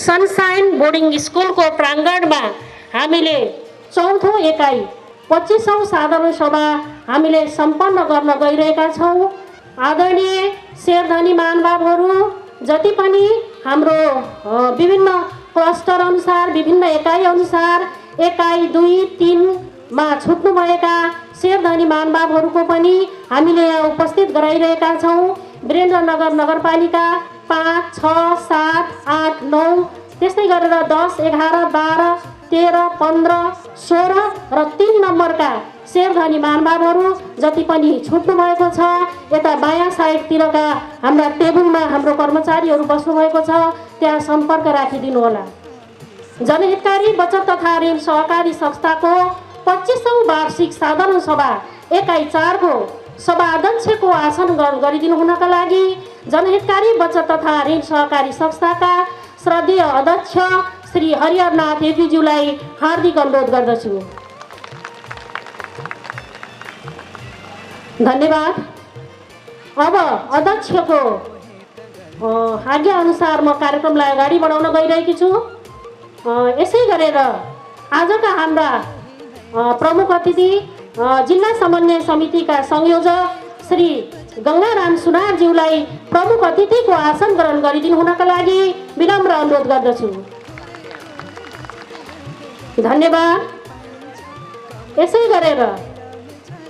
Sunshine boarding स्कुलको प्राङ्गणमा हामीले चौथो एकाइ 25औं साधारण सभा हामीले सम्पन्न गर्न गइरहेका छौँ। आदरणीय शेरधनी महानुभावहरू, जति पनि हाम्रो विभिन्न क्लस्टर अनुसार, विभिन्न एकाइ अनुसार एकाइ 2, 3 मा छुट्नुभएका शेरधनी महानुभावहरूको पनि हामीले यहाँ उपस्थित गराइरहेका छौँ। वीरेन्द्रनगर नगरपालिका 5, 6, 7, 8, 9 त्यस्तै गरेर 10, 11, 12, 13, 15, 16 र 3 नम्बरका शेरधनी महानुभावहरू जति पनि छुट्नुभएको छ, यता बायाँ साइडतिरका हाम्रा टेबलमा हाम्रो कर्मचारीहरू बस्नुभएको छ, त्यहाँ सम्पर्क राखिदिनु होला। जनहितकारी बचत तथा ऋण सहकारी संस्थाको 25औं वार्षिक साधारण सभा एकाइ 4 को सभाध्यक्षको आसन ग्रहण गरिदिनु हुनका लागि जनहितकारी बचत तथा ऋण सहकारी संस्थाका श्रद्धेय अध्यक्ष श्री हरिहरनाथ एपीज्यूलाई हार्दिक अनुरोध गर्दछु। धन्यवाद। अब अध्यक्षको आज्ञा अनुसार म कार्यक्रमलाई अगाडि बढाउन गइरहेकी छु। यसै गरेर आजका हाम्रा प्रमुख अतिथि जिल्ला समन्वय समितिका संयोजक श्री गंगाराम सुनारज्यूलाई प्रमुख अतिथिको आसन ग्रहण गरिदिनु हुनका लागि विनम्र अनुरोध गर्दछु। धन्यवाद। यसै गरेर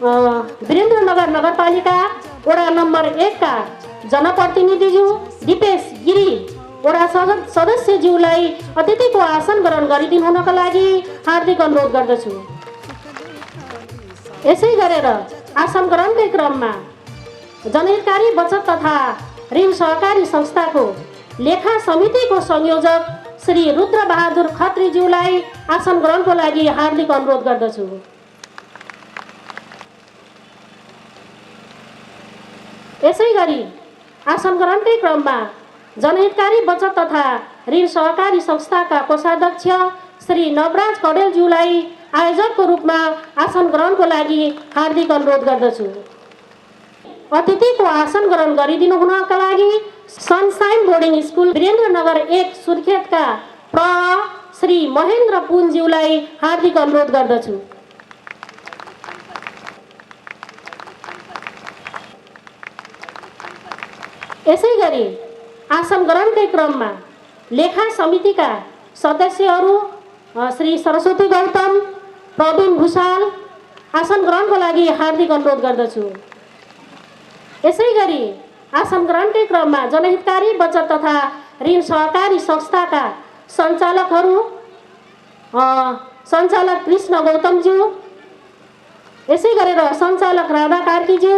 वीरेन्द्रनगर नगरपालिका वडा नम्बर 1 का जनप्रतिनिधिज्यू दिपेश गिरी वडा सदस्यज्यूलाई अतिथिको आसन ग्रहण गरिदिनु हुनका लागि हार्दिक अनुरोध गर्दछु। यसै गरेर आसन ग्रहणकै क्रममा जनहितकारी बचत तथा ऋण सहकारी संस्थाको लेखा समितिको संयोजक श्री रुद्रबहादुर खत्रीज्यूलाई आसन ग्रहणको लागि हार्दिक अनुरोध गर्दछु। यसै गरी आसन ग्रहणकै क्रममा जनहितकारी बचत तथा ऋण सहकारी संस्थाका कोषाध्यक्ष श्री नवराज कडेलज्यूलाई आयोजकको रूपमा आसन ग्रहणको लागि हार्दिक अनुरोध गर्दछु। अतिथिको आसन ग्रहण गरिदिनु हुनका लागि सनसाइन बोर्डिङ स्कुल वीरेन्द्रनगर 1 सुर्खेतका प्र श्री महेन्द्र पुनज्यूलाई हार्दिक अनुरोध गर्दछु। यसै गरी आसन ग्रहणकै क्रममा लेखा समितिका सदस्यहरू श्री सरस्वती गौतम, प्रवीण भूषाल आसन ग्रहणको लागि हार्दिक अनुरोध गर्दछु। यसै गरी आसन ग्रहणकै क्रममा जनहितकारी बचत तथा ऋण सहकारी संस्थाका सञ्चालकहरू सञ्चालक कृष्ण गौतमज्यू, यसै गरेर सञ्चालक राधा कार्कीज्यू,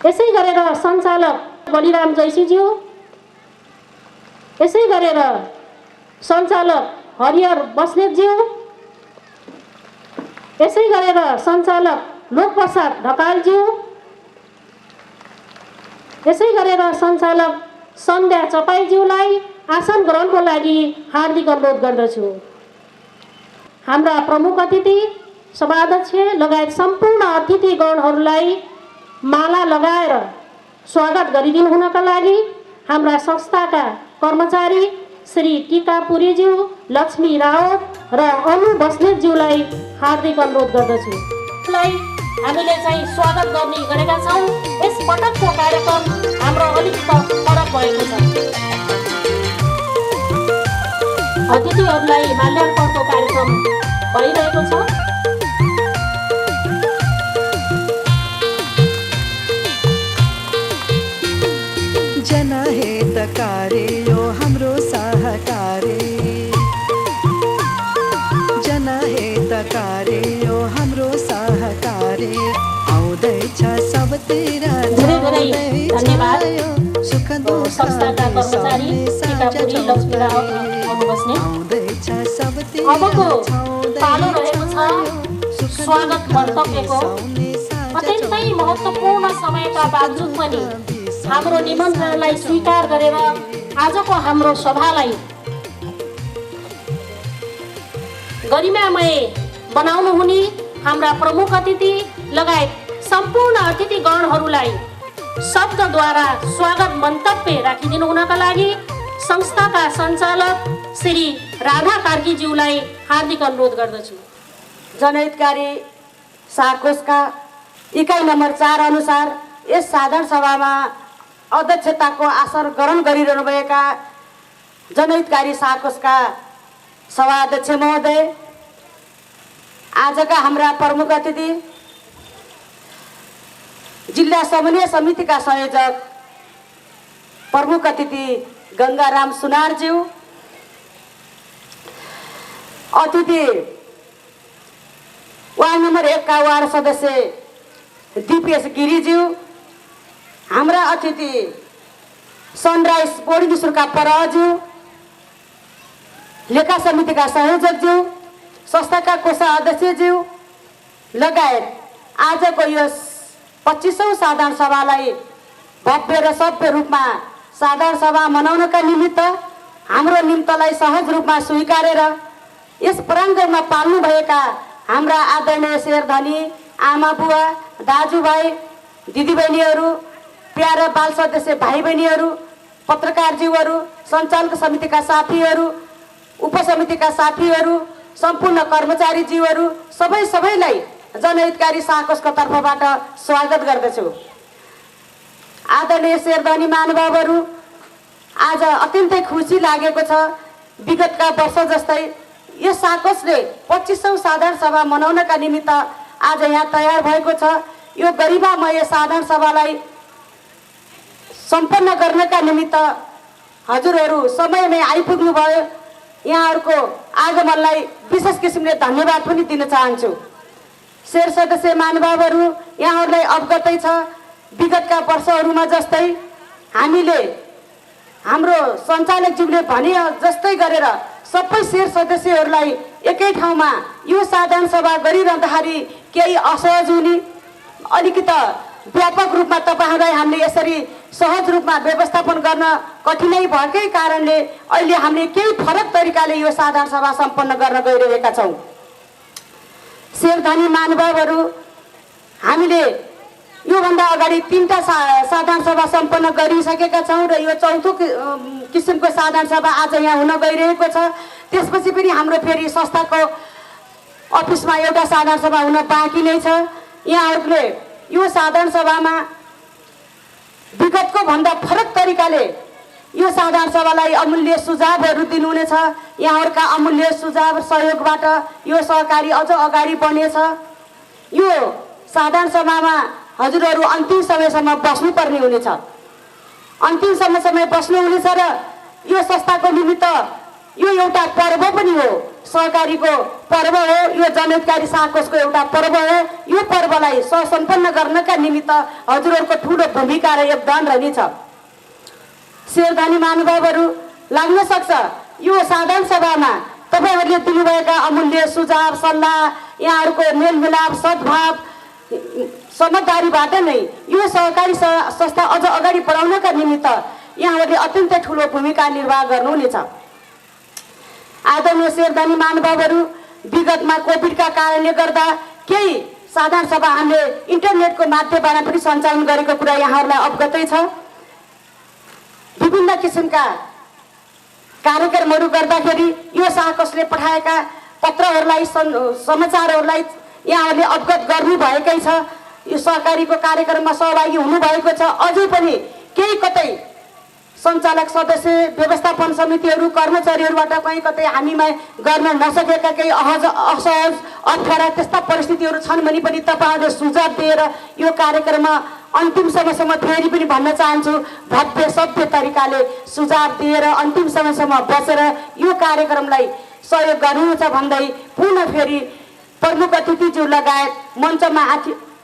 यसै गरेर सञ्चालक बलिराम जैसीज्यू, यसै गरेर सञ्चालक हरिहर बस्नेतज्यू, यसै गरेर सञ्चालक लोकप्रसाद ढकालज्यू, यसै गरेर सञ्चालक सन्ध्या चपाईज्यूलाई आसन ग्रहणको लागि हार्दिक अनुरोध गर्दछु। हाम्रा प्रमुख अतिथि, सभाध्यक्ष लगायत सम्पूर्ण अतिथिगणहरूलाई माला लगाएर स्वागत गरिदिनु हुनका लागि हाम्रा संस्थाका कर्मचारी श्री टीका पुरीज्यू, लक्ष्मी रावत र अनु बस्नेतज्यूलाई हार्दिक अनुरोध गर्दछु। हामीले चाहिँ स्वागत गर्ने गरेका छौँ। यस पटकको कार्यक्रम हाम्रो अलिकति फरक भएको छ। अतिथिहरूलाई माल्यार्पणको कार्यक्रम भइरहेको छ। जनहितकारी यो हाम्रो सहकारी, जनहितकारी यो हाम्रो सहकारी आउँदैछ सबतिर धन्यवाद। संस्थाका कर्मचारी टीका पुरी, लक्ष्मी रावत र अनु बस्नेत। अबको पालो रहेको छ स्वागत मन्तव्यको। अत्यन्तै महत्त्वपूर्ण समयका बावजुद पनि हाम्रो निमन्त्रणलाई स्वीकार गरेर आजको हाम्रो सभालाई गरिमामय बनाउनु हुने हाम्रा प्रमुख अतिथि लगायत सम्पूर्ण अतिथिगणहरूलाई शब्दद्वारा स्वागत मन्तव्य राखिदिनु हुनका लागि संस्थाका सञ्चालक श्री राधा कार्कीज्यूलाई हार्दिक अनुरोध गर्दछु। जनहितकारी साकोसका इकाइ नम्बर 4 अनुसार यस साधारण सभामा अध्यक्षताको आसन ग्रहण गरिरहनुभएका जनहितकारी साकोसका सभाध्यक्ष महोदय, आजका हाम्रा प्रमुख अतिथि, जिल्ला समन्वय समितिका संयोजक प्रमुख अतिथि गङ्गाराम सुनारज्यू, अतिथि वार्ड नम्बर 1 का वार्ड सदस्य दिपेश गिरिज्यू, हाम्रा अतिथि सनराइज बोर्डिङ स्कुलका प्रज्यू, लेखा समितिका संयोजकज्यू, संस्थाका कोषाध्यक्षज्यू लगायत आजको यो 25औं साधारण सभालाई भव्य र सभ्य रूपमा साधारण सभा मनाउनका निमित्त हाम्रो निम्तलाई सहज रूपमा स्वीकारेर यस प्राङ्गणमा पाल्नुभएका हाम्रा आदरणीय शेरधनी आमा बुवा, दाजुभाइ, दिदीबहिनीहरू, प्यारा बाल सदस्य भाइ बहिनीहरू, पत्रकारज्यूहरू, सञ्चालक समितिका साथीहरू, उपसमितिका साथीहरू, सम्पूर्ण कर्मचारीज्यूहरू, सबैलाई जनहितकारी साकोसको तर्फबाट स्वागत गर्दछु। आदरणीय शेरधनी महानुभावहरू, आज अत्यन्तै खुसी लागेको छ। विगतका वर्ष जस्तै यो साकोसले 25औं साधारण सभा मनाउनका निमित्त आज यहाँ तयार भएको छ। यो गरिमामय साधारण सभालाई सम्पन्न गर्नका निमित्त हजुरहरू समयमै आइपुग्नु भयो। यहाँहरूको आगमनलाई विशेष किसिमले धन्यवाद पनि दिन चाहन्छु। शेर सदस्य महानुभावहरू, यहाँहरूलाई अवगतै छ, विगतका वर्षहरूमा जस्तै हामीले हाम्रो सञ्चालकज्यूले भने जस्तै गरेर सबै शेर सदस्यहरूलाई एकै ठाउँमा यो साधारण सभा गरिरहँदाखेरि केही असहज हुने, अलिकति व्यापक रूपमा तपाईहरूलाई हामीले यसरी सहज रूपमा व्यवस्थापन गर्न कठिनाइ भएकै कारणले अहिले हामीले केही फरक तरिकाले यो साधारण सभा सम्पन्न गर्न गइरहेका छौँ। शेरधनी महानुभावहरू, हामीले योभन्दा अगाडि 3टा साधारण सभा सम्पन्न गरिसकेका छौँ र यो 4थो किसिमको साधारण सभा आज यहाँ हुन गइरहेको छ। त्यसपछि पनि हाम्रो फेरि संस्थाको अफिसमा एउटा साधारण सभा हुन बाँकी नै छ। यहाँहरूले यो साधारण सभामा विगतको भन्दा फरक तरिकाले यो साधारण सभालाई अमूल्य सुझावहरू दिनुहुनेछ। यहाँहरूका अमूल्य सुझाव सहयोगबाट यो सहकारी अझ अगाडि बढ्नेछ। यो साधारण सभामा हजुरहरू अन्तिम समयसम्म बस्नुपर्ने हुनेछ। अन्तिम समयसम्म बस्नुहुनेछ र यो संस्थाको निमित्त यो एउटा पर्व पनि हो, सहकारीको पर्व हो, यो जनहितकारी साकोसको एउटा पर्व हो। यो पर्वलाई सुसम्पन्न गर्नका निमित्त हजुरहरूको ठुलो भूमिका र योगदान रहनेछ। शेरधनी महानुभावहरू, लाग्न सक्छ यो साधारण सभामा तपाईँहरूले दिनुभएका अमूल्य सुझाव सल्लाह, यहाँहरूको मेलमिलाप सद्भाव समझदारीबाट नै यो सहकारी संस्था अझ अगाडि बढाउनका निमित्त यहाँहरूले अत्यन्तै ठुलो भूमिका निर्वाह गर्नुहुनेछ। आदरणीय शेरधनी महानुभावहरू, विगतमा कोभिडका कारणले गर्दा केही साधारण सभा हामीले इन्टरनेटको माध्यमबाट पनि सञ्चालन गरेको कुरा यहाँहरूलाई अवगतै छ। विभिन्न किसिमका कार्यक्रमहरू गर्दाखेरि यो साकोसले पठाएका पत्रहरूलाई, समाचारहरूलाई यहाँहरूले अवगत गर्नुभएकै छ। यो सहकारीको कार्यक्रममा सहभागी हुनुभएको छ। अझै पनि केही कतै सञ्चालक सदस्य, व्यवस्थापन समितिहरू, कर्मचारीहरूबाट कहीँ कतै हामीमा गर्न नसकेका केही असहज अप्ठ्यारा त्यस्ता परिस्थितिहरू छन् भने पनि तपाईँहरूले सुझाव दिएर यो कार्यक्रममा अन्तिम समयसम्म फेरि पनि भन्न चाहन्छु, भव्य सभ्य तरिकाले सुझाव दिएर अन्तिम समयसम्म बसेर यो कार्यक्रमलाई सहयोग गर्नुहुन्छ भन्दै पुनः फेरि प्रमुख अतिथिज्यू लगायत मञ्चमा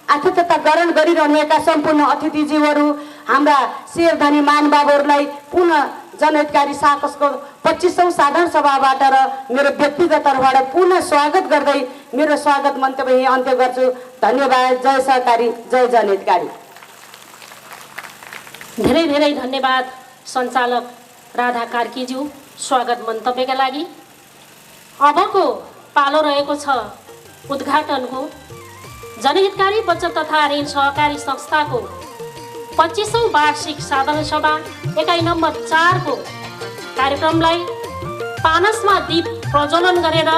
आतिथ्यता ग्रहण गरिरहनुभएका सम्पूर्ण अतिथिज्यूहरू, हाम्रा शेरधनी महानुभावहरूलाई पुनः जनहितकारी साकोसको 25औं साधारण सभाबाट र मेरो व्यक्तिगत तर्फबाट पुनः स्वागत गर्दै मेरो स्वागत मन्तव्य यही अन्त्य गर्छु। धन्यवाद। जय सहकारी, जय जनहितकारी। धेरै धेरै धन्यवाद सञ्चालक राधा कार्कीज्यू स्वागत मन्तव्यका लागि। अबको पालो रहेको छ उद्घाटनको। जनहितकारी बचत तथा ऋण सहकारी संस्थाको 25औं वार्षिक साधारण सभा इकाइ नम्बर 4 को कार्यक्रमलाई पानसमा दीप प्रज्वलन गरेर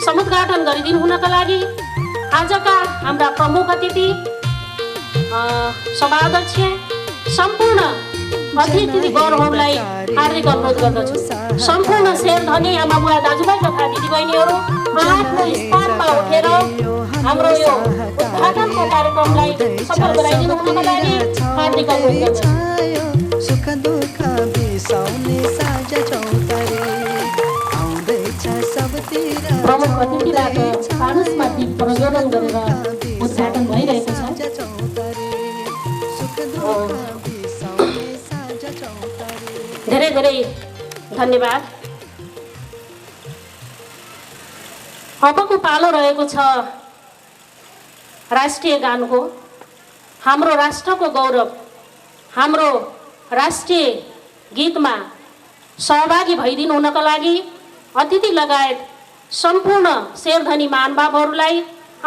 समुद्घाटन गरिदिनु हुनका लागि आजका हाम्रा प्रमुख अतिथि सभाध्यक्ष सम्पूर्ण अतिथिगणहरूलाई हार्दिक अनुरोध गर्दछु। सम्पूर्ण शेरधनी आमा बुवा दाजुभाइ तथा दिदीबहिनीहरू आफ्नो स्थानमा उठेर हाम्रो यो उद्घाटनको कार्यक्रमलाई सफल गराइदिनु हुनका लागि हार्दिक अनुरोध गर्दछु। सुख दुःख बिसाउने साझा चौतारी आउँदैछ सबतिर प्रमुख अतिथिबाट पानसमा दीप प्रज्वलन गरेर उद्घाटन भइरहेको छ। धेरै धेरै धन्यवाद। अबको पालो रहेको छ राष्ट्रिय गानको। हाम्रो राष्ट्रको गौरव, हाम्रो राष्ट्रिय गीतमा सहभागी भइदिनु हुनका लागि अतिथि लगायत सम्पूर्ण शेरधनी महानुभावहरूलाई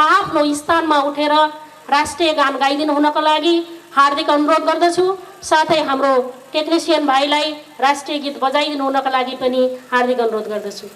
आफ्नो स्थानमा उठेर राष्ट्रिय गान गाइदिनु हुनका लागि हार्दिक अनुरोध गर्दछु। साथै हाम्रो टेक्निसियन भाइलाई राष्ट्रिय गीत बजाइदिनु हुनका लागि पनि हार्दिक अनुरोध गर्दछु।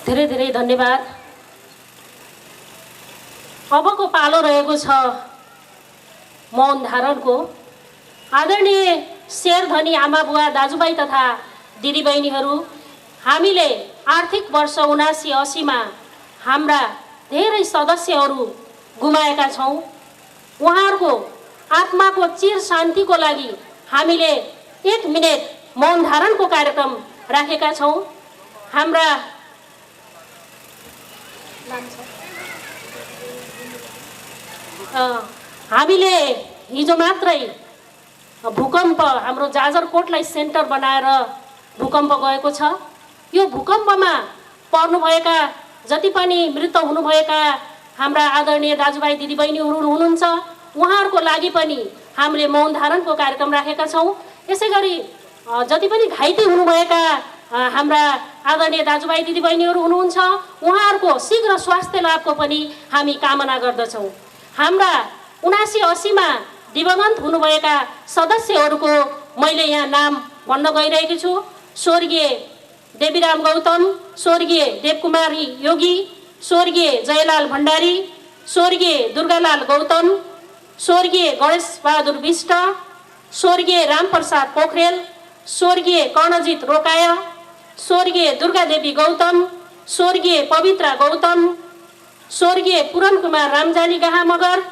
धेरै धेरै धन्यवाद। अबको पालो रहेको छ मौन धारणको। आदरणीय शेरधनी आमा बुवा दाजुभाइ तथा दिदीबहिनीहरू, हामीले आर्थिक वर्ष 79-80मा हाम्रा धेरै सदस्यहरू गुमाएका छौँ। उहाँहरूको आत्माको चिर शान्तिको लागि हामीले 1 मिनेट मौन धारणको कार्यक्रम राखेका छौँ। हाम्रा हामीले हिजो मात्रै भूकम्प हाम्रो जाजरकोटलाई सेन्टर बनाएर भूकम्प गएको छ। यो भूकम्पमा पर्नुभएका जति पनि मृत हुनुभएका हाम्रा आदरणीय दाजुभाइ दिदीबहिनीहरू हुनुहुन्छ, उहाँहरूको लागि पनि हामीले मौन धारणको कार्यक्रम राखेका छौँ। यसै गरी जति पनि घाइते हुनुभएका हाम्रा आदरणीय दाजुभाइ दिदीबहिनीहरू हुनुहुन्छ, उहाँहरूको शीघ्र स्वास्थ्य लाभको पनि हामी कामना गर्दछौँ। हाम्रा 79-80मा दिवंगत हुनुभएका सदस्यहरूको मैले यहाँ नाम भन्न गइरहेको छु। स्वर्गीय देवीराम गौतम, स्वर्गीय देवकुमारी योगी, स्वर्गीय जयलाल भण्डारी, स्वर्गीय दुर्गालाल गौतम, स्वर्गीय गणेश बहादुर विष्ट, स्वर्गीय रामप्रसाद पोखरेल, स्वर्गीय कर्णजित रोकाय, स्वर्गीय दुर्गादेवी गौतम, स्वर्गीय पवित्रा गौतम, स्वर्गीय पुरन कुमार रामजाली गाहा मगर,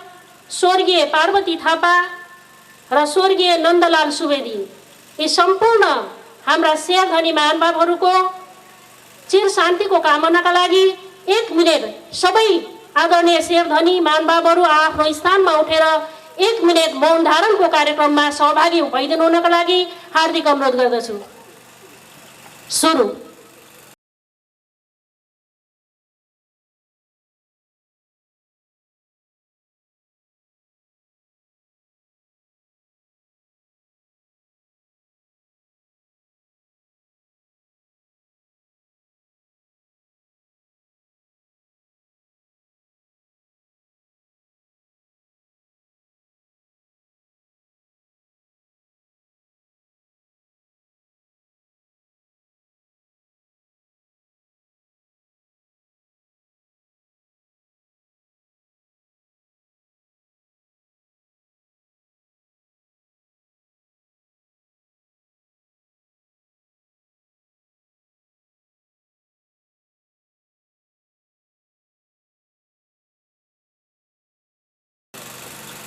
स्वर्गीय पार्वती थापा र स्वर्गीय नन्दलाल सुवेदी, यी सम्पूर्ण हाम्रा शेरधनी महानुभावहरूको चिर शान्तिको कामनाका लागि 1 मिनेट सबै आदरणीय शेरधनी महानुभावहरू आफ्नो स्थानमा उठेर 1 मिनेट मौन धारणको कार्यक्रममा सहभागी भइदिनु हुनका लागि हार्दिक अनुरोध गर्दछु। सुरु।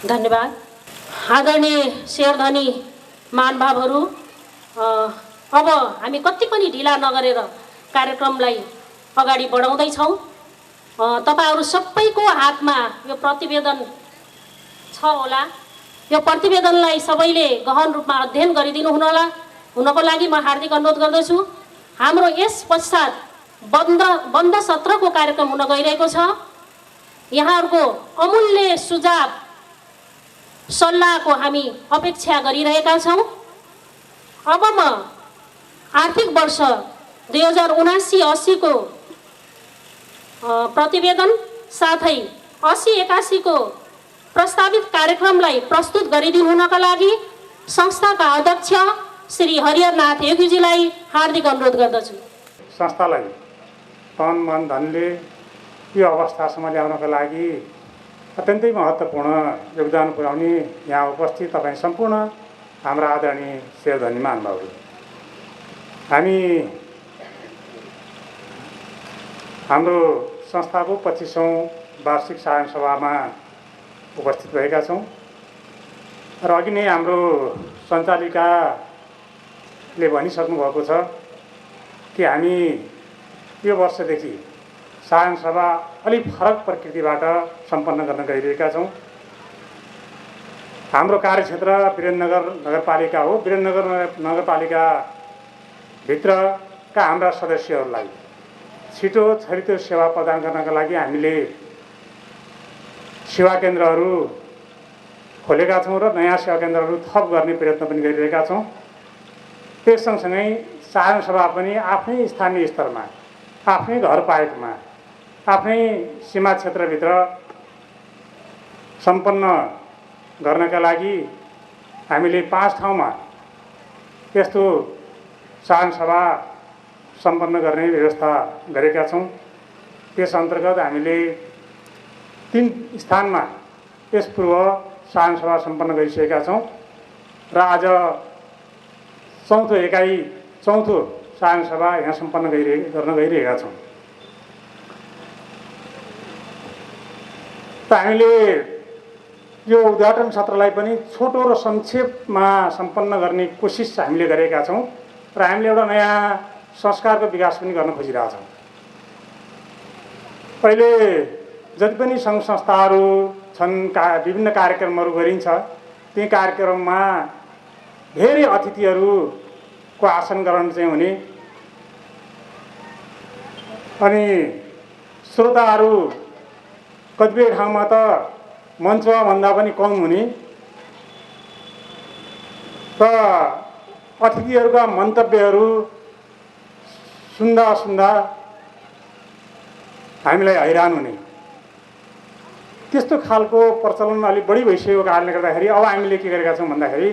धन्यवाद। आदरणीय शेरधनी महानुभावहरू, अब हामी कति पनि ढिला नगरेर कार्यक्रमलाई अगाडि बढाउँदैछौँ। तपाईहरू सबैको हातमा यो प्रतिवेदन छ होला। यो प्रतिवेदनलाई सबैले गहन रूपमा अध्ययन गरिदिनु हुनको लागि म हार्दिक अनुरोध गर्दछु। हाम्रो यस पश्चात बन्द सत्रको कार्यक्रम हुन गइरहेको छ। यहाँहरूको अमूल्य सुझाव सल्लाहको हामी अपेक्षा गरिरहेका छौँ। अब म आर्थिक वर्ष 2079-80 को प्रतिवेदन साथै 80-81 को प्रस्तावित कार्यक्रमलाई प्रस्तुत गरिदिनु हुनका लागि संस्थाका अध्यक्ष श्री हरिहरनाथ योगीजीलाई हार्दिक अनुरोध गर्दछु। संस्थालाई तन मन धनले यो अवस्थासम्म ल्याउनका लागि अत्यन्तै महत्त्वपूर्ण योगदान पुर्याउने यहाँ उपस्थित तपाईँ सम्पूर्ण हाम्रा आदरणीय शेरधनी महानुभावहरू, हामी हाम्रो संस्थाको 25औं वार्षिक साधारण सभामा उपस्थित भएका छौँ र अघि नै हाम्रो सञ्चालिकाले भनिसक्नु भएको छ कि हामी यो वर्षदेखि साधारण सभा अलिक फरक प्रकृतिबाट सम्पन्न गर्न गइरहेका छौँ। हाम्रो कार्यक्षेत्र वीरेन्द्रनगर नगरपालिका हो। वीरेन्द्रनगर नगरपालिकाभित्रका हाम्रा सदस्यहरूलाई छिटो छरितो सेवा प्रदान गर्नका लागि हामीले सेवा केन्द्रहरू खोलेका छौँ र नयाँ सेवा केन्द्रहरू थप गर्ने प्रयत्न पनि गरिरहेका छौँ। त्यस सँगसँगै साधारण सभा पनि आफ्नै स्थानीय स्तरमा, आफ्नै घर पाएकोमा, आफ्नै सीमा क्षेत्रभित्र सम्पन्न गर्नका लागि हामीले 5 ठाउँमा यस्तो साधारण सभा सम्पन्न गर्ने व्यवस्था गरेका छौँ। त्यस अन्तर्गत हामीले 3 स्थानमा यस पूर्व साधारण सभा सम्पन्न गरिसकेका छौँ र आज चौथो साधारण सभा यहाँ सम्पन्न गर्न गइरहेका छौँ। त हामीले यो उद्घाटन सत्रलाई पनि छोटो र संक्षेपमा सम्पन्न गर्ने कोसिस हामीले गरेका छौँ र हामीले एउटा नयाँ संस्कारको विकास पनि गर्न खोजिरहेछौँ। पहिले जति पनि सङ्घ संस्थाहरू छन्, विभिन्न कार्यक्रमहरू गरिन्छ, ती कार्यक्रममा धेरै अतिथिहरूको आसन ग्रहण चाहिँ हुने अनि श्रोताहरू कतिपय ठाउँमा त मञ्चमा भन्दा पनि कम हुने र अतिथिहरूका मन्तव्यहरू सुन्दा हामीलाई हैरान हुने, त्यस्तो खालको प्रचलन अलिक बढी भइसकेको कारणले गर्दाखेरि अब हामीले के गरेका छौँ भन्दाखेरि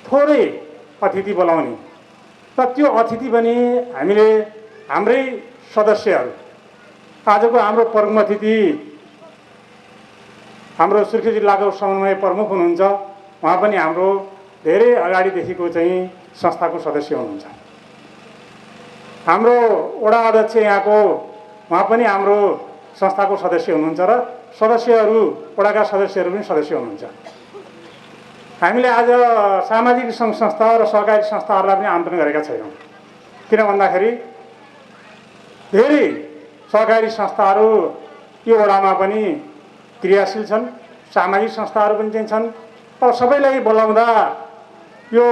थोरै अतिथि बोलाउने र त्यो अतिथि पनि हामीले हाम्रै सदस्यहरू, आजको हाम्रो प्रमुख अतिथि हाम्रो सुर्खेत जिल्लाको समन्वय प्रमुख हुनुहुन्छ। उहाँ पनि हाम्रो धेरै अगाडिदेखिको चाहिँ संस्थाको सदस्य हुनुहुन्छ। हाम्रो वडा अध्यक्ष यहाँको, उहाँ पनि हाम्रो संस्थाको सदस्य हुनुहुन्छ र सदस्यहरू, वडाका सदस्यहरू पनि सदस्य हुनुहुन्छ। हामीले आज सामाजिक सङ्घ संस्था र सहकारी संस्थाहरूलाई पनि आमन्त्रण गरेका छैनौँ। किन भन्दाखेरि धेरै सहकारी संस्थाहरू यो वडामा पनि क्रियाशील छन्, सामाजिक संस्थाहरू पनि चाहिँ छन्। अब सबैलाई बोलाउँदा यो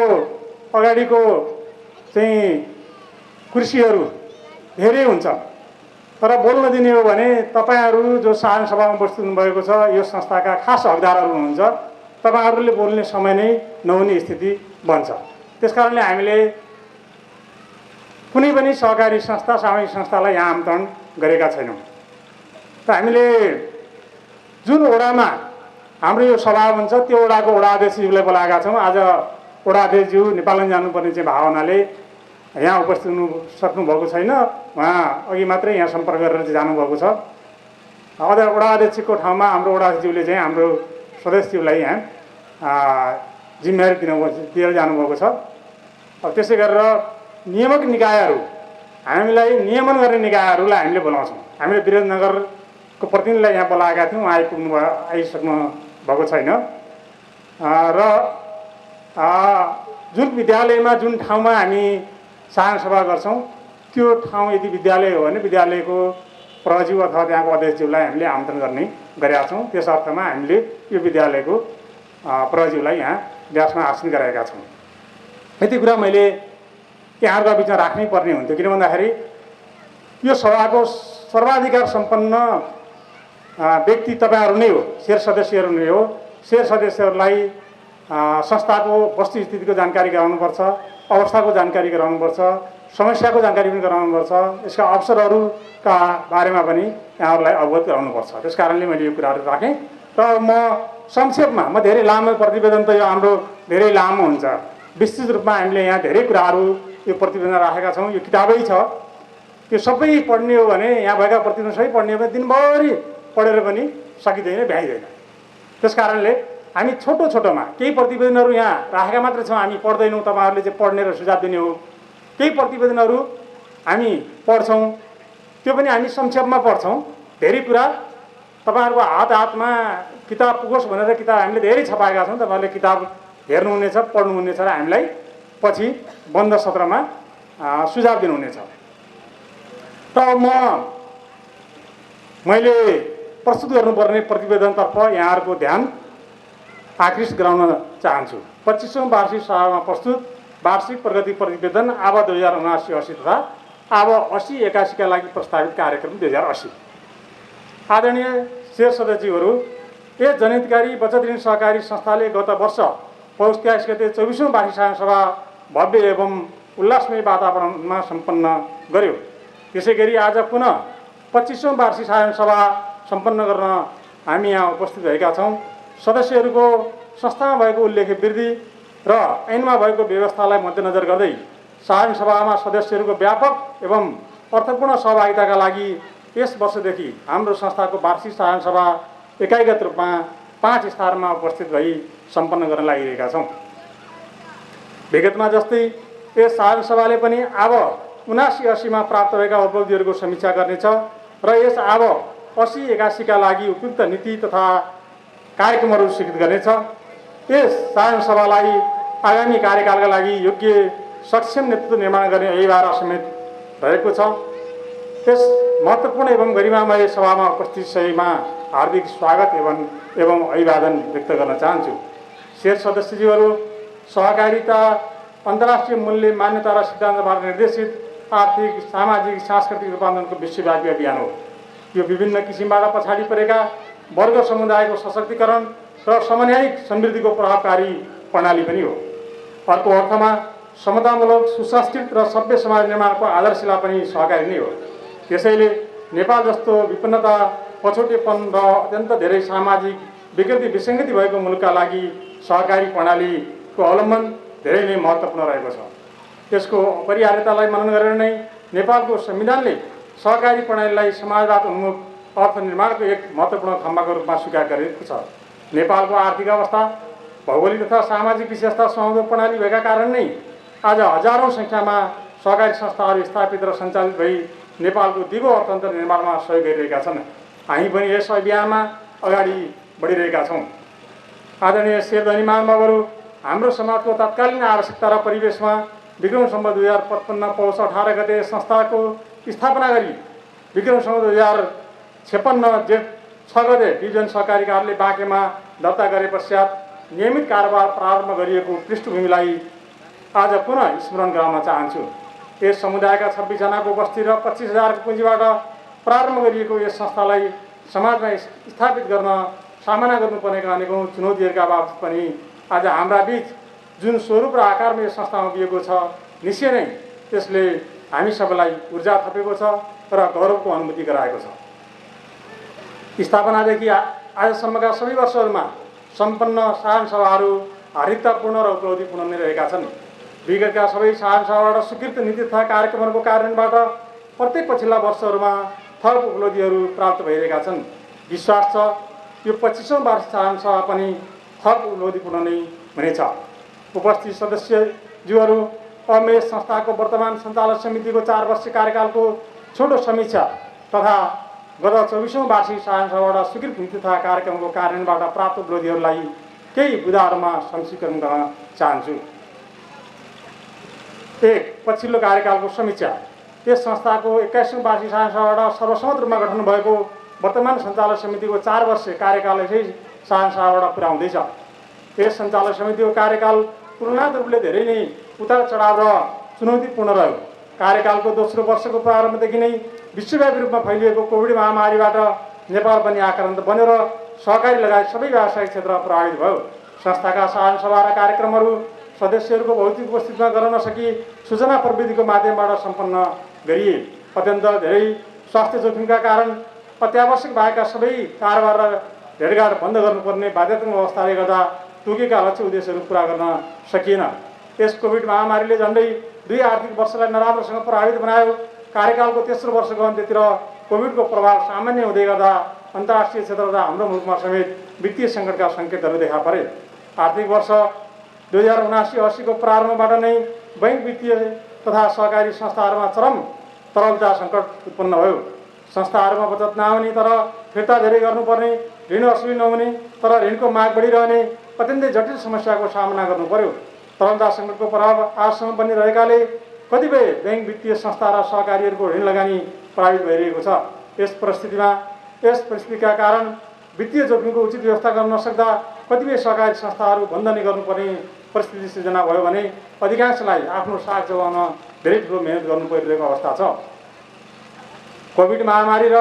अगाडिको चाहिँ कुर्सीहरू धेरै हुन्छ, तर बोल्न दिने हो भने तपाईँहरू जो साधारण सभामा बस्नु भएको छ, यो संस्थाका खास हकदारहरू हुनुहुन्छ, तपाईँहरूले बोल्ने समय नै नहुने स्थिति बन्छ। त्यसकारणले हामीले कुनै पनि सहकारी संस्था, सामाजिक संस्थालाई यहाँ आमन्त्रण गरेका छैनौँ। त हामीले जुन वडामा हाम्रो यो सभा हुन्छ त्यो वडाको वडा अध्यक्षज्यूलाई बोलाएका छौँ। आज वडा अध्यक्षज्यू नेपालगञ्ज जानुपर्ने चाहिँ भावनाले यहाँ उपस्थित हुनु सक्नुभएको छैन। उहाँ अघि मात्रै यहाँ सम्पर्क गरेर चाहिँ जानुभएको छ। वडा अध्यक्षको ठाउँमा हाम्रो वडा अध्यक्षज्यूले चाहिँ हाम्रो सदस्यज्यूलाई यहाँ जिम्मेवारी दिएर जानुभएको छ। अब त्यसै गरेर नियामक निकायहरू, हामीलाई नियमन गर्ने निकायहरूलाई हामीले बोलाउँछौँ। हामीले वीरेन्द्रनगरको प्रतिनिधिलाई यहाँ बोलाएका थियौँ, आइसक्नु भएको छैन र जुन विद्यालयमा जुन ठाउँमा हामी साधारण सभा गर्छौँ त्यो ठाउँ यदि विद्यालय हो भने विद्यालयको प्रज्यू अथवा त्यहाँको अध्यक्षज्यूलाई हामीले आमन्त्रण गरेका छौँ। त्यस अर्थमा हामीले यो विद्यालयको प्रज्यूलाई यहाँ व्यासमा आसन गराएका छौँ। यति कुरा मैले यहाँहरूको बिचमा राख्नै पर्ने हुन्थ्यो, किन भन्दाखेरि यो सभाको सर्वाधिकार सम्पन्न व्यक्ति तपाईँहरू नै हो, शेर सदस्यहरू नै हो। शेर सदस्यहरूलाई संस्थाको वस्तुस्थितिको जानकारी गराउनुपर्छ, अवस्थाको जानकारी गराउनुपर्छ, समस्याको जानकारी पनि गराउनुपर्छ, यसका अवसरहरूका बारेमा पनि यहाँहरूलाई अवगत गराउनुपर्छ। त्यस कारणले मैले यो कुराहरू राखेँ र म संक्षेपमा म धेरै लामो प्रतिवेदन त यो हाम्रो धेरै लामो हुन्छ, विस्तृत रूपमा हामीले यहाँ धेरै कुराहरू यो प्रतिवेदन राखेका छौँ। यो किताबै छ, त्यो सबै पढ्ने हो भने यहाँ भएका प्रतिवेदन सबै पढ्ने हो भने दिनभरि पढेर पनि सकिँदैन, भ्याइँदैन। त्यस कारणले हामी छोटो छोटोमा केही प्रतिवेदनहरू यहाँ राखेका मात्रै छौँ, हामी पढ्दैनौँ। तपाईँहरूले चाहिँ पढ्ने र सुझाव दिने हो। केही प्रतिवेदनहरू हामी पढ्छौँ, त्यो पनि हामी संक्षेपमा पढ्छौँ। धेरै कुरा तपाईँहरूको हातमा किताब पुगोस् भनेर किताब हामीले धेरै छपाएका छौँ। तपाईँहरूले किताब हेर्नुहुनेछ, पढ्नुहुनेछ र हामीलाई पछि बन्द सत्रमा सुझाव दिनुहुनेछ। र मैले प्रस्तुत गर्नुपर्ने प्रतिवेदनतर्फ यहाँहरूको ध्यान आकृष्ट गराउन चाहन्छु। 25औं वार्षिक सभामा प्रस्तुत वार्षिक प्रगति प्रतिवेदन आव 2079-80 तथा आव 80-81 का लागि प्रस्तावित कार्यक्रम 2080। आदरणीय शेर सदस्यहरू, यस जनहितकारी बचत ऋण सहकारी संस्थाले गत वर्ष पौष 23 गते 24औं वार्षिक साधारण सभा भव्य एवं उल्लासमय वातावरणमा सम्पन्न गर्यो। त्यसै गरी आज पुनः 25औं वार्षिक साधारण सभा सम्पन्न गर्न हामी यहाँ उपस्थित भएका छौँ। सदस्यहरूको संस्थामा भएको उल्लेख्य वृद्धि र ऐनमा भएको व्यवस्थालाई मध्यनजर गर्दै साधारण सभामा सदस्यहरूको व्यापक एवं अर्थपूर्ण सहभागिताका लागि यस वर्षदेखि हाम्रो संस्थाको वार्षिक साधारण सभा एकाइगत रूपमा 5 स्थानमा उपस्थित भई सम्पन्न गर्न लागिरहेका छौँ। विगतमा जस्तै यस साधारण सभाले पनि आव 79-80मा प्राप्त भएका उपलब्धिहरूको समीक्षा गर्नेछ र यस आव 80-81 का लागि उपयुक्त नीति तथा कार्यक्रमहरू स्वीकृत गर्नेछ। यस साधारण सभालाई आगामी कार्यकालका लागि योग्य सक्षम नेतृत्व निर्माण गर्ने अनिवार्य समेत रहेको छ। यस महत्त्वपूर्ण एवं गरिमामय सभामा उपस्थित सबैमा हार्दिक स्वागत एवं अभिवादन व्यक्त गर्न चाहन्छु। शेर सदस्यज्यूहरू, सहकारिता अन्तर्राष्ट्रिय मूल्य मान्यता र सिद्धान्तबाट निर्देशित आर्थिक, सामाजिक, सांस्कृतिक रूपान्तरणको विश्वव्यापी अभियान हो। यो विभिन्न किसिमबाट पछाडि परेका वर्ग समुदायको सशक्तिकरण र समन्वयिक समृद्धिको प्रभावकारी प्रणाली पनि हो। अर्को अर्थमा समतामूलक, सुसंस्कृत र सभ्य समाज निर्माणको आदर्शलाई पनि सहकारी नै हो। त्यसैले नेपाल जस्तो विपन्नता, पछौटेपन र अत्यन्त धेरै सामाजिक विकृति विसङ्गति भएको मुलुकका लागि सहकारी प्रणालीको अवलम्बन धेरै नै महत्त्वपूर्ण रहेको छ। त्यसको अपरिहार्यतालाई मनन गरेर नै नेपालको संविधानले सहकारी प्रणालीलाई समाजवाद उन्मुख अर्थ निर्माणको एक महत्त्वपूर्ण खम्बाको रूपमा स्वीकार गरेको छ। नेपालको आर्थिक अवस्था, भौगोलिक तथा सामाजिक विशेषता सुहाउँदो प्रणाली भएका कारण नै आज हजारौँ सङ्ख्यामा सहकारी संस्थाहरू स्थापित र सञ्चालित भई नेपालको दिगो अर्थतन्त्र निर्माणमा सहयोग गरिरहेका छन्। हामी पनि यस अभियानमा अगाडि बढिरहेका छौँ। आदरणीय शेरधनी महानुभावहरू, हाम्रो समाजको तत्कालीन आवश्यकता र परिवेशमा विक्रम सम्वत 2055 पौष 18 गते संस्थाको स्थापना गरी विक्रम सम्वत 2056 जेठ 6 गते डिभिजन सहकारी कार्यालय बाँकेमा दर्ता गरे पश्चात नियमित कारोबार प्रारम्भ गरिएको पृष्ठभूमिलाई आज पुनः स्मरण गराउन चाहन्छु। यस समुदायका 26 जनाको उपस्थिति र 25,000 को पुँजीबाट प्रारम्भ गरिएको यस संस्थालाई समाजमा स्थापित गर्न सामना गर्नुपर्नेका अनेकौँ चुनौतीहरूका बावजुद पनि आज हाम्रा बीच जुन स्वरूप र आकारमा यो संस्था उभिएको छ, निश्चय नै त्यसले हामी सबैलाई ऊर्जा थपेको छ र गौरवको अनुभूति गराएको छ। स्थापनादेखि आजसम्मका सबै वर्षहरूमा सम्पन्न साधारण सभाहरू हार्दिकतापूर्ण र उपलब्धिपूर्ण नै रहेका छन्। विगतका सबै साधारण सभाबाट स्वीकृत नीति तथा कार्यक्रमहरूको कार्यान्वयनबाट प्रत्येक पछिल्ला वर्षहरूमा थप उपलब्धिहरू प्राप्त भइरहेका छन्। विश्वास छ यो 25औं वार्षिक साधारण सभा पनि थप उपलब्धिपूर्ण नै हुनेछ। उपस्थित सदस्यज्यूहरू, अब यस संस्थाको वर्तमान सञ्चालन समितिको 4 वर्षीय कार्यकालको छोटो समीक्षा तथा गत 24औं वार्षिक साधारण सभाबाट स्वीकृत नीति तथा कार्यक्रमको कार्यान्वयनबाट प्राप्त उपलब्धिहरूलाई केही बुँदाहरूमा संक्षिप्तीकरण गर्न चाहन्छु। 1. पछिल्लो कार्यकालको समीक्षा। यस संस्थाको 21औं वार्षिक साधारण सभाबाट सर्वसम्मत रूपमा गठन भएको वर्तमान सञ्चालक समितिको 4 वर्षीय कार्यकालले चाहिँ साधारण सभाबाट पुरा हुँदैछ। यस सञ्चालक समितिको कार्यकाल तुलनात्मक रूपले धेरै नै उतार चढाव र चुनौतीपूर्ण रह्यो। कार्यकालको दोस्रो वर्षको प्रारम्भदेखि नै विश्वव्यापी रूपमा फैलिएको कोभिड महामारीबाट नेपाल पनि आक्रान्त बन्यो र सहकारी लगायत सबै व्यावसायिक क्षेत्र प्रभावित भयो। संस्थाका साधारण सभा र कार्यक्रमहरू सदस्यहरूको भौतिक उपस्थितिमा गर्न नसकी सूचना प्रविधिको माध्यमबाट सम्पन्न गरिए। अत्यन्त धेरै स्वास्थ्य जोखिमका कारण अत्यावश्यक भएका सबै कारोबार र भेटघाट बन्द गर्नुपर्ने बाध्यतात्मक अवस्थाले गर्दा तोकेका लक्ष्य उद्देश्यहरू पुरा गर्न सकिएन। यस कोभिड महामारीले झन्डै 2 आर्थिक वर्षलाई नराम्रोसँग प्रभावित बनायो। कार्यकालको तेस्रो वर्षको अन्त्यतिर कोभिडको प्रभाव सामान्य हुँदै गर्दा अन्तर्राष्ट्रिय क्षेत्र र हाम्रो मुलुकमा समेत वित्तीय सङ्कटका सङ्केतहरू देखा परे। आर्थिक वर्ष 2079-80 को प्रारम्भबाट नै बैंक वित्तीय तथा सहकारी संस्थाहरूमा चरम तरलता सङ्कट उत्पन्न भयो। संस्थाहरूमा बचत नहुने तर फिर्ता धेरै गर्नुपर्ने, ऋण असुली नहुने तर ऋणको माग बढिरहने अत्यन्तै जटिल समस्याको सामना गर्नु पर्यो। तरलता सङ्कटको प्रभाव आजसम्म पनि रहेकाले कतिपय बैंक वित्तीय संस्था र सहकारीहरूको ऋण लगानी प्रभावित भइरहेको छ। यस परिस्थितिका कारण वित्तीय जोखिमको उचित व्यवस्था गर्न नसक्दा कतिपय सहकारी संस्थाहरू बन्द नै गर्नुपर्ने परिस्थिति सिर्जना भयो भने अधिकांशलाई आफ्नो साख जोगाउन धेरै ठुलो मेहनत गर्नु परिरहेको अवस्था छ। कोभिड महामारी र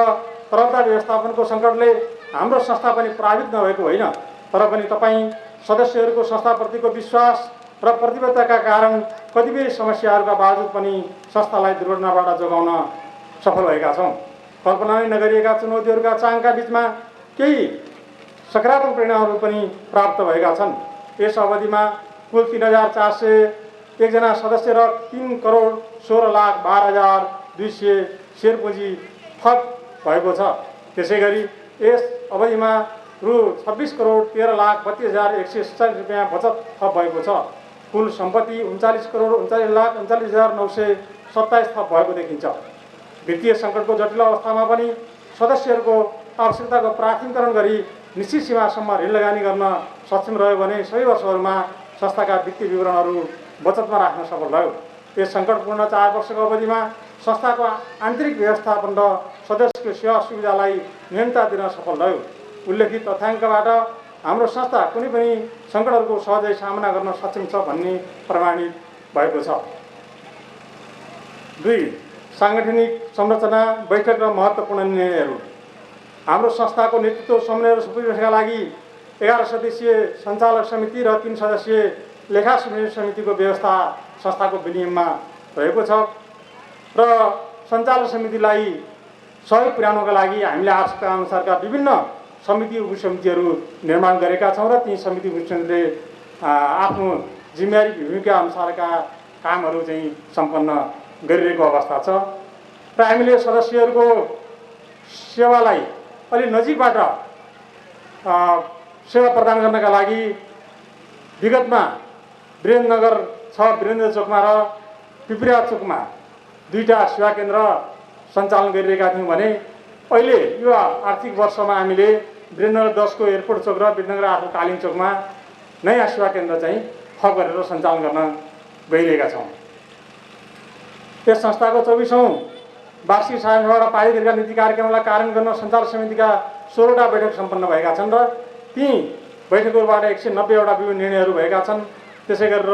तरलता व्यवस्थापनको सङ्कटले हाम्रो संस्था पनि प्रभावित नभएको होइन, तर पनि तपाईँ सदस्यहरूको संस्थाप्रतिको विश्वास र प्रतिबद्धताका कारण कतिपय समस्याहरूका बावजुद पनि संस्थालाई दुर्घटनाबाट जोगाउन सफल भएका छौँ। कल्पना नै नगरिएका चुनौतीहरूका चाङका बिचमा केही सकारात्मक परिणामहरू पनि प्राप्त भएका छन्। यस अवधिमा कुल 3,401 जना सदस्य र 3,16,12,200 सेयर पुँजी थप भएको छ। त्यसै गरी यस अवधिमा रु 26,13,32,147 रुपियाँ बचत थप भएको छ। कुल सम्पत्ति 39,39,39,927 थप भएको देखिन्छ। वित्तीय सङ्कटको जटिल अवस्थामा पनि सदस्यहरूको आवश्यकताको प्राथमिकरण गरी निश्चित सीमासम्म ऋण लगानी गर्न सक्षम रह्यो भने सबै वर्षहरूमा संस्थाका वित्तीय विवरणहरू बचतमा राख्न सफल भयो। यस सङ्कटपूर्ण 4 वर्षको अवधिमा संस्थाको आन्तरिक व्यवस्थापन र सदस्यको सेवा सुविधालाई निरन्तरता दिन सफल रह्यो। उल्लेखित तथ्याङ्कबाट हाम्रो संस्था कुनै पनि सङ्कटहरूको सहजै सामना गर्न सक्षम छ भन्ने प्रमाणित भएको छ। 2. साङ्गठनिक संरचना, बैठक र महत्त्वपूर्ण निर्णयहरू। हाम्रो संस्थाको नेतृत्व समन्वय र सुपरिवेशका लागि 11 सदस्यीय सञ्चालक समिति र 3 सदस्यीय लेखा समितिको व्यवस्था संस्थाको विनियममा रहेको छ र सञ्चालक समितिलाई सहयोग पुर्याउनका लागि हामीले आवश्यकता अनुसारका विभिन्न समिति उपसमितिहरू निर्माण गरेका छौँ र ती समिति उपसमितिले आफ्नो जिम्मेवारी भूमिका अनुसारका कामहरू चाहिँ सम्पन्न गरिरहेको अवस्था छ र हामीले सदस्यहरूको सेवालाई अलि नजिकबाट सेवा प्रदान गर्नका लागि विगतमा वीरेन्द्रनगर 6 वीरेन्द्र चोकमा र पिपरिया चोकमा 2टा सेवा केन्द्र सञ्चालन गरिरहेका थियौँ भने अहिले यो आर्थिक वर्षमा हामीले वीरेन्द्रनगर 10 को एयरपोर्ट चोक र वीरेन्द्रनगर 8 को कालिङ चोकमा नयाँ सेवा केन्द्र चाहिँ थप गरेर सञ्चालन गर्न गइरहेका छौँ। यस संस्थाको 24औं वार्षिक साधारण सभाबाट पारित गरेका नीति कार्यक्रमलाई कार्यान्वयन गर्न सञ्चालक समितिका 16वटा बैठक सम्पन्न भएका छन् र ती बैठकहरूबाट 190 वटा विभिन्न निर्णयहरू भएका छन्। त्यसै गरेर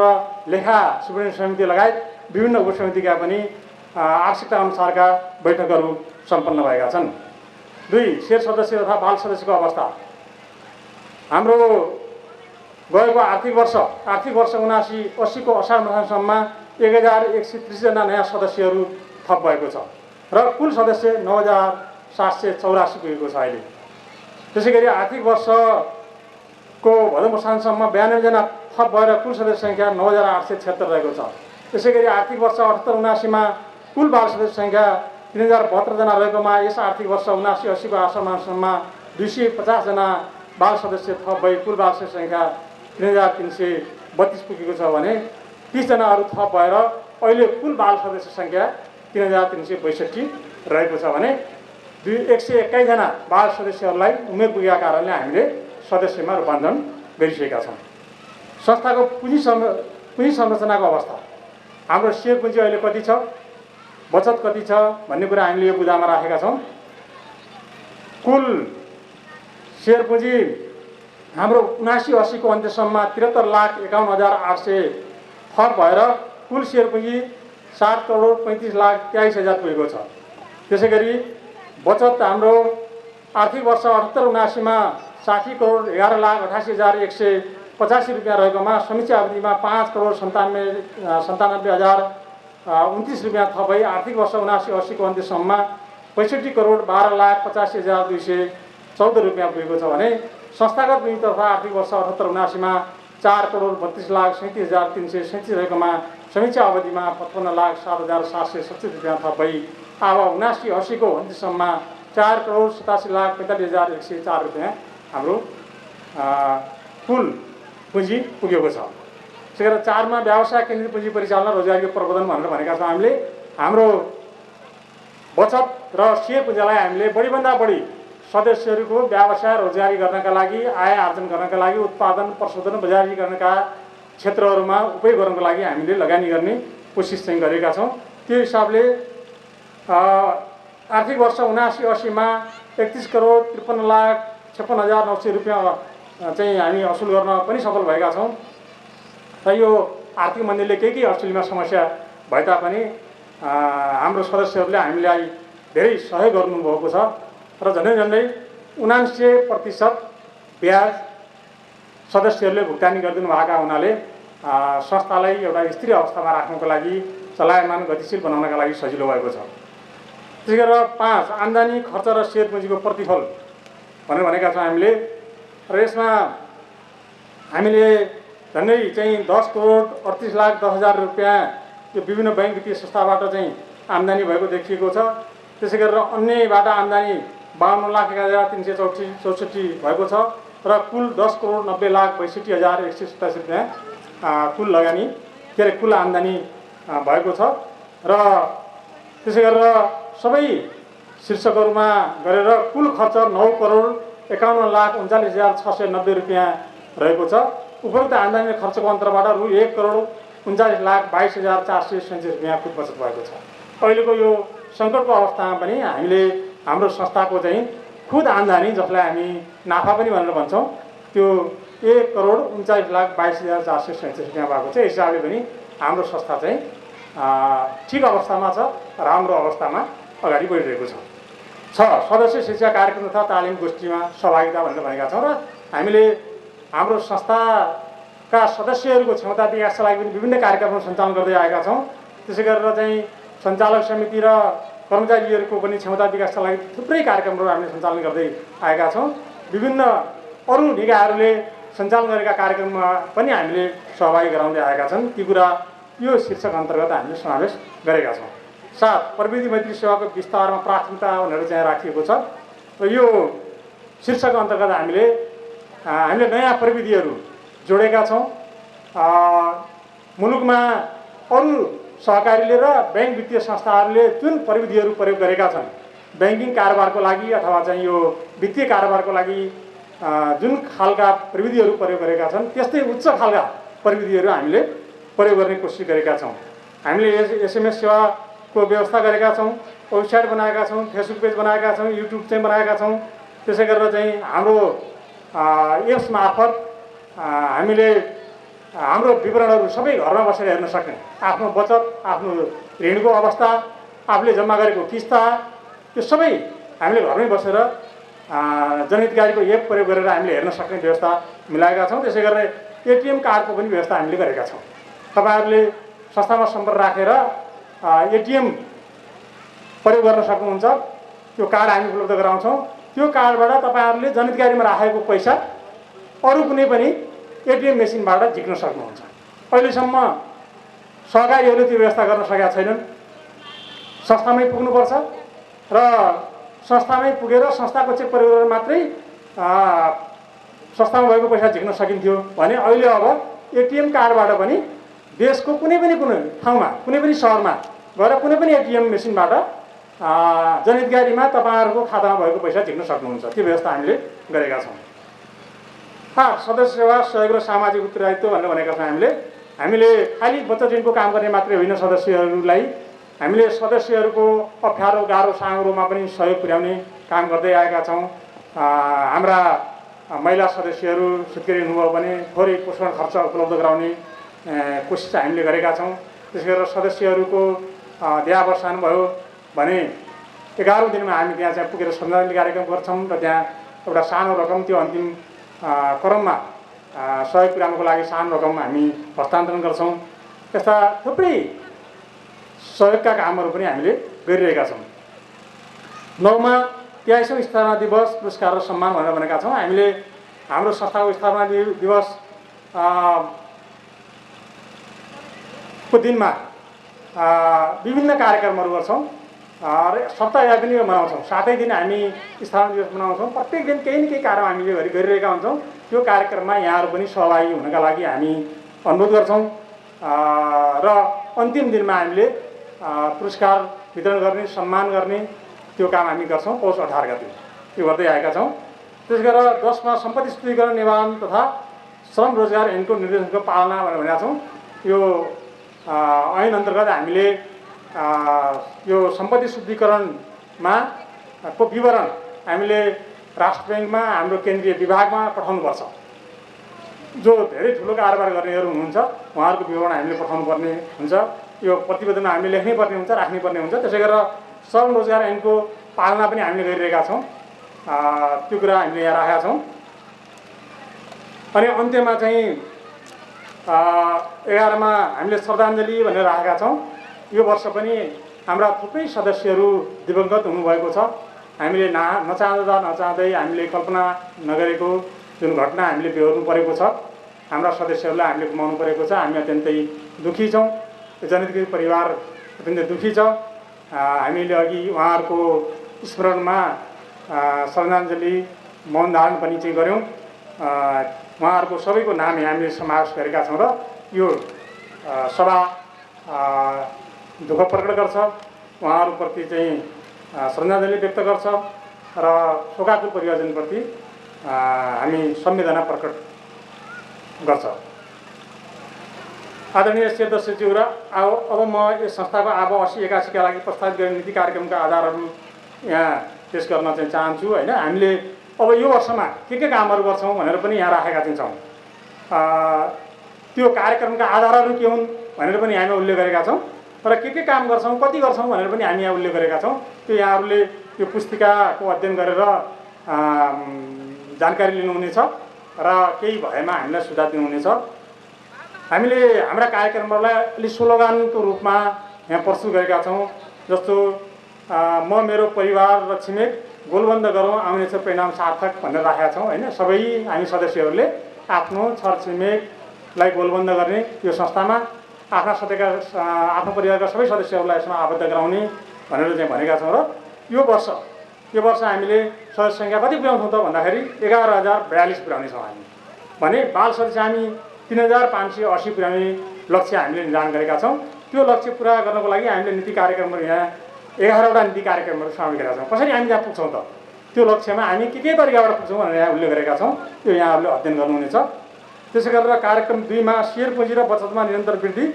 लेखा सुपरिवेशन समिति लगायत विभिन्न उपसमितिका पनि आवश्यकता अनुसारका बैठकहरू सम्पन्न भएका छन्। 2. शेर सदस्य तथा बाल सदस्यको अवस्था। हाम्रो गएको आर्थिक वर्ष 79-80 को असार माससम्ममा 1130 जना नयाँ सदस्यहरू थप भएको छ र कुल सदस्य 9784 पुगेको छ अहिले। त्यसै गरी आर्थिक वर्षको भदौ मसानसम्म 92 जना थप भएर कुल सदस्य सङ्ख्या 9876 रहेको छ। त्यसै गरी आर्थिक वर्ष 78-79 मा कुल बाल सदस्य सङ्ख्या 3072 जना रहेकोमा यस आर्थिक वर्ष 79-80 को आसार माससम्ममा 250 जना बाल सदस्य थप भई कुल बाल सदस्य सङ्ख्या 3332 पुगेको छ भने 30 जना अरू थप भएर अहिले कुल बाल सदस्य सङ्ख्या 3362 रहेको छ भने 121 जना बाल सदस्यहरूलाई उमेर पुगेका कारणले हामीले सदस्यमा रूपान्तरण गरिसकेका छौँ। संस्थाको पुँजी संरचनाको अवस्था, हाम्रो सेयर पुँजी अहिले कति छ, बचत कति छ भन्ने कुरा हामीले यो बुझामा राखेका छौँ। कुल सेयर पुँजी हाम्रो 79-80 को अन्त्यसम्ममा 73,51,800 थप भएर कुल सेयर पुँजी 7,35,23,000 पुगेको छ। त्यसै गरी बचत हाम्रो आर्थिक वर्ष 78-79 मा 60,11,88,185 रुपियाँ रहेकोमा समीक्षा अवधिमा 5,97,029 रुपियाँ थप भई आर्थिक वर्ष 79-80 को अन्त्यसम्ममा 65,12,12,214 रुपियाँ पुगेको छ भने संस्थागत पुँजीतर्फ आर्थिक वर्ष 78-79 मा 4,32,37,337 रहेकोमा समीक्षा अवधिमा 55,07,737 रुपियाँ थप भई अब 79-80 को अन्त्यसम्ममा 4,87,45,104 रुपियाँ हाम्रो कुल पुँजी पुगेको छ। त्यसै गरी 4 मा व्यवसाय केन्द्रित पुँजी परिचालन रोजगारीको प्रबन्धन भनेर भनेका छौँ हामीले। हाम्रो बचत र सेयर पुँजीलाई हामीले बढीभन्दा बढी सदस्यहरूको व्यवसाय रोजगारी गर्नका लागि, आय आर्जन गर्नका लागि, उत्पादन प्रशोधन बजारीकरणका क्षेत्रहरूमा उपयोग गर्नको लागि हामीले लगानी गर्ने कोसिस चाहिँ गरेका छौँ। त्यो हिसाबले आर्थिक वर्ष 79-80 मा 31,53,56,900 रुपियाँ चाहिँ हामी असुल गर्न पनि सफल भएका छौँ। र यो आर्थिक मन्दीले केही असुलीमा समस्या भए तापनि हाम्रो सदस्यहरूले हामीलाई धेरै सहयोग गर्नुभएको छ र झन्डै 79% ब्याज सदस्यहरूले भुक्तानी गरिदिनु भएका हुनाले संस्थालाई एउटा स्थिर अवस्थामा राख्नको लागि, चलायमान गतिशील बनाउनका लागि सजिलो भएको छ। त्यसै गरेर 5 आम्दानी खर्च र सेयर पुँजीको प्रतिफल भनेर भनेका छौँ हामीले। र यसमा हामीले झन्डै चाहिँ 10,38,10,000 रुपियाँ यो विभिन्न बैंक वित्तीय संस्थाबाट चाहिँ आम्दानी भएको देखिएको छ। त्यसै गरेर अन्यबाट आम्दानी 52,01,364 भएको छ र कुल 10,90,62,127 रुपियाँ कुल लगानी कुल आम्दानी भएको छ। र त्यसै गरेर सबै शीर्षकहरूमा गरेर कुल खर्च 9,51,39,690 रुपियाँ रहेको छ। उपरोक्त आम्दानी खर्चको अन्तरबाट रु 1,39,22,437 रुपियाँ कुल बचत भएको छ। अहिलेको यो सङ्कटको अवस्थामा पनि हामीले हाम्रो संस्थाको चाहिँ खुद आम्दानी, जसलाई हामी नाफा पनि भनेर भन्छौँ, त्यो 1,39,22,437 रुपियाँ भएको छ। यस हिसाबले पनि हाम्रो संस्था चाहिँ ठिक अवस्थामा छ, राम्रो अवस्थामा अगाडि बढिरहेको छ। सदस्य शिक्षा कार्यक्रम तथा तालिम गोष्ठीमा सहभागिता भनेर भनेका छौँ र हामीले हाम्रो संस्थाका सदस्यहरूको क्षमता विकासका लागि पनि विभिन्न कार्यक्रमहरू सञ्चालन गर्दै आएका छौँ। त्यसै गरेर चाहिँ सञ्चालक समिति र कर्मचारीहरूको पनि क्षमता विकासका लागि थुप्रै कार्यक्रमहरू हामीले सञ्चालन गर्दै आएका छौँ। विभिन्न अरू निकायहरूले सञ्चालन गरेका कार्यक्रममा पनि हामीले सहभागी गराउँदै आएका छन्। ती कुरा यो शीर्षक अन्तर्गत हामीले समावेश गरेका छौँ। 7 प्रविधि मैत्री सेवाको विस्तारमा प्राथमिकता भनेर चाहिँ राखिएको छ र यो शीर्षक अन्तर्गत हामीले नयाँ प्रविधिहरू जोडेका छौँ। मुलुकमा अरू सहकारीले र बैंक वित्तीय संस्थाहरूले जुन प्रविधिहरू प्रयोग गरेका छन्, ब्याङ्किङ कारोबारको लागि अथवा चाहिँ यो वित्तीय कारोबारको लागि जुन खालका प्रविधिहरू प्रयोग गरेका छन्, त्यस्तै उच्च खालका प्रविधिहरू हामीले प्रयोग गर्ने कोसिस गरेका छौँ। हामीले SMS सेवाको व्यवस्था गरेका छौँ, वेबसाइट बनाएका छौँ, फेसबुक पेज बनाएका छौँ, युट्युब चाहिँ बनाएका छौँ। त्यसै गरेर चाहिँ हाम्रो एप्स मार्फत हामीले हाम्रो विवरणहरू सबै घरमा बसेर हेर्न सक्ने, आफ्नो बचत, आफ्नो ऋणको अवस्था, आफूले जम्मा गरेको किस्ता, त्यो सबै हामीले घरमै बसेर जनहितकारीको एप प्रयोग गरेर हामीले हेर्न सक्ने व्यवस्था मिलाएका छौँ। त्यसै गरेर ATM कार्डको पनि व्यवस्था हामीले गरेका छौँ। तपाईँहरूले संस्थामा सम्पर्क राखेर ATM प्रयोग गर्न सक्नुहुन्छ। त्यो कार्ड हामी उपलब्ध गराउँछौँ। त्यो कार्डबाट तपाईँहरूले जनहितकारीमा राखेको पैसा अरू कुनै पनि ATM मेसिनबाट झिक्न सक्नुहुन्छ। अहिलेसम्म सहकारीहरूले त्यो व्यवस्था गर्न सकेका छैनन्। संस्थामै पुग्नुपर्छ र संस्थामै पुगेर संस्थाको चेक प्रयोग गरेर मात्रै संस्थामा भएको पैसा झिक्न सकिन्थ्यो भने अहिले अब ATM कार्डबाट पनि देशको कुनै ठाउँमा, कुनै पनि सहरमा गएर कुनै पनि ATM मेसिनबाट जनहितकारीमा तपाईँहरूको खातामा भएको पैसा झिक्न सक्नुहुन्छ। त्यो व्यवस्था हामीले गरेका छौँ। सदस्य सेवा सहयोग र सामाजिक उत्तरदायित्व भनेर भनेका छौँ। हामीले खालि बचत ऋणको काम गर्ने मात्रै होइन, सदस्यहरूलाई हामीले सदस्यहरूको अप्ठ्यारो गाह्रो साँघुरोमा पनि सहयोग पुर्याउने काम गर्दै आएका छौँ। हाम्रा महिला सदस्यहरू सुत्केरी हुनुभयो भने थोरै पोषण खर्च उपलब्ध गराउने कोसिस हामीले गरेका छौँ। त्यसै गरेर सदस्यहरूको देहावसान भयो भने 11औं दिनमा हामी त्यहाँ चाहिँ पुगेर श्रद्धाञ्जली कार्यक्रम गर्छौँ र त्यहाँ एउटा सानो रकम त्यो अन्तिम क्रममा सहयोग पुर्याउनको लागि सानो रकम हामी हस्तान्तरण गर्छौँ। त्यस्ता थुप्रै सहयोगका कामहरू पनि हामीले गरिरहेका छौँ। 9मा 83औं स्थापना दिवस पुरस्कार र सम्मान भनेर भनेका छौँ। हामीले हाम्रो संस्थाको स्थापना दिवस को दिनमा विभिन्न कार्यक्रमहरू गर्छौँ र सप्ताहव्यापी पनि मनाउँछौँ। 7 दिन हामी स्थापना दिवस मनाउँछौँ। प्रत्येक दिन केही न केही कार्यक्रम हामीले गरिरहेका हुन्छौँ। त्यो कार्यक्रममा यहाँहरू पनि सहभागी हुनका लागि हामी अनुरोध गर्छौँ र अन्तिम दिनमा हामीले पुरस्कार वितरण गर्ने, सम्मान गर्ने त्यो काम हामी गर्छौँ। पौष 18 गते त्यो गर्दै आएका छौँ। त्यसै गरेर 10मा सम्पत्ति शुद्धिकरण निवारण तथा श्रम रोजगार ऐनको निर्देशनको पालना भनेर भनेका छौँ। यो ऐन अन्तर्गत हामीले यो सम्पत्ति शुद्धिकरणमा को विवरण हामीले राष्ट्र ब्याङ्कमा हाम्रो केन्द्रीय विभागमा पठाउनुपर्छ। जो धेरै ठुलो कारोबार गर्नेहरू हुनुहुन्छ उहाँहरूको विवरण हामीले पठाउनु पर्ने हुन्छ। यो प्रतिवेदनमा हामीले लेख्नै पर्ने हुन्छ, राख्नै पर्ने हुन्छ। त्यसै गरेर श्रम रोजगार ऐनको पालना पनि हामीले गरिरहेका छौँ। त्यो कुरा हामीले यहाँ राखेका छौँ। अनि अन्त्यमा चाहिँ 11मा हामीले श्रद्धाञ्जली भनेर राखेका छौँ। यो वर्ष पनि हाम्रा थुप्रै सदस्यहरू दिवंगत हुनुभएको छ। हामीले नचाहँदै हामीले कल्पना नगरेको जुन घटना हामीले बेहोर्नु परेको छ, हाम्रा सदस्यहरूलाई हामीले गुमाउनु परेको छ। हामी अत्यन्तै दुःखी छौँ। जनहितकारी परिवार अत्यन्तै दुःखी छ। हामीले अघि उहाँहरूको स्मरणमा श्रद्धाञ्जली मौन धारण पनि चाहिँ गऱ्यौँ। उहाँहरूको सबैको नाम हामीले समावेश गरेका छौँ र यो सभा दुःख प्रकट गर्छ, उहाँहरूप्रति चाहिँ श्रद्धाञ्जली व्यक्त गर्छ र शोकाकुल परिवारजनप्रति हामी संवेदना प्रकट गर्छ। आदरणीय सदस्यज्यू र अब म यस संस्थाको आब 80-81 का लागि प्रस्तावित गर्ने नीति कार्यक्रमका आधारहरू यहाँ पेश गर्न चाहिँ चाहन्छु होइन। हामीले अब यो वर्षमा के कामहरू गर्छौँ भनेर पनि यहाँ राखेका चाहिँ छौँ। त्यो कार्यक्रमका आधारहरू के हुन् भनेर पनि हामी उल्लेख गरेका छौँ र के काम गर्छौँ, कति गर्छौँ भनेर पनि हामी यहाँ उल्लेख गरेका छौँ। त्यो यहाँहरूले त्यो पुस्तिकाको अध्ययन गरेर जानकारी लिनुहुनेछ र केही भएमा हामीलाई सुझाव दिनुहुनेछ। हामीले हाम्रा कार्यक्रमहरूलाई अलि स्लोगानको रूपमा यहाँ प्रस्तुत गरेका छौँ। जस्तो म मेरो परिवार र छिमेक गोलबन्द गरौँ आउनेछ परिणाम सार्थक भनेर राखेका छौँ होइन। सबै हामी सदस्यहरूले आफ्नो छरछिमेकलाई गोलबन्द गर्ने यो संस्थामा आफ्नो परिवारका सबै सदस्यहरूलाई यसमा आबद्ध गराउने भनेर चाहिँ भनेका छौँ। र यो वर्ष हामीले सदस्य सङ्ख्या कति पुर्याउँछौँ त भन्दाखेरि 11,042 पुर्याउनेछौँ हामी भने बाल सदस्य हामी 3,580 पुर्याउने लक्ष्य हामीले निर्धारण गरेका छौँ। त्यो लक्ष्य पुरा गर्नको लागि हामीले नीति कार्यक्रमहरू यहाँ 11वटा नीति कार्यक्रमहरू सामेल गरेका छौँ। कसरी हामी त्यहाँ पुग्छौँ त, त्यो लक्ष्यमा हामी के तरिकाबाट पुग्छौँ भनेर यहाँ उल्लेख गरेका छौँ। त्यो यहाँहरूले अध्ययन गर्नुहुनेछ। त्यसै गरेर कार्यक्रम 2मा सेयर पुँजी र बचतमा निरन्तर वृद्धि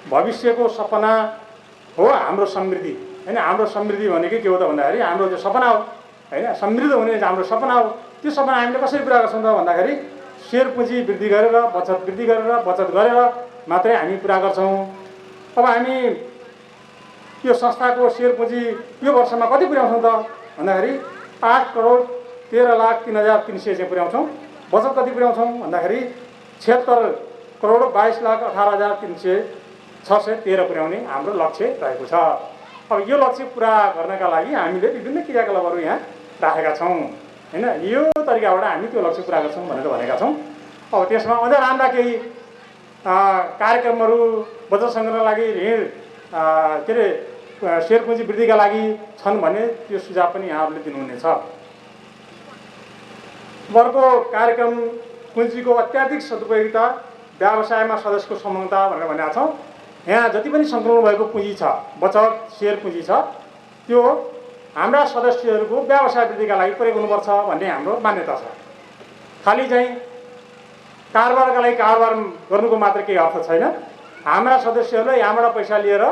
भविष्यको सपना हो हाम्रो समृद्धि होइन। हाम्रो समृद्धि भनेकै के हो त भन्दाखेरि हाम्रो जो सपना हो होइन, समृद्ध हुने हाम्रो सपना हो। त्यो सपना हामीले कसरी पुरा गर्छौँ त भन्दाखेरि सेयर पुँजी वृद्धि गरेर बचत गरेर मात्रै हामी पुरा गर्छौँ। अब हामी यो संस्थाको सेयर पुँजी यो वर्षमा कति पुर्याउँछौँ त भन्दाखेरि 8,13,03,300 चाहिँ पुर्याउँछौँ। बचत कति पुर्याउँछौँ भन्दाखेरि 76,18,18,613 पुर्याउने हाम्रो लक्ष्य रहेको छ। अब यो लक्ष्य पुरा गर्नका लागि हामीले विभिन्न क्रियाकलापहरू यहाँ राखेका छौँ होइन। यो तरिकाबाट हामी त्यो लक्ष्य पुरा गर्छौँ भनेर भनेका छौँ। अब त्यसमा अझ राम्रा केही कार्यक्रमहरू बचत सङ्ग्रहका लागि ऋण के अरे सेयर पुँजी वृद्धिका लागि छन् भने त्यो सुझाव पनि यहाँहरूले दिनुहुनेछ। अर्को कार्यक्रम पुँजीको अत्याधिक सदुपयोगिता व्यवसायमा सदस्यको समानता भनेर भनेका छौँ। यहाँ जति पनि सङ्कलन भएको पुँजी छ, बचत सेयर पुँजी छ, त्यो हाम्रा सदस्यहरूको व्यवसाय वृद्धिका लागि प्रयोग हुनुपर्छ भन्ने हाम्रो मान्यता छ। खालि चाहिँ कारोबारका लागि कारोबार गर्नुको मात्र केही अर्थ छैन। हाम्रा सदस्यहरूले यहाँबाट पैसा लिएर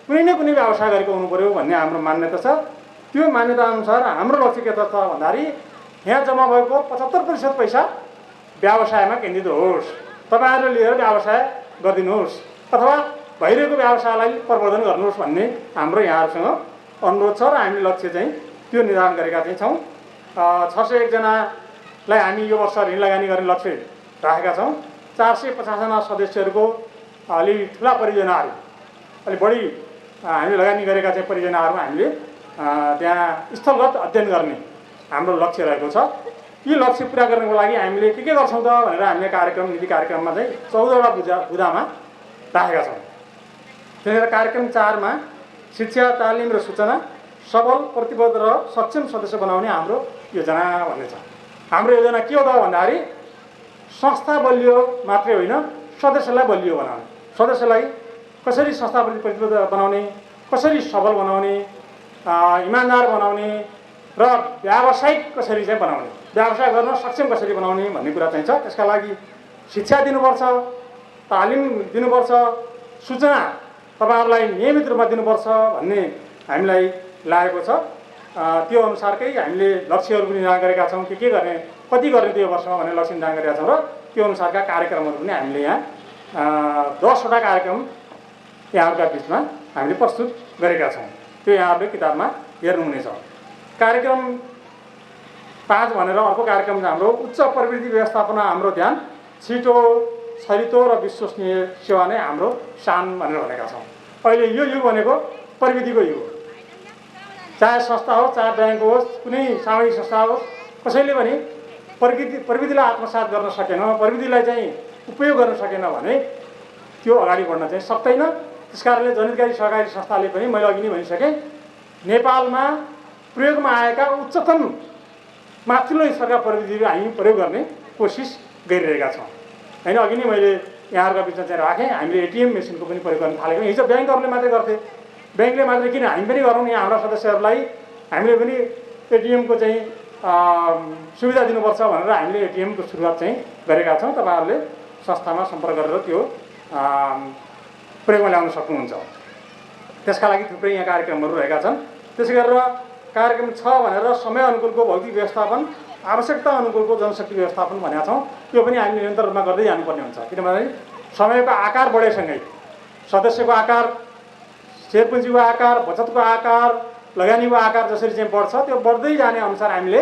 कुनै न कुनै व्यवसाय गरेको हुनु पर्यो भन्ने हाम्रो मान्यता छ। त्यो मान्यता अनुसार हाम्रो लक्ष्य के छ भन्दाखेरि यहाँ जम्मा भएको 75% पैसा व्यवसायमा केन्द्रित होस्। तपाईँहरूले लिएर व्यवसाय गरिदिनुहोस् अथवा भइरहेको व्यवसायलाई प्रवर्धन गर्नुहोस् भन्ने हाम्रो यहाँहरूसँग अनुरोध छ र हामीले लक्ष्य चाहिँ त्यो निर्धारण गरेका चाहिँ छौँ। 601 जनालाई हामी यो वर्ष ऋण लगानी गर्ने लक्ष्य राखेका छौँ। 450 जना सदस्यहरूको अलि ठुला परियोजनाहरू अलि बढी हामीले लगानी गरेका चाहिँ परियोजनाहरूमा हामीले त्यहाँ स्थलगत अध्ययन गर्ने हाम्रो लक्ष्य रहेको छ। यी लक्ष्य पुरा गर्नको लागि हामीले के गर्छौँ त भनेर हामीले नीति कार्यक्रममा चाहिँ 14वटा बुँदामा राखेका छौँ। त्यही कार्यक्रम 4 मा शिक्षा तालिम र सूचना सबल प्रतिबद्ध र सक्षम सदस्य बनाउने हाम्रो योजना भन्ने छ। हाम्रो योजना के हो त भन्दाखेरि संस्था बलियो मात्रै होइन, सदस्यलाई बलियो बनाउने, सदस्यलाई कसरी संस्थाप्रति प्रतिबद्ध बनाउने, कसरी सबल बनाउने, इमान्दार बनाउने र व्यावसायिक कसरी चाहिँ बनाउने, व्यवसाय गर्न सक्षम कसरी बनाउने भन्ने कुरा चाहिँ छ। त्यसका लागि शिक्षा दिनुपर्छ, तालिम दिनुपर्छ, सूचना तपाईँहरूलाई नियमित रूपमा दिनुपर्छ भन्ने हामीलाई लागेको छ। त्यो अनुसारकै हामीले लक्ष्यहरू पनि निर्धारण गरेका छौँ। के गर्ने, कति गर्ने त्यो वर्षमा भनेर लक्ष्य निर्धारण गरेका छौँ र त्यो अनुसारका कार्यक्रमहरू पनि हामीले यहाँ 10वटा कार्यक्रम यहाँहरूका बिचमा हामीले प्रस्तुत गरेका छौँ। त्यो यहाँहरूले किताबमा हेर्नुहुनेछ। कार्यक्रम 5 भनेर अर्को कार्यक्रम हाम्रो उच्च प्रविधि व्यवस्थापनमा हाम्रो ध्यान, छिटो छरितो र विश्वसनीय सेवा नै हाम्रो शान भनेर भनेका छौँ। अहिले यो युग भनेको प्रविधिको युग हो। चाहे संस्था होस्, चाहे ब्याङ्क होस्, कुनै सामाजिक संस्था होस्, कसैले पनि प्रविधिलाई आत्मसात गर्न सकेन, प्रविधिलाई चाहिँ उपयोग गर्न सकेन भने त्यो अगाडि बढ्न चाहिँ सक्दैन। त्यसकारणले जनहितकारी सहकारी संस्थाले पनि मैले अघि नै भनिसकेँ, नेपालमा प्रयोगमा आएका उच्चतम माथिल्लो स्तरका प्रविधिहरू हामी प्रयोग गर्ने कोसिस गरिरहेका छौँ होइन। अघि नै मैले यहाँहरूका बिचमा चाहिँ राखेँ, हामीले एटिएम मेसिनको पनि प्रयोग गर्न थालेको। हिजो ब्याङ्कहरूले मात्रै गर्थे, ब्याङ्कले मात्रै किन हामी पनि गरौँ, यहाँ हाम्रा सदस्यहरूलाई हामीले पनि एटिएमको चाहिँ सुविधा दिनुपर्छ भनेर हामीले एटिएमको सुरुवात चाहिँ गरेका छौँ। तपाईँहरूले संस्थामा सम्पर्क गरेर त्यो प्रयोगमा ल्याउन सक्नुहुन्छ। त्यसका लागि थुप्रै यहाँ कार्यक्रमहरू रहेका छन्। त्यसै गरेर कार्यक्रम 6 भनेर समय अनुकूलको भौतिक व्यवस्थापन, आवश्यकता अनुकूलको जनशक्ति व्यवस्थापन भनेका छौँ। त्यो पनि हामी निरन्तर रूपमा गर्दै जानुपर्ने हुन्छ। किनभने समयको आकार बढेसँगै सदस्यको आकार, सेयर पुँजीको आकार, बचतको आकार, लगानीको आकार जसरी चाहिँ बढ्छ त्यो बढ्दै जाने अनुसार हामीले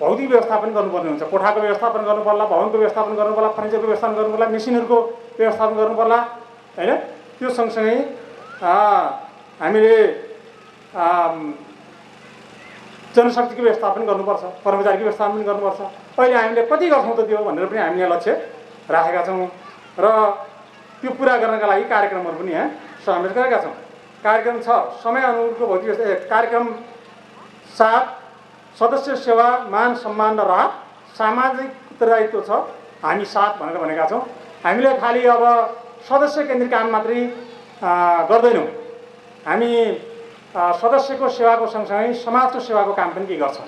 भौतिक व्यवस्थापन गर्नुपर्ने हुन्छ। कोठाको व्यवस्थापन गर्नु पर्ला, भवनको व्यवस्थापन गर्नु पर्ला, फर्निचरको व्यवस्थापन गर्नु पर्ला, मेसिनहरूको व्यवस्थापन गर्नु पर्ला होइन। त्यो सँगसँगै हामीले जनशक्तिको व्यवस्थापन गर्नुपर्छ, कर्मचारीको व्यवस्थापन पनि गर्नुपर्छ। अहिले हामीले कति गर्छौँ त त्यो भनेर पनि हामीले लक्ष्य राखेका छौँ र त्यो पुरा गर्नका लागि कार्यक्रमहरू पनि यहाँ समावेश गरेका छौँ। कार्यक्रम 6 समय अनुकूलको भौतिक व्यवस्था। कार्यक्रम 7 सदस्य सेवा, मान सम्मान र राहत, सामाजिक उत्तरदायित्व छ हामी 7 भनेर भनेका छौँ। हामीले खालि अब सदस्य केन्द्रित काम मात्रै गर्दैनौँ, हामी सदस्यको सेवाको सँगसँगै समाजको सेवाको काम पनि के गर्छौँ,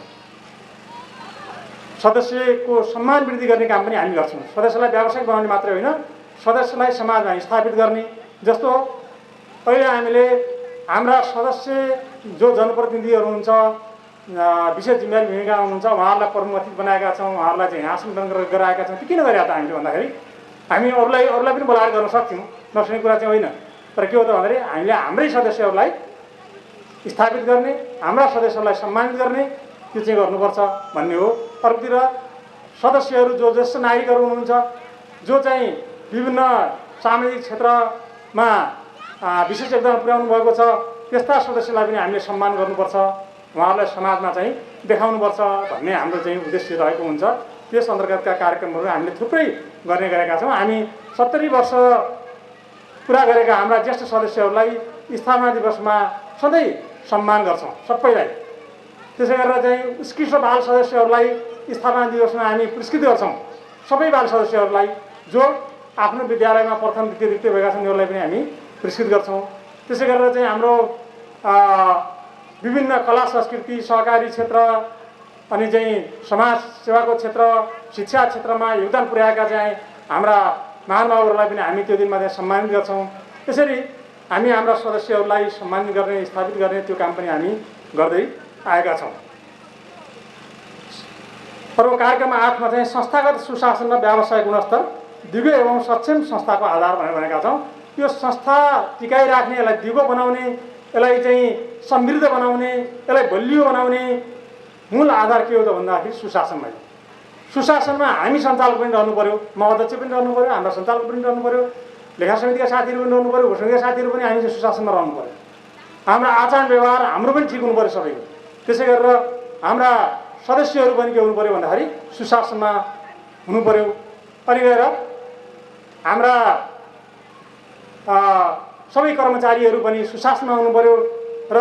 सदस्यको सम्मान वृद्धि गर्ने काम पनि हामी गर्छौँ। सदस्यलाई व्यावसायिक बनाउने मात्रै होइन, सदस्यलाई समाजमा स्थापित गर्ने। जस्तो अहिले हामीले हाम्रा सदस्य जो जनप्रतिनिधिहरू हुन्छ, विशेष जिम्मेवारी भूमिका हुनुहुन्छ, उहाँहरूलाई प्रमुख अतिथि बनाएका छौँ, उहाँहरूलाई चाहिँ आसन गराएका छौँ। त्यो किन गरेका त हामीले भन्दाखेरि हामी अरूलाई पनि बोलाएर गर्न सक्थ्यौँ, नसक्ने कुरा चाहिँ होइन। तर के हो त भन्दाखेरि हामीले हाम्रै सदस्यहरूलाई स्थापित गर्ने, हाम्रा सदस्यहरूलाई सम्मानित गर्ने, त्यो चाहिँ गर्नुपर्छ भन्ने हो। अर्कोतिर सदस्यहरू जो ज्येष्ठ नागरिकहरू हुनुहुन्छ, जो चाहिँ विभिन्न सामाजिक क्षेत्रमा विशेष योगदान पुर्याउनु भएको छ, त्यस्ता सदस्यलाई पनि हामीले सम्मान गर्नुपर्छ, उहाँहरूलाई समाजमा चाहिँ देखाउनुपर्छ भन्ने हाम्रो चाहिँ उद्देश्य रहेको हुन्छ। त्यस अन्तर्गतका कार्यक्रमहरू हामीले थुप्रै गर्ने गरेका छौँ। हामी 70 वर्ष पुरा गरेका हाम्रा ज्येष्ठ सदस्यहरूलाई स्थापना दिवसमा सधैँ सम्मान गर्छौँ सबैलाई। त्यसै गरेर चाहिँ उत्कृष्ट बाल सदस्यहरूलाई स्थापना दिवसमा हामी पुरस्कृत गर्छौँ सबै बाल सदस्यहरूलाई, जो आफ्नो विद्यालयमा प्रथम द्वितीय भएका छन् उनीहरूलाई पनि हामी पुरस्कृत गर्छौँ। त्यसै गरेर चाहिँ हाम्रो विभिन्न कला संस्कृति सहकारी क्षेत्र अनि चाहिँ समाज सेवाको क्षेत्र शिक्षा क्षेत्रमा योगदान पुर्याएका चाहिँ हाम्रा महानुभावहरूलाई पनि हामी त्यो दिनमा चाहिँ सम्मानित गर्छौँ। त्यसरी हामी हाम्रा सदस्यहरूलाई सम्मानित गर्ने स्थापित गर्ने त्यो काम पनि हामी गर्दै आएका छौँ। अर्को कार्यक्रममा 8मा चाहिँ संस्थागत सुशासन र व्यावसायिक गुणस्तर दिगो एवं सक्षम संस्थाको आधार भनेर भनेका छौँ। यो संस्था टिकाइराख्ने, यसलाई दिगो बनाउने, यसलाई चाहिँ समृद्ध बनाउने, यसलाई बलियो बनाउने मूल आधार के हो त भन्दाखेरि सुशासनमा। सुशासनमा हामी सञ्चालक पनि रहनु पर्यो, म अध्यक्ष पनि रहनु पर्यो, हाम्रा सञ्चालक पनि रहनु पर्यो, लेखा समितिका साथीहरू पनि रहनु पर्यो, घोषणाका साथीहरू पनि हामी चाहिँ सुशासनमा रहनु पर्यो। हाम्रा आचरण व्यवहार हाम्रो पनि ठिक हुनु पर्यो सबैको। त्यसै गरेर हाम्रा सदस्यहरू पनि के हुनु पर्यो भन्दाखेरि सुशासनमा हुनु पर्यो। अनि गएर हाम्रा सबै कर्मचारीहरू पनि सुशासनमा हुनु पर्यो र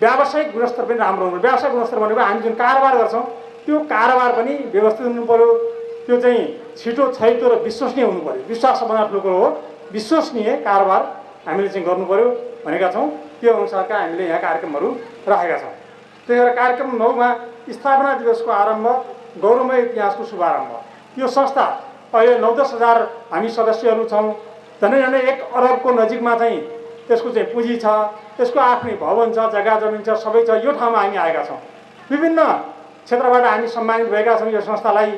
व्यावसायिक गुणस्तर पनि राम्रो हुनु पर्यो। व्यावसायिक गुणस्तर भनेको हामी जुन कारोबार गर्छौँ त्यो कारोबार पनि व्यवस्थित हुनु पर्यो। त्यो चाहिँ छिटो छैटो र विश्वसनीय हुनु पर्यो। विश्वास बना ठुलो हो, विश्वसनीय कारोबार हामीले चाहिँ गर्नु पर्यो भनेका छौँ। त्यो अनुसारका हामीले यहाँ कार्यक्रमहरू राखेका छौँ। त्यही भएर कार्यक्रम 9मा स्थापना दिवसको आरम्भ, गौरवमय इतिहासको शुभारम्भ। यो संस्था अहिले 9-10 हजार हामी सदस्यहरू छौँ। झन्डै 1 अरबको नजिकमा चाहिँ त्यसको चाहिँ पुँजी छ, त्यसको आफ्नै भवन छ, जग्गा जमिन छ, सबै छ। यो ठाउँमा हामी आएका छौँ। विभिन्न क्षेत्रबाट हामी सम्मानित भएका छौँ। यो संस्थालाई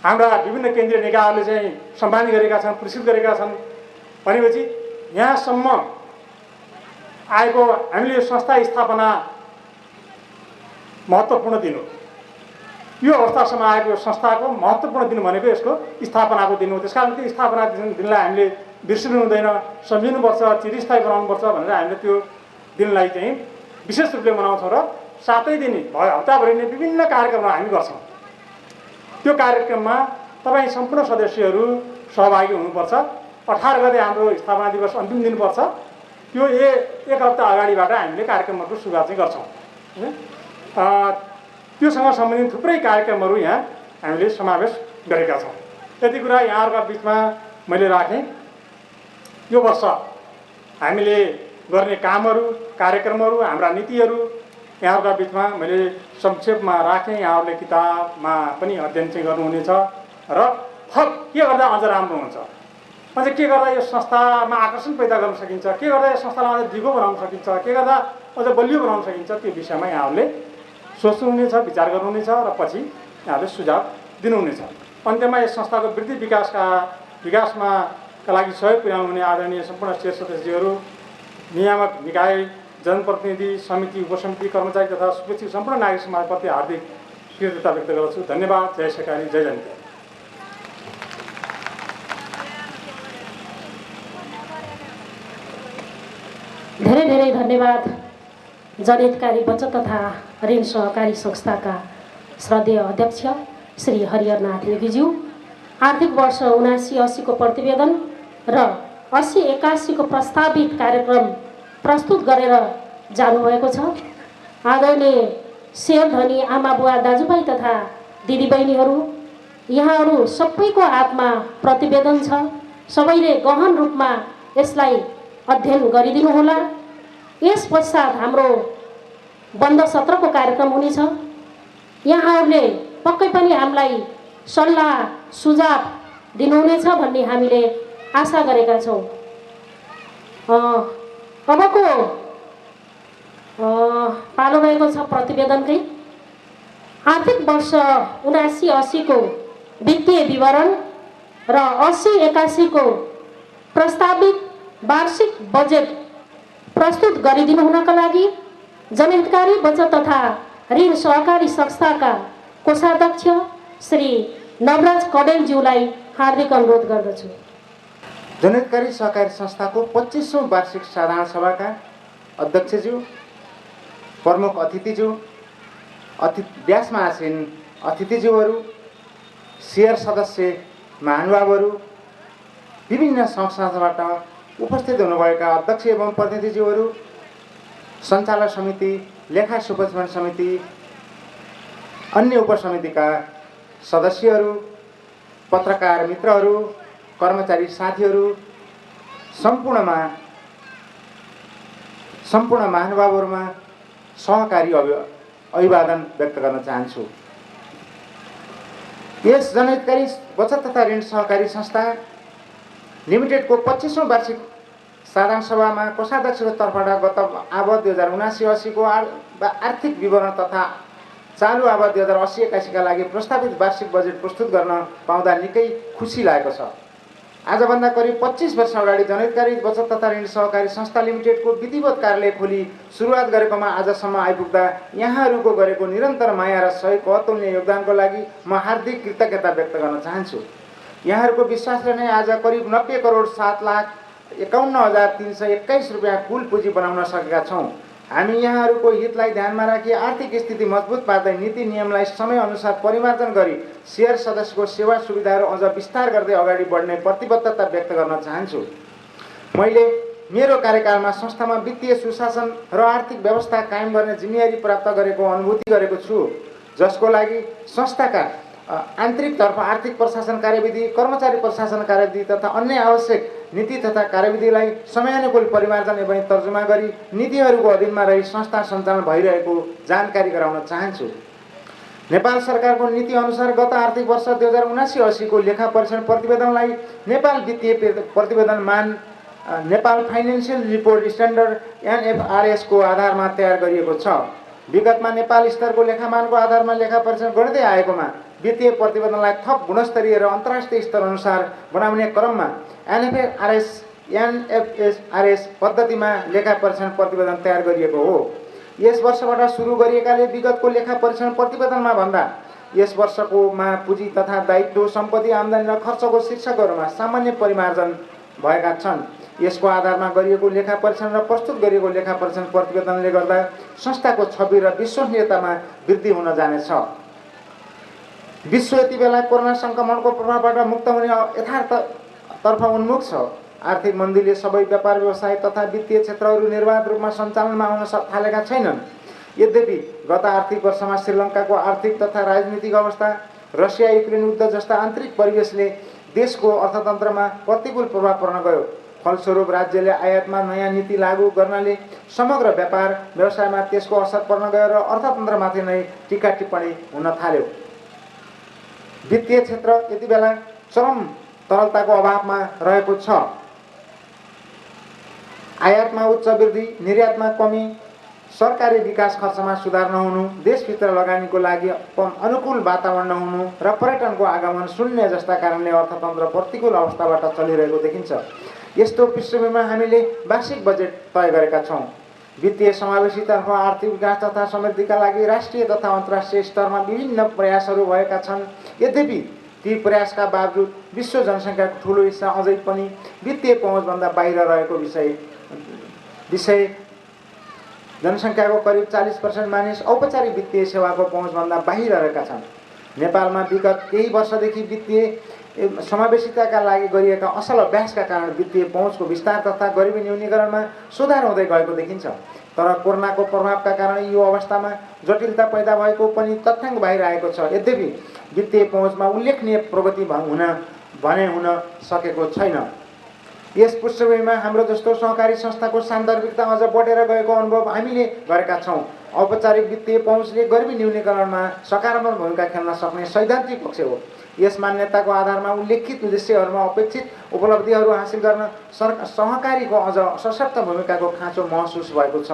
हाम्रा विभिन्न केन्द्रीय निकायहरूले चाहिँ सम्मानित गरेका छन्, पुरस्कृत गरेका छन्। भनेपछि यहाँसम्म आएको हामीले यो संस्था स्थापना महत्त्वपूर्ण दिन हो। यो अवस्थासम्म आएको यो संस्थाको महत्त्वपूर्ण दिन भनेको यसको स्थापनाको दिन हो। त्यसकारण त्यो स्थापना दिनलाई हामीले बिर्सिनु हुँदैन, सम्झिनुपर्छ, चिरस्थायी बनाउनुपर्छ भनेर हामीले त्यो दिनलाई चाहिँ विशेष रूपले मनाउँछौँ र 7 दिन हप्ताभरि नै विभिन्न कार्यक्रमहरू हामी गर्छौँ। त्यो कार्यक्रममा तपाईँ सम्पूर्ण सदस्यहरू सहभागी हुनुपर्छ। 18 गते हाम्रो स्थापना दिवस अन्तिम दिन पर्छ। त्यो एक हप्ता अगाडिबाट हामीले कार्यक्रमहरूको सुरुवात चाहिँ गर्छौँ। त्योसँग सम्बन्धित थुप्रै कार्यक्रमहरू यहाँ हामीले समावेश गरेका छौँ। यति कुरा यहाँहरूका बिचमा मैले राखेँ। यो वर्ष हामीले गर्ने कामहरू, कार्यक्रमहरू, हाम्रा नीतिहरू यहाँहरूका बिचमा मैले संक्षेपमा राखेँ। यहाँहरूले किताबमा पनि अध्ययन चाहिँ गर्नुहुनेछ र थप के गर्दा अझ राम्रो हुन्छ, अझ के गर्दा यो संस्थामा आकर्षण पैदा गर्न सकिन्छ, के गर्दा यो संस्थालाई अझ दिगो बनाउन सकिन्छ, के गर्दा अझ बलियो बनाउन सकिन्छ, त्यो विषयमा यहाँहरूले सोच्नुहुनेछ, विचार गर्नुहुनेछ र पछि यहाँहरूले सुझाव दिनुहुनेछ। अन्त्यमा यस संस्थाको वृद्धि विकासमा का लागि सहयोग पुर्याउनुहुने आदरणीय सम्पूर्ण शीर्ष सदस्यहरू, नियामक निकाय, जनप्रतिनिधि, समिति, उपसमिति, कर्मचारी तथा शुभेच्छुक सम्पूर्ण नागरिक समाजप्रति हार्दिक कृतज्ञता व्यक्त गर्दछु। धन्यवाद। जय सरकारी, जय जनता। धेरै धेरै धन्यवाद। जनहितकारी बचत तथा ऋण सहकारी संस्थाका श्रद्धेय अध्यक्ष श्री हरिहरनाथ योगीज्यू आर्थिक वर्ष 79-80 को प्रतिवेदन र 80-81 को प्रस्तावित कार्यक्रम प्रस्तुत गरेर जानुभएको छ। आदरणीय शेरधनी आमा बुवा दाजुभाइ तथा दिदीबहिनीहरू, यहाँहरू सबैको हातमा प्रतिवेदन छ। सबैले गहन रूपमा यसलाई अध्ययन गरिदिनुहोला। यस पश्चात हाम्रो बन्द सत्रको कार्यक्रम हुनेछ। यहाँहरूले पक्कै पनि हामीलाई सल्लाह सुझाव दिनुहुनेछ भन्ने हामीले आशा गरेका छौँ। अबको पालो रहेको छ प्रतिवेदनकै। आर्थिक वर्ष 79-80 को वित्तीय विवरण र 80-81 को प्रस्तावित वार्षिक बजेट प्रस्तुत गरिदिनु हुनका लागि जनहितकारी बचत तथा ऋण सहकारी संस्थाका कोषाध्यक्ष श्री नवराज कडेलज्यूलाई हार्दिक अनुरोध गर्दछु। जनहितकारी सहकारी संस्थाको 25औं वार्षिक साधारण सभाका अध्यक्षज्यू, प्रमुख अतिथिज्यू, व्यासमा आसीन अतिथिज्यूहरू, शेयर सदस्य महानुभावहरू, विभिन्न संस्थाबाट उपस्थित हुनुभएका अध्यक्ष एवं प्रतिनिधिज्यूहरू, सञ्चालक समिति, लेखा सुपरिचालन समिति, अन्य उपसमितिका सदस्यहरू, पत्रकार मित्रहरू, कर्मचारी साथीहरू, सम्पूर्णमा सम्पूर्ण महानुभावहरूमा सहकारी अभिवादन व्यक्त गर्न चाहन्छु। यस जनहितकारी बचत तथा ऋण सहकारी संस्था लिमिटेडको 25औं वार्षिक साधारण सभामा कोषाध्यक्षको तर्फबाट गत आव 2079-80 को आर्थिक विवरण तथा चालु आव 2080-81 का लागि प्रस्तावित वार्षिक बजेट प्रस्तुत गर्न पाउँदा निकै खुसी लागेको छ। आजभन्दा करिब 25 वर्ष अगाडि जनहितकारी बचत तथा ऋण सहकारी संस्था लिमिटेडको विधिवत कार्यालय खोली सुरुवात गरेकोमा आजसम्म आइपुग्दा यहाँहरूको गरेको निरन्तर माया र सहयोगको अतुलनीय योगदानको लागि म हार्दिक कृतज्ञता व्यक्त गर्न चाहन्छु। यहाँहरूको विश्वासले नै आज करिब 90 करोड 7,51,321 रुपियाँ कुल पुँजी बनाउन सकेका छौँ। हामी यहाँहरूको हितलाई ध्यानमा राखी आर्थिक स्थिति मजबुत पार्दै नीति नियमलाई समयअनुसार परिमार्जन गरी सेयर सदस्यको सेवा सुविधाहरू अझ विस्तार गर्दै अगाडि बढ्ने प्रतिबद्धता व्यक्त गर्न चाहन्छु। मैले मेरो कार्यकालमा संस्थामा वित्तीय सुशासन र आर्थिक व्यवस्था कायम गर्ने जिम्मेवारी प्राप्त गरेको अनुभूति गरेको छु, जसको लागि संस्थाका आन्तरिकतर्फ आर्थिक प्रशासन कार्यविधि, कर्मचारी प्रशासन कार्यविधि तथा अन्य आवश्यक नीति तथा कार्यविधिलाई समयानुकूल परिमार्जन एवं तर्जुमा गरी नीतिहरूको अधीनमा रही संस्था सञ्चालन भइरहेको जानकारी गराउन चाहन्छु। नेपाल सरकारको नीति अनुसार गत आर्थिक वर्ष 2079-80 को लेखा परीक्षण प्रतिवेदनलाई नेपाल वित्तीय प्रतिवेदन मान Nepal financial report standard NFRS को आधारमा तयार गरिएको छ। विगतमा नेपाल स्तरको लेखामानको आधारमा लेखा परीक्षण गर्दै आएकोमा वित्तीय प्रतिवेदनलाई थप गुणस्तरीय र अन्तर्राष्ट्रिय स्तर अनुसार बनाउने क्रममा NFRS पद्धतिमा लेखा परीक्षण प्रतिवेदन तयार गरिएको हो। यस वर्षबाट सुरु गरिएकाले विगतको लेखा परीक्षण प्रतिवेदनमा भन्दा यस वर्षकोमा पुँजी तथा दायित्व, सम्पत्ति, आम्दानी र खर्चको शीर्षकहरूमा सामान्य परिमार्जन भएका छन्। यसको आधारमा गरिएको लेखा परीक्षण र प्रस्तुत गरिएको लेखा परीक्षण प्रतिवेदनले गर्दा संस्थाको छवि र विश्वसनीयतामा वृद्धि हुन जानेछ। विश्व यति बेला कोरोना सङ्क्रमणको प्रभावबाट मुक्त हुने यथार्थतर्फ उन्मुख छ। आर्थिक मन्दीले सबै व्यापार व्यवसाय तथा वित्तीय क्षेत्रहरू निर्वाध रूपमा सञ्चालनमा आउन थालेका छैनन्। यद्यपि गत आर्थिक वर्षमा श्रीलङ्काको आर्थिक तथा राजनीतिक अवस्था, रसिया युक्रेन युद्ध जस्ता आन्तरिक परिवेशले देशको अर्थतन्त्रमा प्रतिकूल प्रभाव पर्न गयो। फलस्वरूप राज्यले आयातमा नयाँ नीति लागू गर्नाले समग्र व्यापार व्यवसायमा त्यसको असर पर्न गयो र अर्थतन्त्रमाथि नै टीका टिप्पणी हुन थाल्यो। वित्तीय क्षेत्र यति बेला चरम तरलताको अभावमा रहेको छ। आयातमा उच्च वृद्धि, निर्यातमा कमी, सरकारी विकास खर्चमा सुधार नहुनु, देशभित्र लगानीको लागि अनुकूल वातावरण नहुनु र पर्यटनको आगमन शून्य जस्ता कारणले अर्थतन्त्र प्रतिकूल अवस्थाबाट चलिरहेको देखिन्छ। यस्तो पृष्ठभूमिमा हामीले वार्षिक बजेट तय गरेका छौँ। वित्तीय समावेशीतर्फ आर्थिक विकास तथा समृद्धिका लागि राष्ट्रिय तथा अन्तर्राष्ट्रिय स्तरमा विभिन्न प्रयासहरू भएका छन्। यद्यपि ती प्रयासका बावजुद विश्व जनसङ्ख्याको ठुलो हिस्सा अझै पनि वित्तीय पहुँचभन्दा बाहिर रहेको विषय जनसङ्ख्याको करिब 40% मानिस औपचारिक वित्तीय सेवाको पहुँचभन्दा बाहिर रहेका छन्। नेपालमा विगत केही वर्षदेखि वित्तीय समावेशिताका लागि गरिएका असल अभ्यासका कारण वित्तीय पहुँचको विस्तार तथा गरिबी न्यूनीकरणमा सुधार हुँदै गएको देखिन्छ। तर कोरोनाको प्रभावका कारण यो अवस्थामा जटिलता पैदा भएको पनि तथ्याङ्क बाहिर आएको छ। यद्यपि वित्तीय पहुँचमा उल्लेखनीय प्रगति हुन सकेको छैन। यस पृष्ठभूमिमा हाम्रो जस्तो सहकारी संस्थाको सान्दर्भिकता अझ बढेर गएको अनुभव हामीले गरेका छौँ। औपचारिक वित्तीय पहुँचले गरिबी न्यूनीकरणमा सकारात्मक भूमिका खेल्न सक्ने सैद्धान्तिक पक्ष हो। यस मान्यताको आधारमा उल्लेखित उद्देश्यहरूमा अपेक्षित उपलब्धिहरू हासिल गर्न सहकारीको अझ सशक्त भूमिकाको खाँचो महसुस भएको छ।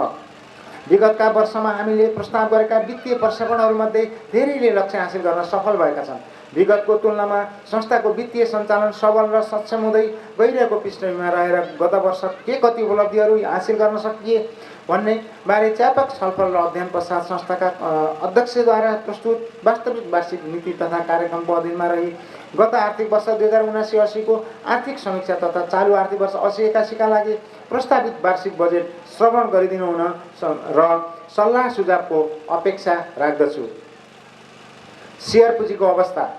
विगतका वर्षमा हामीले प्रस्ताव गरेका वित्तीय प्रक्षेपणहरूमध्ये धेरैले लक्ष्य हासिल गर्न सफल भएका छन्। विगतको तुलनामा संस्थाको वित्तीय सञ्चालन सबल र सक्षम हुँदै गइरहेको पृष्ठभूमिमा रहेर गत वर्ष के कति उपलब्धिहरू हासिल गर्न सकिए भन्ने बारे व्यापक छलफल र अध्ययन पश्चात संस्थाका अध्यक्षद्वारा प्रस्तुत वास्तविक वार्षिक नीति तथा कार्यक्रमको अधीनमा रही गत आर्थिक वर्ष 2079-80 को आर्थिक समीक्षा तथा चालु आर्थिक वर्ष 80-81 का लागि प्रस्तावित वार्षिक बजेट श्रवण गरिदिनु हुन र सल्लाह सुझावको अपेक्षा राख्दछु। सेयर पुँजीको अवस्था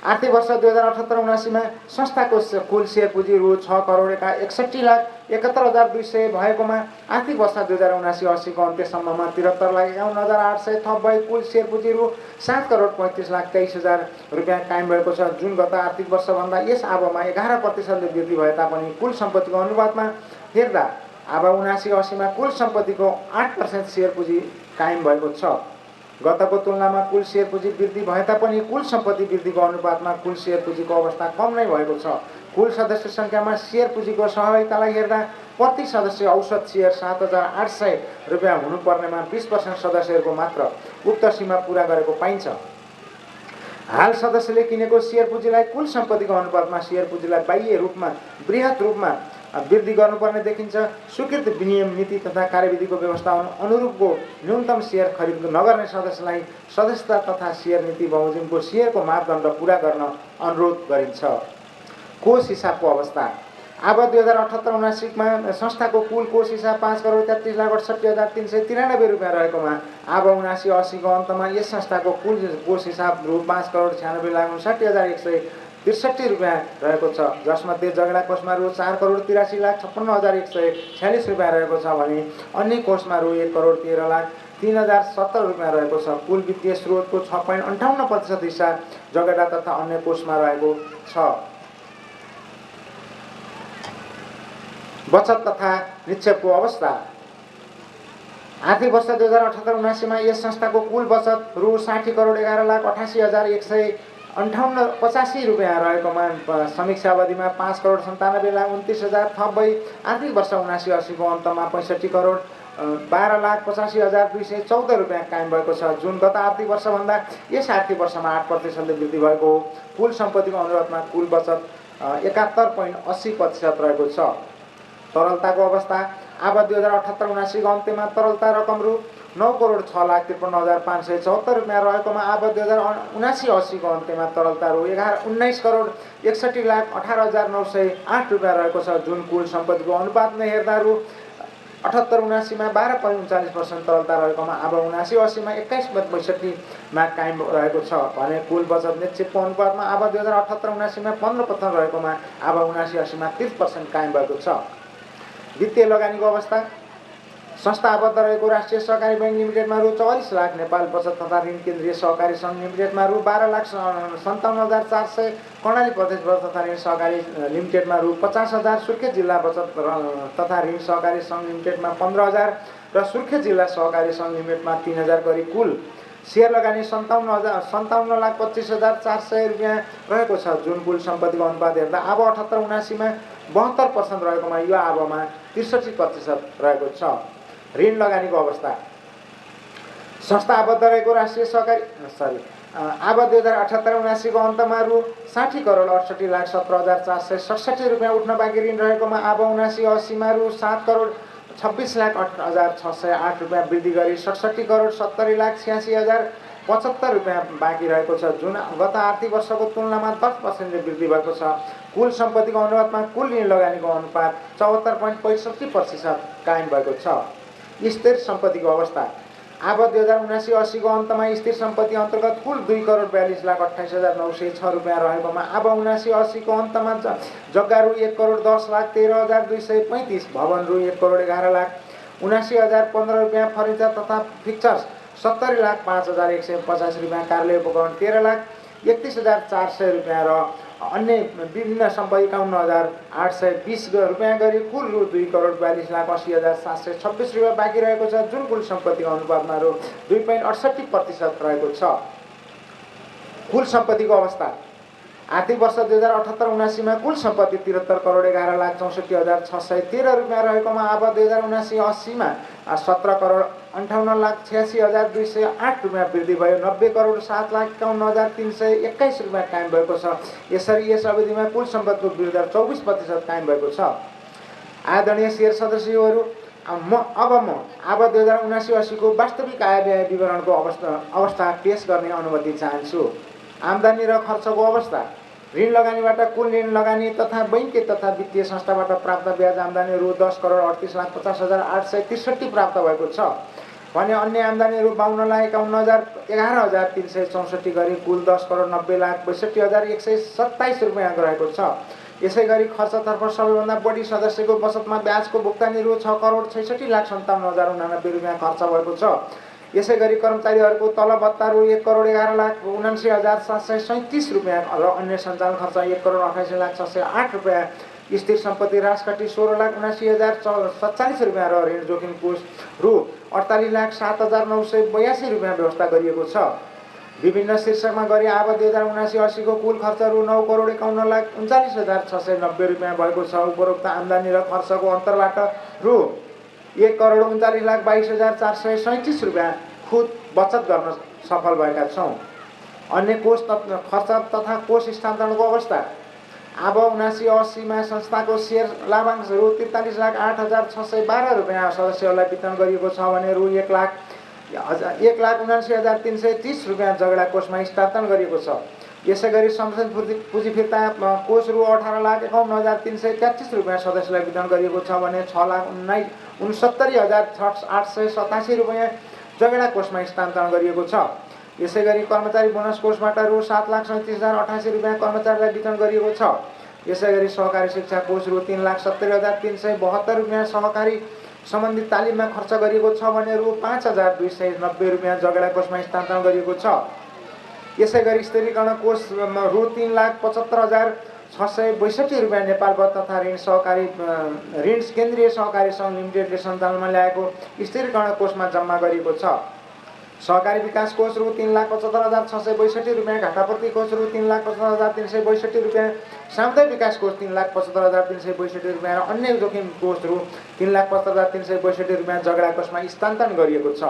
आर्थिक वर्ष 2078-79 में संस्थाको कुल सेयर पुँजी रु 6,61,71,200 भएकोमा आर्थिक वर्ष 2079-80 को अन्त्यसम्ममा 73,51,800 थप भई कुल सेयर पुँजी रु 7,35,23,000 रुपियाँ कायम भएको छ। जुन गत आर्थिक वर्षभन्दा यस आवमा 11% वृद्धि भए तापनि कुल सम्पत्तिको अनुपातमा हेर्दा अब 79-80मा कुल सम्पत्तिको 8% सेयर पुँजी कायम भएको छ। गतको तुलनामा कुल सेयर पुँजी वृद्धि भए तापनि कुल सम्पत्ति वृद्धिको अनुपातमा कुल सेयर पुँजीको अवस्था कम नै भएको छ। कुल सदस्य सङ्ख्यामा सेयर पुँजीको सहभागितालाई हेर्दा प्रति सदस्य औसत सेयर 7,800 रुपियाँ हुनुपर्नेमा 20% सदस्यहरूको मात्र उक्त सीमा पुरा गरेको पाइन्छ। हाल सदस्यले किनेको सेयर पुँजीलाई कुल सम्पत्तिको अनुपातमा सेयर पुँजीलाई बाह्य रूपमा बृहत रूपमा वृद्धि गर्नुपर्ने देखिन्छ। स्वीकृत विनियम नीति तथा कार्यविधिको व्यवस्था अनुरूपको न्यूनतम सेयर खरिद नगर्ने सदस्यलाई सदस्यता तथा सेयर नीति बमोजिमको सेयरको मापदण्ड पुरा गर्न अनुरोध गरिन्छ। कोष हिसाबको अवस्था अब 2078-79मा संस्थाको कुल कोष हिसाब 5,33,68,393 रुपियाँ रहेकोमा अब 79-80को अन्तमा यस संस्थाको कुल कोष हिसाब रु 5,96,59,163 रुपियाँ रहेको छ, जसमध्ये जगडा कोषमा रु 4,83,56,146 रुपियाँ रहेको छ भने अन्य कोषमा रु 1,13,03,070 रुपियाँ रहेको छ। कुल वित्तीय स्रोतको 6.58% हिस्सा जगडा तथा अन्य कोषमा रहेको छ। बचत तथा निक्षेपको अवस्था आर्थिक वर्ष 2078-79मा यस संस्थाको कुल बचत रु 60,88,185 रुपियाँ रहेकोमा समीक्षा अवधिमा 5,97,29,000 थप भई आर्थिक वर्ष 79-80को अन्तमा 65,12,85,214 रुपियाँ कायम भएको छ, जुन गत आर्थिक वर्षभन्दा यस आर्थिक वर्षमा 8% वृद्धि भएको हो। कुल सम्पत्तिको अनुपातमा कुल बचत 71.80% रहेको छ। तरलताको अवस्था अब 2078-79को अन्त्यमा तरलता रकम रु 9,06,53,574 रुपियाँ रहेकोमा अब 2079-80को अन्त्यमा तरलता रु 19,61,18,908 रुपियाँ रहेको छ, जुन कुल सम्पत्तिको अनुपातमा हेर्दा रु 78-79मा 12.39% तरलता रहेकोमा अब 79-80मा 21.62मा कायम रहेको छ भने कुल बचत निक्षेपको अनुपातमा अब 2078-79मा 15% रहेकोमा अब 79-80मा 30% कायम भएको छ। वित्तीय लगानीको अवस्था संस्था आबद्ध रहेको राष्ट्रिय सहकारी बैंक लिमिटेडमा रु 44 लाख, नेपाल बचत तथा ऋण केन्द्रीय सहकारी सङ्घ लिमिटेडमा रु 12,57,400, कर्णाली प्रदेश बचत तथा ऋण सहकारी लिमिटेडमा रु 50,000, सुर्खेत जिल्ला बचत तथा ऋण सहकारी सङ्घ लिमिटेडमा 15,000 र सुर्खेत जिल्ला सहकारी सङ्घ लिमिटेडमा 3,000 गरी कुल सेयर लगानी 57,25,400 रुपियाँ रहेको छ, जुन कुल सम्पत्तिको अनुपात हेर्दा अब 78-79मा 72% रहेकोमा यो आबमा 63% रहेको छ। ऋण लगानीको अवस्था संस्था आबद्ध रहेको राष्ट्रिय सहकारी अब 2078-79को अन्तमा रु 60,68,17,467 रुपियाँ उठ्न बाँकी ऋण रहेकोमा अब 79-80मा रु 7,26,08,608 रुपियाँ वृद्धि गरी 67,70,86,075 रुपियाँ बाँकी रहेको छ, जुन गत आर्थिक वर्षको तुलनामा 10% वृद्धि भएको छ। कुल सम्पत्तिको अनुपातमा कुल ऋण लगानीको अनुपात 74.65% कायम भएको छ। स्थिर सम्पत्तिको अवस्था अब 2079-80को अन्तमा स्थिर सम्पत्ति अन्तर्गत कुल 2,42,28,906 रुपियाँ रहेकोमा अब 79-80को अन्तमा जग्गा रु 1,10,13,235, भवन रु 1,11,00,00, 79,015 रुपियाँ, फर्निचर तथा फिक्चर्स 70,05,150 रुपियाँ, कार्यालय उपकरण 13,31,400 रुपियाँ र अन्य विभिन्न सम्पत्ति 51,820 रुपियाँ गरी कुल रु 2,42,80,726 रुपियाँ बाँकी रहेको छ, जुन कुल सम्पत्तिको अनुपातमा रु 2.68% रहेको छ। कुल सम्पत्तिको अवस्था आर्थिक वर्ष 2078-79मा कुल सम्पत्ति 73,11,64,613 रुपियाँ रहेकोमा अब 2079-80मा 17,58,86,208 रुपियाँ वृद्धि भयो, 90,07,51,321 रुपियाँ कायम भएको छ। यसरी यस अवधिमा कुल सम्पत्तिको वृद्धि 24% कायम भएको छ। आदरणीय शेयर सदस्यहरू, अब 2079-80को वास्तविक आय व्यय विवरणको अवस्था पेश गर्ने अनुमति चाहन्छु। आम्दानी र खर्चको अवस्था ऋण लगानीबाट कुल ऋण लगानी तथा बैंकिङ तथा वित्तीय संस्थाबाट प्राप्त ब्याज आम्दानी रु 10,38,50,863 प्राप्त भएको छ भने अन्य आम्दानी रु 52,51,11,364 गरी कुल 10,90,62,127 रुपियाँ रहेको छ। यसै गरी खर्चतर्फ सबैभन्दा बढी सदस्यको बचतमा ब्याजको भुक्तानी रु 6,66,57,089 रुपियाँ खर्च भएको छ। यसै गरी कर्मचारीहरूको तलब भत्ता रु 1,11,79,737 रुपियाँ र अन्य सञ्चालन खर्च 1,28,608 रुपियाँ स्थिर सम्पत्ति राजकट्टी 16,79,047 रुपियाँ र ऋण जोखिम कोष रु 48,07,982 रुपियाँ व्यवस्था गरिएको छ। विभिन्न शीर्षकमा गरी आवत 2079-80 को कुल खर्च रु 9,39,39,690 रुपियाँ भएको छ। उपरोक्त आम्दानी र खर्चको अन्तरबाट रु 1,39,22,437 रुपियाँ खुद बचत गर्न सफल भएका छौँ। अन्य कोष खर्च तथा कोष स्थानान्तरणको अवस्था अब 79-80 संस्थाको सेयर लाभांश रु 43,08,612 रुपियाँ सदस्यहरूलाई वितरण गरिएको छ भने रु 1,79,330 रुपियाँ झगडा कोषमा स्थानान्तरण गरिएको छ। यसै गरी संरक्षण पुँजी फिर्ता कोष रु 18,51,333 रुपियाँ सदस्यलाई वितरण गरिएको छ भने 6,69,887 रुपियाँ झगडा कोषमा स्थानान्तरण गरिएको छ। यसै गरी कर्मचारी बोनस कोषबाट रु 7,37,088 रुपियाँ कर्मचारीलाई वितरण गरिएको छ। यसै गरी सहकारी शिक्षा कोष रु 3,70,372 रुपियाँ सहकारी सम्बन्धित तालिममा खर्च गरिएको छ भने रु 5,290 रुपियाँ झगडा कोषमा स्थानान्तरण गरिएको छ। यसै गरी स्थिरीकरण कोष रु 3,75,662 रुपियाँ नेपाल बचत तथा ऋण केन्द्रीय सहकारी सङ्घ लिमिटेडले सञ्चालनमा ल्याएको स्थिरीकरण कोषमा जम्मा गरिएको छ। सहकारी विकास कोष रु 3,75,662 रुपियाँ, घाटापूर्ति कोष रु 3,75,362 रुपियाँ, सामुदायिक विकास कोष 3,75,362 रुपियाँ र अन्य जोखिम कोष रु 3,75,362 रुपियाँ झगडा कोषमा स्थानान्तरण गरिएको छ।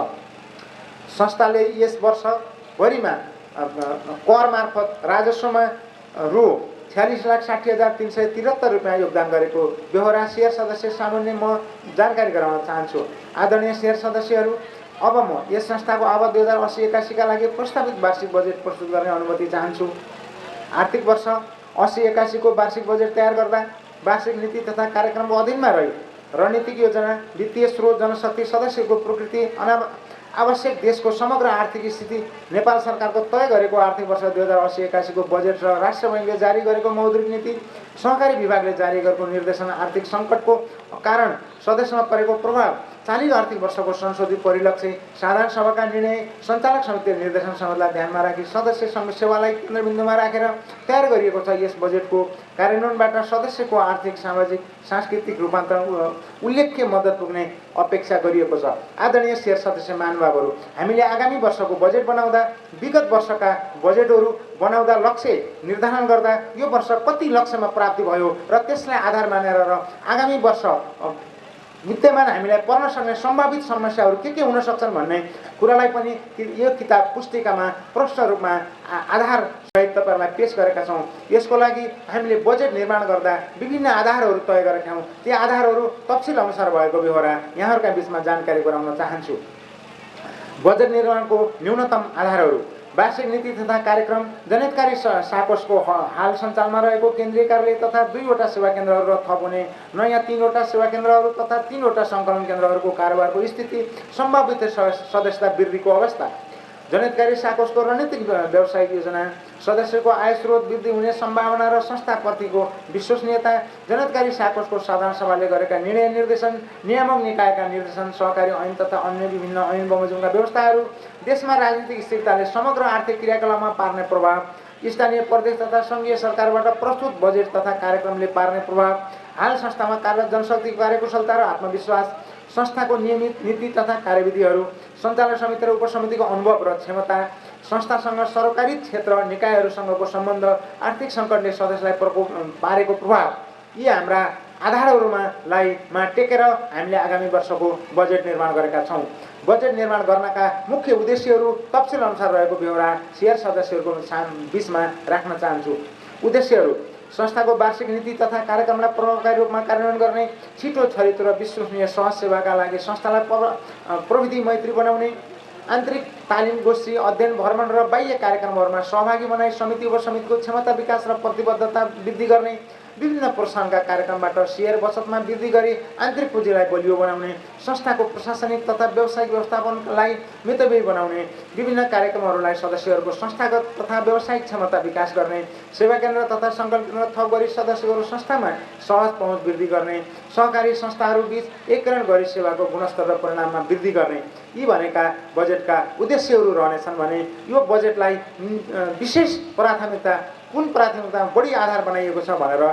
संस्थाले यस वर्षभरिमा कर मार्फत राजस्वमा रु 46,60,373 रुपियाँ योगदान गरेको बेहोरा शेयर सदस्य सामुन्ने म जानकारी गराउन चाहन्छु। आदरणीय शेयर सदस्यहरू, अब म यस संस्थाको आवत 2080-81 का लागि प्रस्तावित वार्षिक बजेट प्रस्तुत गर्ने अनुमति चाहन्छु। आर्थिक वर्ष 80-81 को वार्षिक बजेट तयार गर्दा वार्षिक नीति तथा कार्यक्रमको अधीनमा रही रणनीतिक योजना, वित्तीय स्रोत, जनशक्ति, सदस्यको प्रकृति, आवश्यक देशको समग्र आर्थिक स्थिति, नेपाल सरकारको तय गरेको आर्थिक वर्ष 2080-81 को बजेट र राष्ट्र बैङ्कले जारी गरेको मौद्रिक नीति, सहकारी विभागले जारी गरेको निर्देशन, आर्थिक सङ्कटको कारण सदस्यमा परेको प्रभाव, चालू आर्थिक वर्षको संशोधित परिलक्ष्य, साधारण सभाका निर्णय, सञ्चालक समिति निर्देशन समेतलाई ध्यानमा राखी सदस्य सेवालाई केन्द्रबिन्दुमा राखेर तयार गरिएको छ। यस बजेटको कार्यान्वयनबाट सदस्यको आर्थिक, सामाजिक, सांस्कृतिक रूपान्तरण उल्लेख्य मद्दत पुग्ने अपेक्षा गरिएको छ। आदरणीय शेयर सदस्य महानुभावहरू, हामीले आगामी वर्षको बजेट बनाउँदा विगत वर्षका बजेटहरू बनाउँदा लक्ष्य निर्धारण गर्दा यो वर्ष कति लक्ष्यमा प्राप्ति भयो र त्यसलाई आधार मानेर र आगामी वर्ष विद्यमान हामीलाई पर्न सक्ने सम्भावित समस्याहरू के हुन सक्छन् भन्ने कुरालाई पनि यो किताब पुस्तिकामा प्रश्न रूपमा आधार सहित तपाईहरुलाई पेश गरेका छौं। यसको लागि हामीले बजेट निर्माण गर्दा विभिन्न आधारहरू तय गरेका छौं। ती आधारहरू तफसिल अनुसार भएको बेहोरा यहाँहरुका बीचमा जानकारी गराउन चाहन्छु। बजेट निर्माणको न्यूनतम आधारहरू: वार्षिक नीति तथा कार्यक्रम, जनहितकारी साकोसको हाल सञ्चालनमा रहेको केन्द्रीय कार्यालय तथा 2 वटा सेवा केन्द्रहरू र थप हुने नयाँ 3 वटा सेवा केन्द्रहरू तथा 3 वटा सङ्कलन केन्द्रहरूको कारोबारको स्थिति, सम्भावित सदस्यता वृद्धिको अवस्था, जनहितकारी साकोसको रणनीतिक व्यावसायिक योजना, सदस्यको आय स्रोत वृद्धि हुने सम्भावना र संस्थाप्रतिको विश्वसनीयता, जनहितकारी साकोसको साधारण सभाले गरेका निर्णय निर्देशन, नियामक निकायका निर्देशन, सहकारी ऐन तथा अन्य विभिन्न ऐन बमोजिमका व्यवस्थाहरू, देशमा राजनीतिक स्थिरताले समग्र आर्थिक क्रियाकलापमा पार्ने प्रभाव, स्थानीय प्रदेश तथा सङ्घीय सरकारबाट प्रस्तुत बजेट तथा कार्यक्रमले पार्ने प्रभाव, हाल संस्थामा कार्यरत जनशक्तिको कार्यकुशलता र आत्मविश्वास, संस्थाको नियमित नीति तथा कार्यविधिहरू, सञ्चालन समिति र उपसमितिको अनुभव र क्षमता, संस्थासँग सरकारी क्षेत्र निकायहरूसँगको सम्बन्ध, आर्थिक सङ्कटले सदस्यलाई पारेको प्रभाव, यी हाम्रा आधारहरूमा टेकेर हामीले आगामी वर्षको बजेट निर्माण गरेका छौँ। बजेट निर्माण गर्नका मुख्य उद्देश्यहरू तफसिल अनुसार रहेको बेहोरा शेयर सदस्यहरूको बीचमा राख्न चाहन्छु। उद्देश्यहरू: संस्थाको वार्षिक नीति तथा कार्यक्रमलाई प्रभावकारी रूपमा कार्यान्वयन गर्ने, छिटो, छरितो र विश्वसनीय सहज सेवाका लागि संस्थालाई प्रविधि मैत्री बनाउने, आन्तरिक तालिम, गोष्ठी, अध्ययन, भ्रमण र बाह्य कार्यक्रमहरूमा सहभागी बनाई समिति उपसमितिको क्षमता विकास र प्रतिबद्धता वृद्धि गर्ने, विभिन्न प्रोत्साहनका कार्यक्रमबाट शेयर बचतमा वृद्धि गरी आन्तरिक पुँजीलाई बलियो बनाउने, संस्थाको प्रशासनिक तथा व्यावसायिक व्यवस्थापनलाई मितव्ययी बनाउने, विभिन्न कार्यक्रमहरूलाई सदस्यहरूको संस्थागत तथा व्यावसायिक क्षमता विकास गर्ने, सेवा केन्द्र तथा सङ्कलन केन्द्र थप गरी सदस्यहरू संस्थामा सहज पहुँच वृद्धि गर्ने, सहकारी संस्थाहरू बीच एकीकरण गरी सेवाको गुणस्तर र परिणाममा वृद्धि गर्ने, यी भनेका बजेटका उद्देश्यहरू रहनेछन् भने यो बजेटलाई विशेष प्राथमिकता कुन प्राथमिकतामा बढी आधार बनाइएको छ भनेर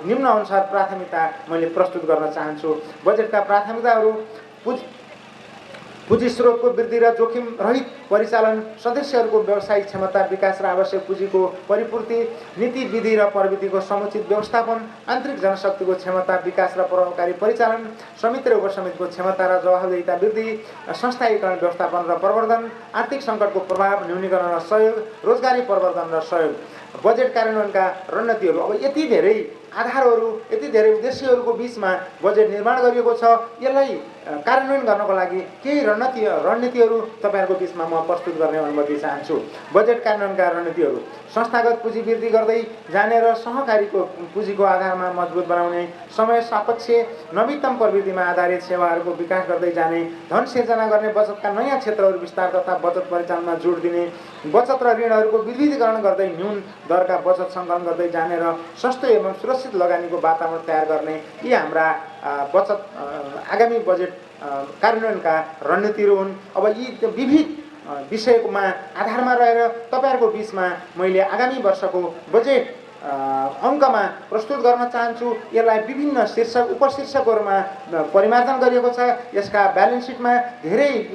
निम्न अनुसार प्राथमिकता मैले प्रस्तुत गर्न चाहन्छु। बजेटका प्राथमिकताहरू पुँजी स्रोतको वृद्धि र जोखिम रहित परिचालन, सदस्यहरूको व्यावसायिक क्षमता विकास र आवश्यक पुँजीको परिपूर्ति, नीति विधि र प्रविधिको समुचित व्यवस्थापन, आन्तरिक जनशक्तिको क्षमता विकास र प्रभावकारी परिचालन, समिति र उपसमितिको क्षमता र जवाफदेहिता वृद्धि, संस्थागीकरण व्यवस्थापन र प्रवर्धन, आर्थिक सङ्कटको प्रभाव न्यूनीकरण र सहयोग, रोजगारी प्रवर्धन र सहयोग। बजेट कार्यान्वयनका रणनीतिहरू, अब यति धेरै आधारहरू, यति धेरै उद्देश्यहरूको बिचमा बजेट निर्माण गरिएको छ। यसलाई कार्यान्वयन गर्नको लागि केही रणनीतिहरू तपाईँहरूको बिचमा म प्रस्तुत गर्ने अनुमति चाहन्छु। बजेट कार्यान्वयनका रणनीतिहरू: संस्थागत पुँजी वृद्धि गर्दै जाने र सहकारीको पुँजीको आधारमा मजबुत बनाउने, समय सापेक्ष नवीनतम प्रविधिमा आधारित सेवाहरूको विकास गर्दै जाने, धन सिर्जना गर्ने बचतका नयाँ क्षेत्रहरू विस्तार तथा बचत परिचालनमा जोड दिने, बचत र ऋणहरूको विविधीकरण गर्दै न्यून दरका बचत सङ्कलन गर्दै जाने र सस्तो एवं सुरक्षित लगानीको वातावरण तयार गर्ने, यी हाम्रा बचत आगामी बजेट कार्यान्वयनका रणनीतिहरू हुन्। अब यी विविध विषयमा आधारमा रहेर तपाईँहरूको बिचमा मैले आगामी वर्षको बजेट अङ्कमा प्रस्तुत गर्न चाहन्छु। यसलाई विभिन्न शीर्षक उपशीर्षकहरूमा परिमार्जन गरिएको छ। यसका ब्यालेन्स सिटमा धेरै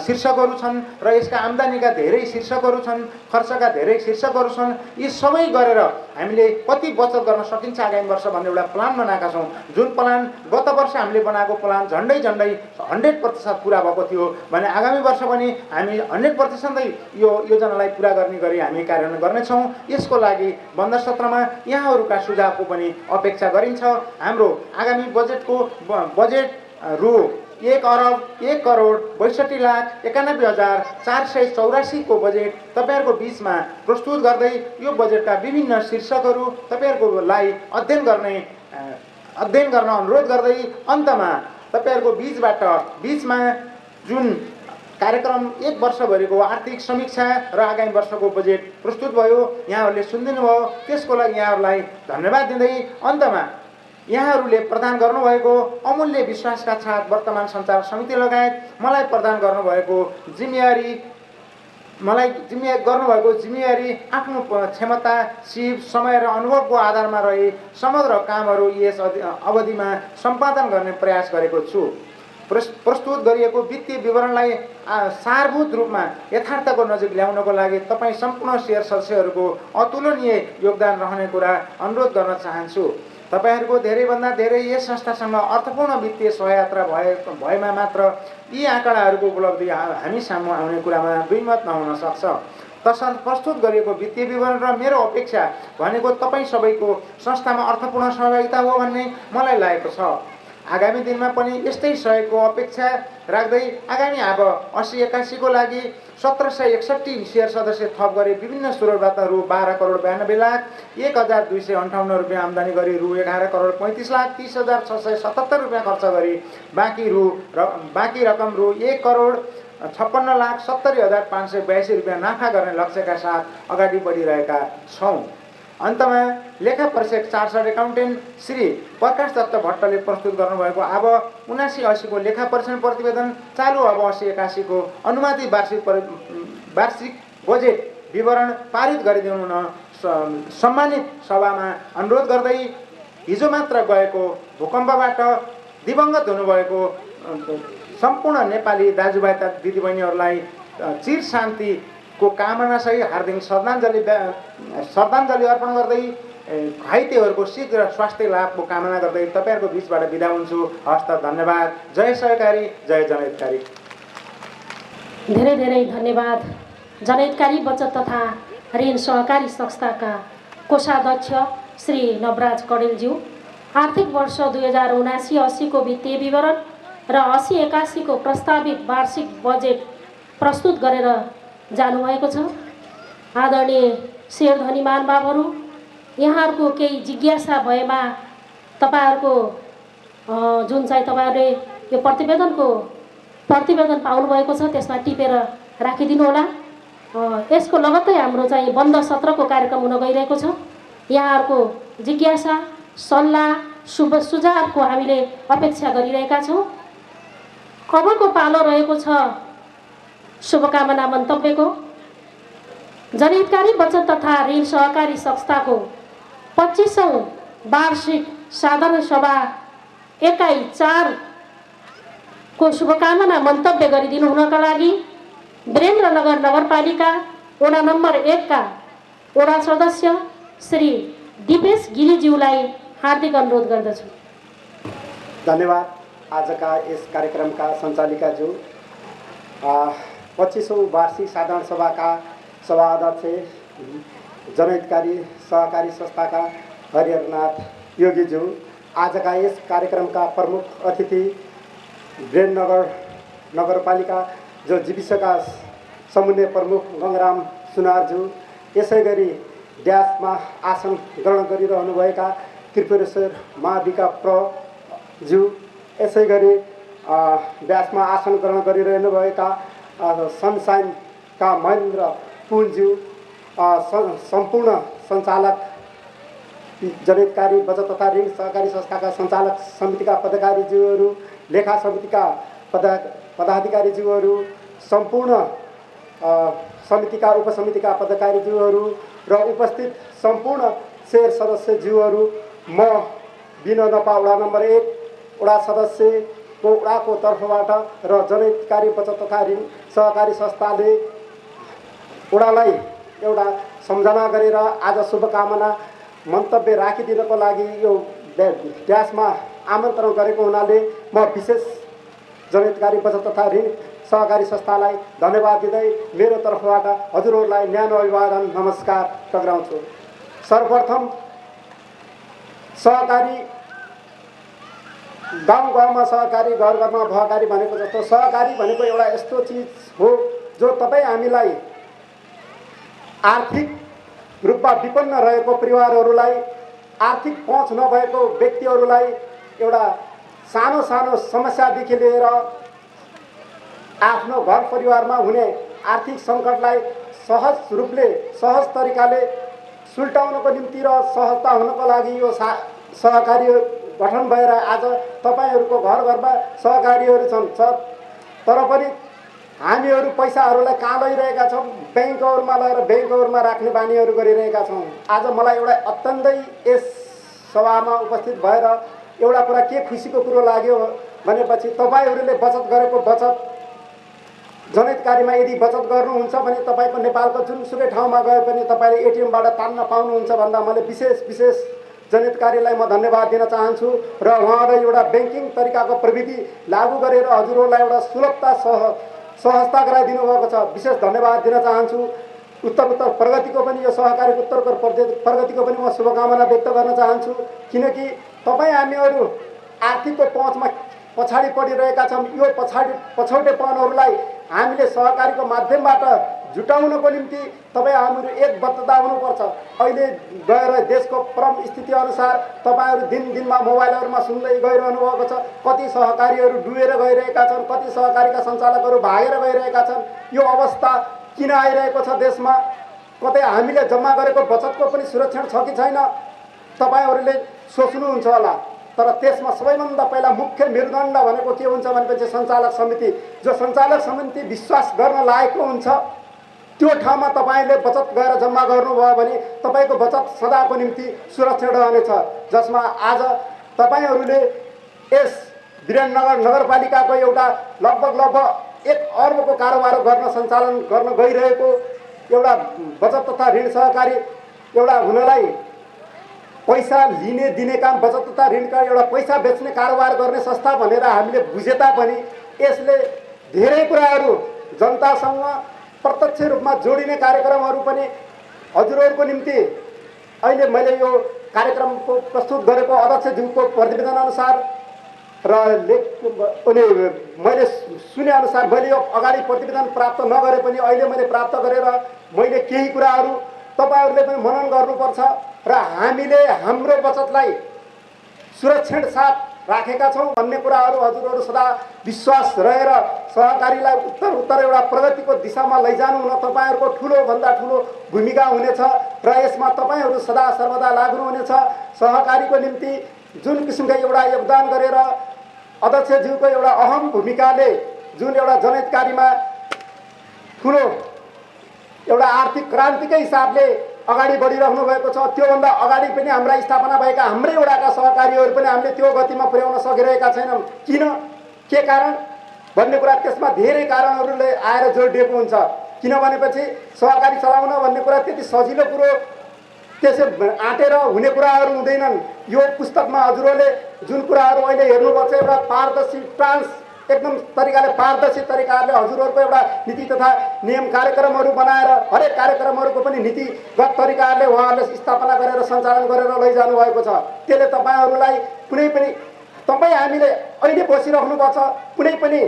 शीर्षकहरू छन् र यसका आम्दानीका धेरै शीर्षकहरू छन्, खर्चका धेरै शीर्षकहरू छन्। यी सबै गरेर हामीले कति बचत गर्न सकिन्छ आगामी वर्ष भन्ने एउटा प्लान बनाएका छौँ। जुन प्लान गत वर्ष हामीले बनाएको प्लान झन्डै 100% पुरा भएको थियो भने आगामी वर्ष पनि हामी 100% यो योजनालाई पुरा गर्ने गरी हामी कार्यान्वयन गर्नेछौँ। यसको लागि बन्द सत्रमा यहाँहरूका सुझावको पनि अपेक्षा गरिन्छ। हाम्रो आगामी बजेटको बजेट रु 1,62,91,484 को बजेट तपाईँहरूको बिचमा प्रस्तुत गर्दै यो बजेटका विभिन्न शीर्षकहरू तपाईँहरूकोलाई अध्ययन गर्न अनुरोध गर्दै अन्तमा तपाईँहरूको बिचमा जुन कार्यक्रम एक वर्षभरिको आर्थिक समीक्षा र आगामी वर्षको बजेट प्रस्तुत भयो, यहाँहरूले सुनिदिनु भयो, त्यसको लागि यहाँहरूलाई धन्यवाद दिँदै अन्तमा यहाँहरूले प्रदान गर्नुभएको अमूल्य विश्वासका साथ वर्तमान सञ्चार समिति लगायत मलाई प्रदान गर्नुभएको जिम्मेवारी आफ्नो क्षमता, सिप, समय र अनुभवको आधारमा रही समग्र कामहरू यस अवधिमा सम्पादन गर्ने प्रयास गरेको छु। प्रस्तुत गरिएको वित्तीय विवरणलाई सारभूत रूपमा यथार्थको नजिक ल्याउनको लागि तपाईँ सम्पूर्ण शेयर सदस्यहरूको अतुलनीय योगदान रहने कुरा अनुरोध गर्न चाहन्छु। तपाईँहरूको धेरैभन्दा धेरै यस संस्थासँग अर्थपूर्ण वित्तीय सहयात्रा भएमा मात्र यी आँकडाहरूको उपलब्धि हामी सामु आउने कुरामा दुईमत नहुन सक्छ। तसर्थ प्रस्तुत गरिएको वित्तीय विवरण र मेरो अपेक्षा भनेको तपाईँ सबैको संस्थामा अर्थपूर्ण सहभागिता हो भन्ने मलाई लागेको छ। आगामी दिनमा पनि यस्तै सहयोगको अपेक्षा राख्दै आगामी अब 80-81 को लागि 1761 शेयर सदस्य थप गरी विभिन्न स्रोतबाट रु 12,92,01,258 रुपियाँ आम्दानी गरी रु 11,35,30,677 रुपियाँ खर्च गरी बाँकी रकम रु 1,56,70,582 रुपियाँ नाफा गर्ने लक्ष्यका साथ अगाडि बढिरहेका छौँ। अन्तमा लेखा परीक्षक चार्टर्ड एकाउन्टेन्ट श्री प्रकाश दत्त भट्टले प्रस्तुत गर्नुभएको अब 79-80 को लेखा परीक्षण प्रतिवेदन, चालु अब 80-81 को अनुमानित वार्षिक बजेट विवरण पारित गरिदिनु न सम्मानित सभामा अनुरोध गर्दै हिजो मात्र गएको भूकम्पबाट दिवंगत हुनुभएको सम्पूर्ण नेपाली दाजुभाइ तथा दिदीबहिनीहरूलाई चिर शान्तिको कामनासहित हार्दिक श्रद्धाञ्जली अर्पण गर्दै घाइतेहरूको शीघ्र स्वास्थ्य लाभको कामना गर्दै तपाईँहरूको बिचबाट बिदा हुन्छु। हस्त धन्यवाद। जय सहकारी, जय जनहितकारी। धेरै धेरै धन्यवाद। जनहितकारी बचत तथा ऋण सहकारी संस्थाका कोषाध्यक्ष श्री नवराज कडेलज्यू आर्थिक वर्ष 2079-80 को वित्तीय विवरण र 80-81 को प्रस्तावित वार्षिक बजेट प्रस्तुत गरेर जानुभएको छ। आदरणीय शेयर धनीमान बाबुहरू, यहाँहरूको केही जिज्ञासा भएमा तपाईँहरूको जुन चाहिँ तपाईँहरूले यो प्रतिवेदन पाउनुभएको छ त्यसमा टिपेर राखिदिनु होला। यसको लगत्तै हाम्रो चाहिँ बन्द सत्रको कार्यक्रम हुन गइरहेको छ। यहाँहरूको जिज्ञासा, सल्लाह, सुझावको हामीले अपेक्षा गरिरहेका छौँ। अबको पालो रहेको छ शुभकामना मन्तव्यको। जनहितकारी बचत तथा ऋण सहकारी संस्थाको 25औं वार्षिक साधारण सभा एकाइ 4 को शुभकामना मन्तव्य गरिदिनु हुनका लागि वीरेन्द्रनगर नगरपालिका वडा नम्बर 1 का वडा सदस्य श्री दिपेश गिरीज्यूलाई हार्दिक अनुरोध गर्दछु। धन्यवाद। आजका यस कार्यक्रमका सञ्चालिकाज्यू 25औं वार्षिक साधारण सभाका सभाध्यक्ष जनहितकारी सहकारी संस्थाका हरिहरनाथ योगीज्यू, आजका यस कार्यक्रमका प्रमुख अतिथि वीरेन्द्रनगर नगरपालिका जो जीविसका समन्वय प्रमुख गङ्गाराम सुनारज्यू, यसै गरी ड्यासमा आसन ग्रहण गरिरहनुभएका त्रिपुरेश्वर महाविका प्रज्यू, यसै गरी ड्यासमा आसन ग्रहण गरिरहनुभएका सनसाइनका महेन्द्र पुनज्यू, सम्पूर्ण सञ्चालक जनहितकारी बचत तथा ऋण सहकारी संस्थाका सञ्चालक समितिका पदाधिकारीज्यूहरू, लेखा समितिका पदाधिकारीज्यूहरू, सम्पूर्ण समितिका उपसमितिका पदाधिकारीज्यूहरू र उपस्थित सम्पूर्ण शेर सदस्यज्यूहरू, म बिना नपा वडा नम्बर 1 वडा सदस्यको वडाको तर्फबाट र जनहितकारी बचत तथा ऋण सहकारी संस्थाले वडालाई एउटा सम्झना गरेर आज शुभकामना मन्तव्य राखिदिनको लागि यो ड्यासमा आमन्त्रण गरेको हुनाले म विशेष जनहितकारी बचत तथा ऋण सहकारी संस्थालाई धन्यवाद दिँदै मेरो तर्फबाट हजुरहरूलाई न्यानो अभिवादन नमस्कार टक्राउँछु। सर्वप्रथम सहकारी गाउँ गाउँमा सहकारी, घर घरमा सहकारी भनेको जस्तो सहकारी भनेको एउटा यस्तो चिज हो जो तपाईँ हामीलाई आर्थिक रूपमा विपन्न रहेको परिवारहरूलाई, आर्थिक पहुँच नभएको व्यक्तिहरूलाई एउटा सानो सानो समस्यादेखि लिएर आफ्नो घर परिवारमा हुने आर्थिक सङ्कटलाई सहज रूपले सहज तरिकाले सुल्टाउनको निम्ति र सहजता हुनको लागि यो सहकारी गठन भएर आज तपाईँहरूको घर घरमा सहकारीहरू छन्। तर पनि हामीहरू पैसाहरूलाई कहाँ लैरहेका छौँ, ब्याङ्कहरूमा लगेर ब्याङ्कहरूमा राख्ने बानीहरू गरिरहेका छौँ। आज मलाई एउटा अत्यन्तै यस सभामा उपस्थित भएर एउटा कुरा के खुसीको कुरो लाग्यो भनेपछि तपाईँहरूले बचत गरेको बचत जनहितकारीमा यदि बचत गर्नुहुन्छ भने तपाईँको नेपालको जुनसुकै ठाउँमा गए पनि तपाईँले एटिएमबाट तान्न पाउनुहुन्छ भन्दा मैले विशेष जनहितकारीलाई म धन्यवाद दिन चाहन्छु र उहाँलाई एउटा ब्याङ्किङ तरिकाको प्रविधि लागू गरेर हजुरहरूलाई एउटा सुलभता सहजता गराइदिनु भएको छ। विशेष धन्यवाद दिन चाहन्छु। उत्तर प्रगतिको पनि यो सहकारीको उत्तर प्रगतिको पनि म शुभकामना व्यक्त गर्न चाहन्छु, किनकि तपाईँ हामीहरू आर्थिकको पहुँचमा पछाडि परिरहेका छौँ। यो पछौटेपनहरूलाई हामीले सहकारीको माध्यमबाट जुटाउनको निम्ति तपाईँ हामीहरू एकबद्धता हुनुपर्छ। अहिले गएर देशको परम स्थिति अनुसार तपाईँहरू दिनमा मोबाइलहरूमा सुन्दै गइरहनु भएको छ, कति सहकारीहरू डुबेर गइरहेका छन्, कति सहकारीका सञ्चालकहरू भागेर गइरहेका छन्। यो अवस्था किन आइरहेको छ देशमा? कतै हामीले जम्मा गरेको बचतको पनि सुरक्षण छ कि छैन तपाईँहरूले सोच्नुहुन्छ होला। तर त्यसमा सबैभन्दा पहिला मुख्य मेरुदण्ड भनेको के हुन्छ भनेपछि सञ्चालक समिति। जो सञ्चालक समिति विश्वास गर्न लायकको हुन्छ त्यो ठाउँमा तपाईँले बचत गएर जम्मा गर्नुभयो भने तपाईँको बचत सदाको निम्ति सुरक्षित रहनेछ। जसमा आज तपाईँहरूले यस वीरेन्द्रनगर नगरपालिकाको एउटा लगभग 1 अर्बको कारोबार सञ्चालन गर्न गइरहेको एउटा बचत तथा ऋण सहकारी एउटा हुनलाई पैसा लिने दिने काम बचत तथा ऋणका एउटा पैसा बेच्ने कारोबार गर्ने संस्था भनेर हामीले बुझे तापनि यसले धेरै कुराहरू जनतासँग प्रत्यक्ष रूपमा जोडिने कार्यक्रमहरू पनि हजुरहरूको निम्ति अहिले मैले यो कार्यक्रमको प्रस्तुत गरेको अध्यक्षज्यूको प्रतिवेदन अनुसार र मैले सुने अनुसार मैले यो अगाडि प्रतिवेदन प्राप्त नगरे पनि अहिले मैले प्राप्त गरेर मैले केही कुराहरू तपाईँहरूले पनि मनन गर्नुपर्छ र हामीले हाम्रो बचतलाई सुरक्षित साथ राखेका छौँ भन्ने कुराहरू हजुरहरू सदा विश्वास रहेर सहकारीलाई उत्तर एउटा प्रगतिको दिशामा लैजानु हुन तपाईँहरूको ठुलोभन्दा ठुलो भूमिका हुनेछ र यसमा तपाईँहरू सदा सर्वदा लाग्नुहुनेछ। सहकारीको निम्ति जुन किसिमको एउटा योगदान गरेर अध्यक्षज्यूको एउटा अहम भूमिकाले जुन एउटा जनहितकारीमा ठुलो एउटा आर्थिक क्रान्तिकै हिसाबले अगाडि बढिराख्नु भएको छ। त्योभन्दा अगाडि पनि हाम्रा स्थापना भएका हाम्रै वडाका सहकारीहरू पनि हामीले त्यो गतिमा पुर्याउन सकिरहेका छैनौँ। किन, के कारण भन्ने कुरा त्यसमा धेरै कारणहरूले आएर जोडिएको हुन्छ। किनभनेपछि सहकारी चलाउन भन्ने कुरा त्यति सजिलो कुरो, त्यसै आँटेर हुने कुराहरू हुँदैनन्। यो पुस्तकमा हजुरहरूले जुन कुराहरू अहिले हेर्नुपर्छ, एउटा पारदर्शी एकदम तरिकाले पारदर्शी तरिकाले हजुरहरूको एउटा नीति तथा नियम कार्यक्रमहरू बनाएर हरेक कार्यक्रमहरूको पनि नीतिगत तरिकाले उहाँहरूले स्थापना गरेर सञ्चालन गरेर लैजानु भएको छ। त्यसले तपाईँहरूलाई कुनै पनि हामीले अहिले बसिराख्नुपर्छ, कुनै पनि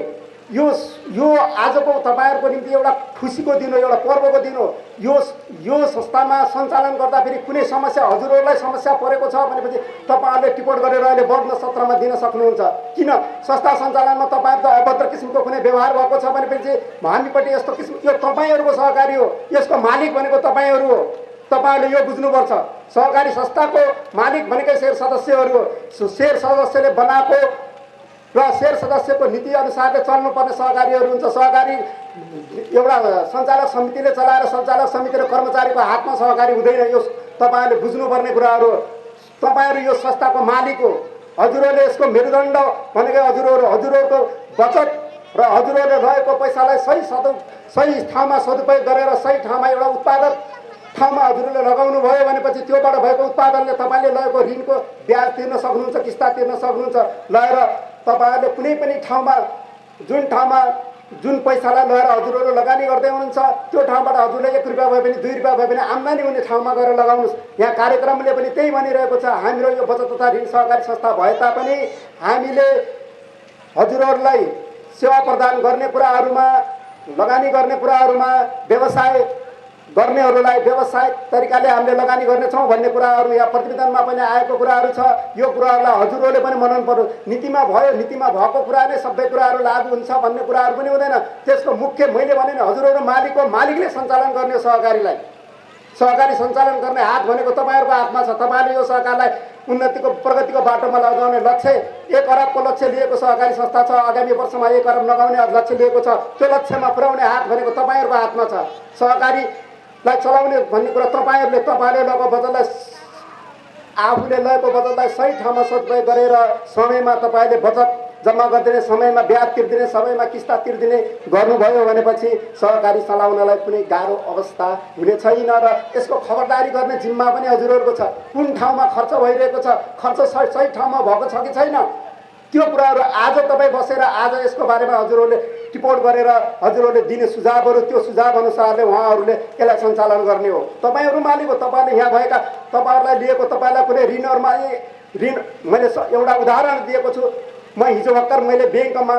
यो आजको तपाईँहरूको निम्ति एउटा खुसीको दिन हो, एउटा पर्वको दिन हो। यो संस्थामा सञ्चालन गर्दाखेरि कुनै समस्या हजुरहरूलाई समस्या परेको छ भनेपछि तपाईँहरूले टिप्पण गरेर अहिले वर्ग सत्रमा दिन सक्नुहुन्छ। किन संस्था सञ्चालनमा तपाईँहरूको अभद्र किसिमको कुनै व्यवहार भएको छ भनेपछि हामीपट्टि यस्तो किसिम, यो तपाईँहरूको सहकारी हो, यसको मालिक भनेको तपाईँहरू हो। तपाईँहरूले यो बुझ्नुपर्छ। सहकारी संस्थाको मालिक भनेकै शेयर सदस्यहरू हो। शेयर सदस्यले बनाएको र शेयर सदस्यको नीति अनुसारले चल्नुपर्ने सहकारीहरू हुन्छ। सहकारी एउटा सञ्चालक समितिले चलाएर सञ्चालक समिति र कर्मचारीको हातमा सहकारी हुँदैन। यो तपाईँहरूले बुझ्नुपर्ने कुराहरू हो। तपाईँहरू यो संस्थाको मालिक हो। हजुरहरूले यसको मेरुदण्ड भनेको हजुरहरूको बचत र हजुरहरूले रहेको पैसालाई सही ठाउँमा सदुपयोग गरेर सही ठाउँमा एउटा उत्पादक ठाउँमा हजुरहरूले लगाउनु भयो भनेपछि त्योबाट भएको उत्पादनले तपाईँले लगेको ऋणको ब्याज तिर्न सक्नुहुन्छ, किस्ता तिर्न सक्नुहुन्छ। लगेर तपाईँहरूले कुनै पनि ठाउँमा जुन पैसालाई लगेर हजुरहरू लगानी गर्दै हुनुहुन्छ त्यो ठाउँबाट हजुरले 1 रुपियाँ भए पनि 2 रुपियाँ भए पनि आम्दानी हुने ठाउँमा गएर लगाउनुहोस्। यहाँ कार्यक्रमले पनि त्यही भनिरहेको छ। हाम्रो यो बचत तथा ऋण सहकारी संस्था भए तापनि हामीले हजुरहरूलाई सेवा प्रदान गर्ने कुराहरूमा, लगानी गर्ने कुराहरूमा, व्यवसाय गर्नेहरूलाई व्यवसायिक तरिकाले हामीले लगानी गर्नेछौँ भन्ने कुराहरू यहाँ प्रतिवेदनमा पनि आएको कुराहरू छ। यो कुराहरूलाई हजुरहरूले पनि मनन पर्यो। नीतिमा भएको कुरा नै सबै कुराहरू लागू हुन्छ भन्ने कुराहरू पनि हुँदैन। त्यसको मुख्य मैले भने नि हजुरहरू मालिकले सञ्चालन गर्ने सहकारी सञ्चालन गर्ने हात भनेको तपाईँहरूको हातमा छ। तपाईँले यो सहकारलाई उन्नतिको प्रगतिको बाटोमा लगाउने लक्ष्य 1 अरबको लक्ष्य लिएको सहकारी संस्था छ। आगामी वर्षमा 1 अरब लगाउने लक्ष्य लिएको छ। त्यो लक्ष्यमा पुर्याउने हात भनेको तपाईँहरूको हातमा छ। सहकारीलाई चलाउने भन्ने कुरा तपाईँहरूले लगेको बचतलाई आफूले लगेको बचतलाई सही ठाउँमा सदुपयोग गरेर समयमा तपाईँले बचत जम्मा गरिदिने, समयमा ब्याज तिर्दिने, समयमा किस्ता तिर्दिने गर्नुभयो भनेपछि सहकारी चलाउनलाई कुनै गाह्रो अवस्था हुने छैन र यसको खबरदारी गर्ने जिम्मा पनि हजुरहरूको छ। कुन ठाउँमा खर्च भइरहेको छ, खर्च सही ठाउँमा भएको छ कि छैन, त्यो कुराहरू आज तपाईँ बसेर आज यसको बारेमा हजुरहरूले टिप्पण गरेर हजुरहरूले दिने सुझावहरू, त्यो सुझाव अनुसारले उहाँहरूले यसलाई सञ्चालन गर्ने हो। तपाईँहरू मालिक हो। तपाईँले यहाँ भएका तपाईँहरूलाई लिएको तपाईँलाई कुनै ऋणहरूमा ऋण मैले एउटा उदाहरण दिएको छु। म हिजो भर्खर मैले ब्याङ्कमा,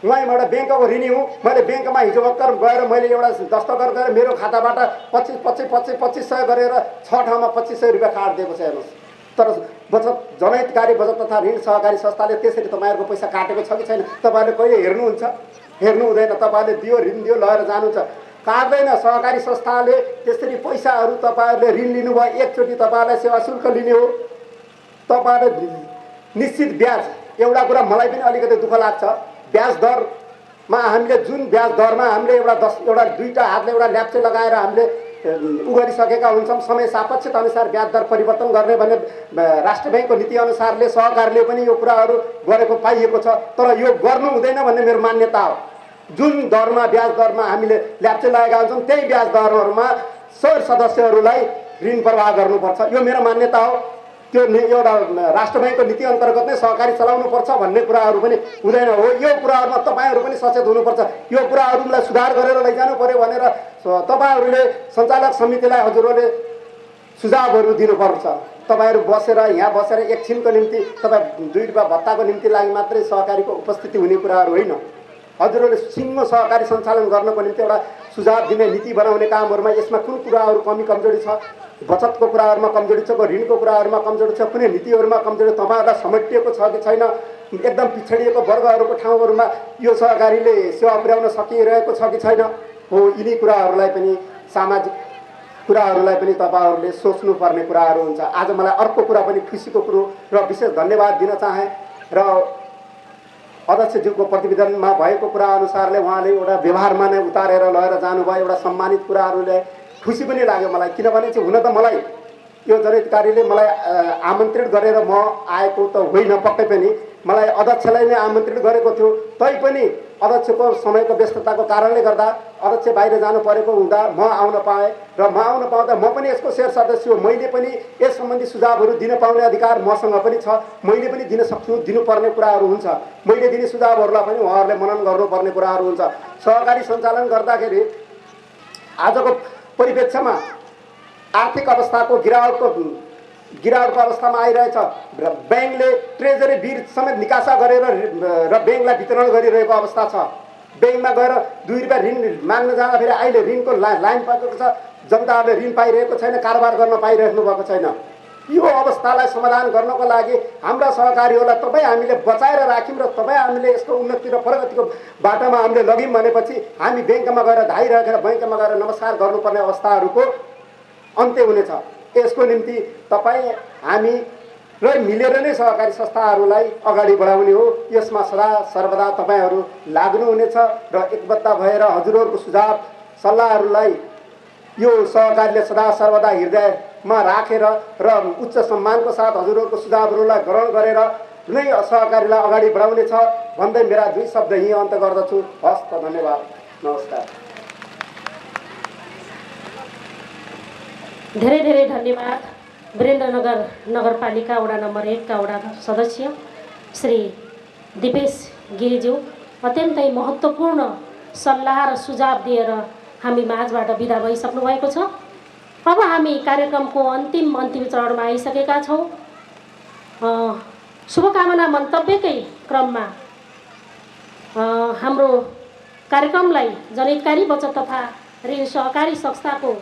म एउटा ब्याङ्कको ऋणी हुँ। मैले ब्याङ्कमा हिजो भर्खर गएर मैले एउटा दस्तखत गरेर मेरो खाताबाट 2500 गरेर 6 ठाउँमा 2500 रुपियाँ काटिदिएको छ। हेर्नुहोस्, तर बचत जनहितकारी बचत तथा ऋण सहकारी संस्थाले त्यसरी तपाईँहरूको पैसा काटेको छ कि छैन तपाईँहरूले कहिले हेर्नुहुन्छ? हेर्नु हुँदैन। तपाईँहरूले दियो, ऋण दियो, लगेर जानुहुन्छ, काट्दैन। सहकारी संस्थाले त्यसरी पैसाहरू तपाईँहरूले ऋण लिनुभयो, एकचोटि तपाईँहरूलाई सेवा शुल्क लिने हो। तपाईँहरूले निश्चित ब्याज, एउटा कुरा मलाई पनि अलिकति दुःख लाग्छ, ब्याज दरमा हामीले जुन ब्याज दरमा हामीले एउटा 2टा हातले एउटा ल्याप्चे लगाएर हामीले गरिसकेका हुन्छौँ। समय सापेक्षता अनुसार ब्याज दर परिवर्तन गर्ने भन्ने राष्ट्र ब्याङ्कको नीति अनुसारले सहकारीले पनि यो कुराहरू गरेको पाइएको छ। तर यो गर्नु हुँदैन भन्ने मेरो मान्यता हो। जुन दरमा ब्याज दरमा हामीले ल्याप्चे लगाएका हुन्छौँ त्यही ब्याज दरहरूमा शेयर सदस्यहरूलाई ऋण प्रवाह गर्नुपर्छ। यो मेरो मान्यता हो। त्यो एउटा राष्ट्र ब्याङ्कको नीति अन्तर्गत नै सहकारी चलाउनुपर्छ भन्ने कुराहरू पनि हुँदैन हो। यो कुराहरूमा तपाईँहरू पनि सचेत हुनुपर्छ। यो कुराहरूलाई सुधार गरेर लैजानु पर्यो भनेर तपाईँहरूले सञ्चालक समितिलाई हजुरहरूले सुझावहरू दिनुपर्छ। तपाईँहरू यहाँ बसेर एकछिनको निम्ति तपाईँ 2 रुपियाँ भत्ताको निम्ति लागि मात्रै सहकारीको उपस्थिति हुने कुराहरू होइन। हजुरहरूले सिङ्गो सहकारी सञ्चालन गर्नको निम्ति एउटा सुझाव दिने, नीति बनाउने कामहरूमा यसमा कुन कुराहरू कमी कमजोरी छ, बचतको कुराहरूमा कमजोरी छ, ऋणको कुराहरूमा कमजोरी छ, कुनै नीतिहरूमा कमजोरी तपाईँहरूलाई समेटिएको छ कि छैन, एकदम पिछडिएको वर्गहरूको ठाउँहरूमा यो सहकारीले सेवा पुर्याउन सकिरहेको छ कि छैन हो। यिनी कुराहरूलाई पनि, सामाजिक कुराहरूलाई पनि तपाईँहरूले सोच्नुपर्ने कुराहरू हुन्छ। आज मलाई अर्को कुरा पनि खुसीको कुरो र विशेष धन्यवाद दिन चाहे र अध्यक्षज्यूको प्रतिवेदनमा भएको कुरा अनुसारले उहाँले एउटा व्यवहारमा नै उतारेर लगेर जानुभयो। एउटा सम्मानित कुराहरूले खुसी पनि लाग्यो मलाई, किनभने चाहिँ हुन त मलाई यो जनहितकारीले मलाई आमन्त्रित गरेर म आएको त होइन, पक्कै पनि मलाई अध्यक्षलाई नै आमन्त्रित गरेको थियो। तैपनि अध्यक्षको समयको व्यस्तताको कारणले गर्दा अध्यक्ष बाहिर जानु परेको हुँदा म आउन पाएँ र म आउन पाउँदा म पनि यसको शेयर सदस्य हो। मैले पनि यस सम्बन्धी सुझावहरू दिन पाउने अधिकार मसँग पनि छ। मैले पनि दिन सक्छु, दिनुपर्ने कुराहरू हुन्छ। मैले दिने सुझावहरूलाई पनि उहाँहरूले मनन गर्नुपर्ने कुराहरू हुन्छ। सहकारी सञ्चालन गर्दाखेरि आजको परिप्रेक्ष्यमा आर्थिक अवस्थाको गिरावटको अवस्थामा आइरहेछ। ब्याङ्कले ट्रेजरी बिल समेत निकासा गरेर र ब्याङ्कलाई वितरण गरिरहेको अवस्था छ। ब्याङ्कमा गएर 2 रुपियाँ ऋण माग्न जाँदाखेरि अहिले ऋणको लाइन पाएको छ, जनताहरूले ऋण पाइरहेको छैन, कारोबार गर्न पाइरहनु भएको छैन। यो अवस्थालाई समाधान गर्नको लागि हाम्रा सहकारीहरूलाई तपाईँ हामीले बचाएर राख्यौँ र तपाईँ हामीले यसको उन्नति र प्रगतिको बाटोमा हामीले लग्यौँ भनेपछि हामी ब्याङ्कमा गएर धाइ राखेर ब्याङ्कमा गएर नमस्कार गर्नुपर्ने अवस्थाहरूको अन्त्य हुनेछ। यसको निम्ति तपाईँ हामी र मिलेर नै सहकारी संस्थाहरूलाई अगाडि बढाउने हो। यसमा सदा सर्वदा तपाईँहरू लाग्नुहुनेछ र एकबद्ध भएर हजुरहरूको सुझाव सल्लाहहरूलाई यो सहकारीले सदा सर्वदा हृदयमा राखेर र उच्च सम्मानको साथ हजुरहरूको सुझावहरूलाई ग्रहण गरेर नै सहकारीलाई अगाडि बढाउनेछ भन्दै मेरा 2 शब्द यहीँ अन्त गर्दछु। हस् त, धन्यवाद, नमस्कार। धेरै धेरै धन्यवाद। वीरेन्द्रनगर नगरपालिका वडा नम्बर 1 का वडा सदस्य श्री दिपेश गिरिज्यू अत्यन्तै महत्त्वपूर्ण सल्लाह र सुझाव दिएर हामी माझबाट बिदा भइसक्नु भएको छ। अब हामी कार्यक्रमको अन्तिम चरणमा आइसकेका छौँ। शुभकामना मन्तव्यकै क्रममा हाम्रो कार्यक्रमलाई जनहितकारी बचत तथा ऋण सहकारी संस्थाको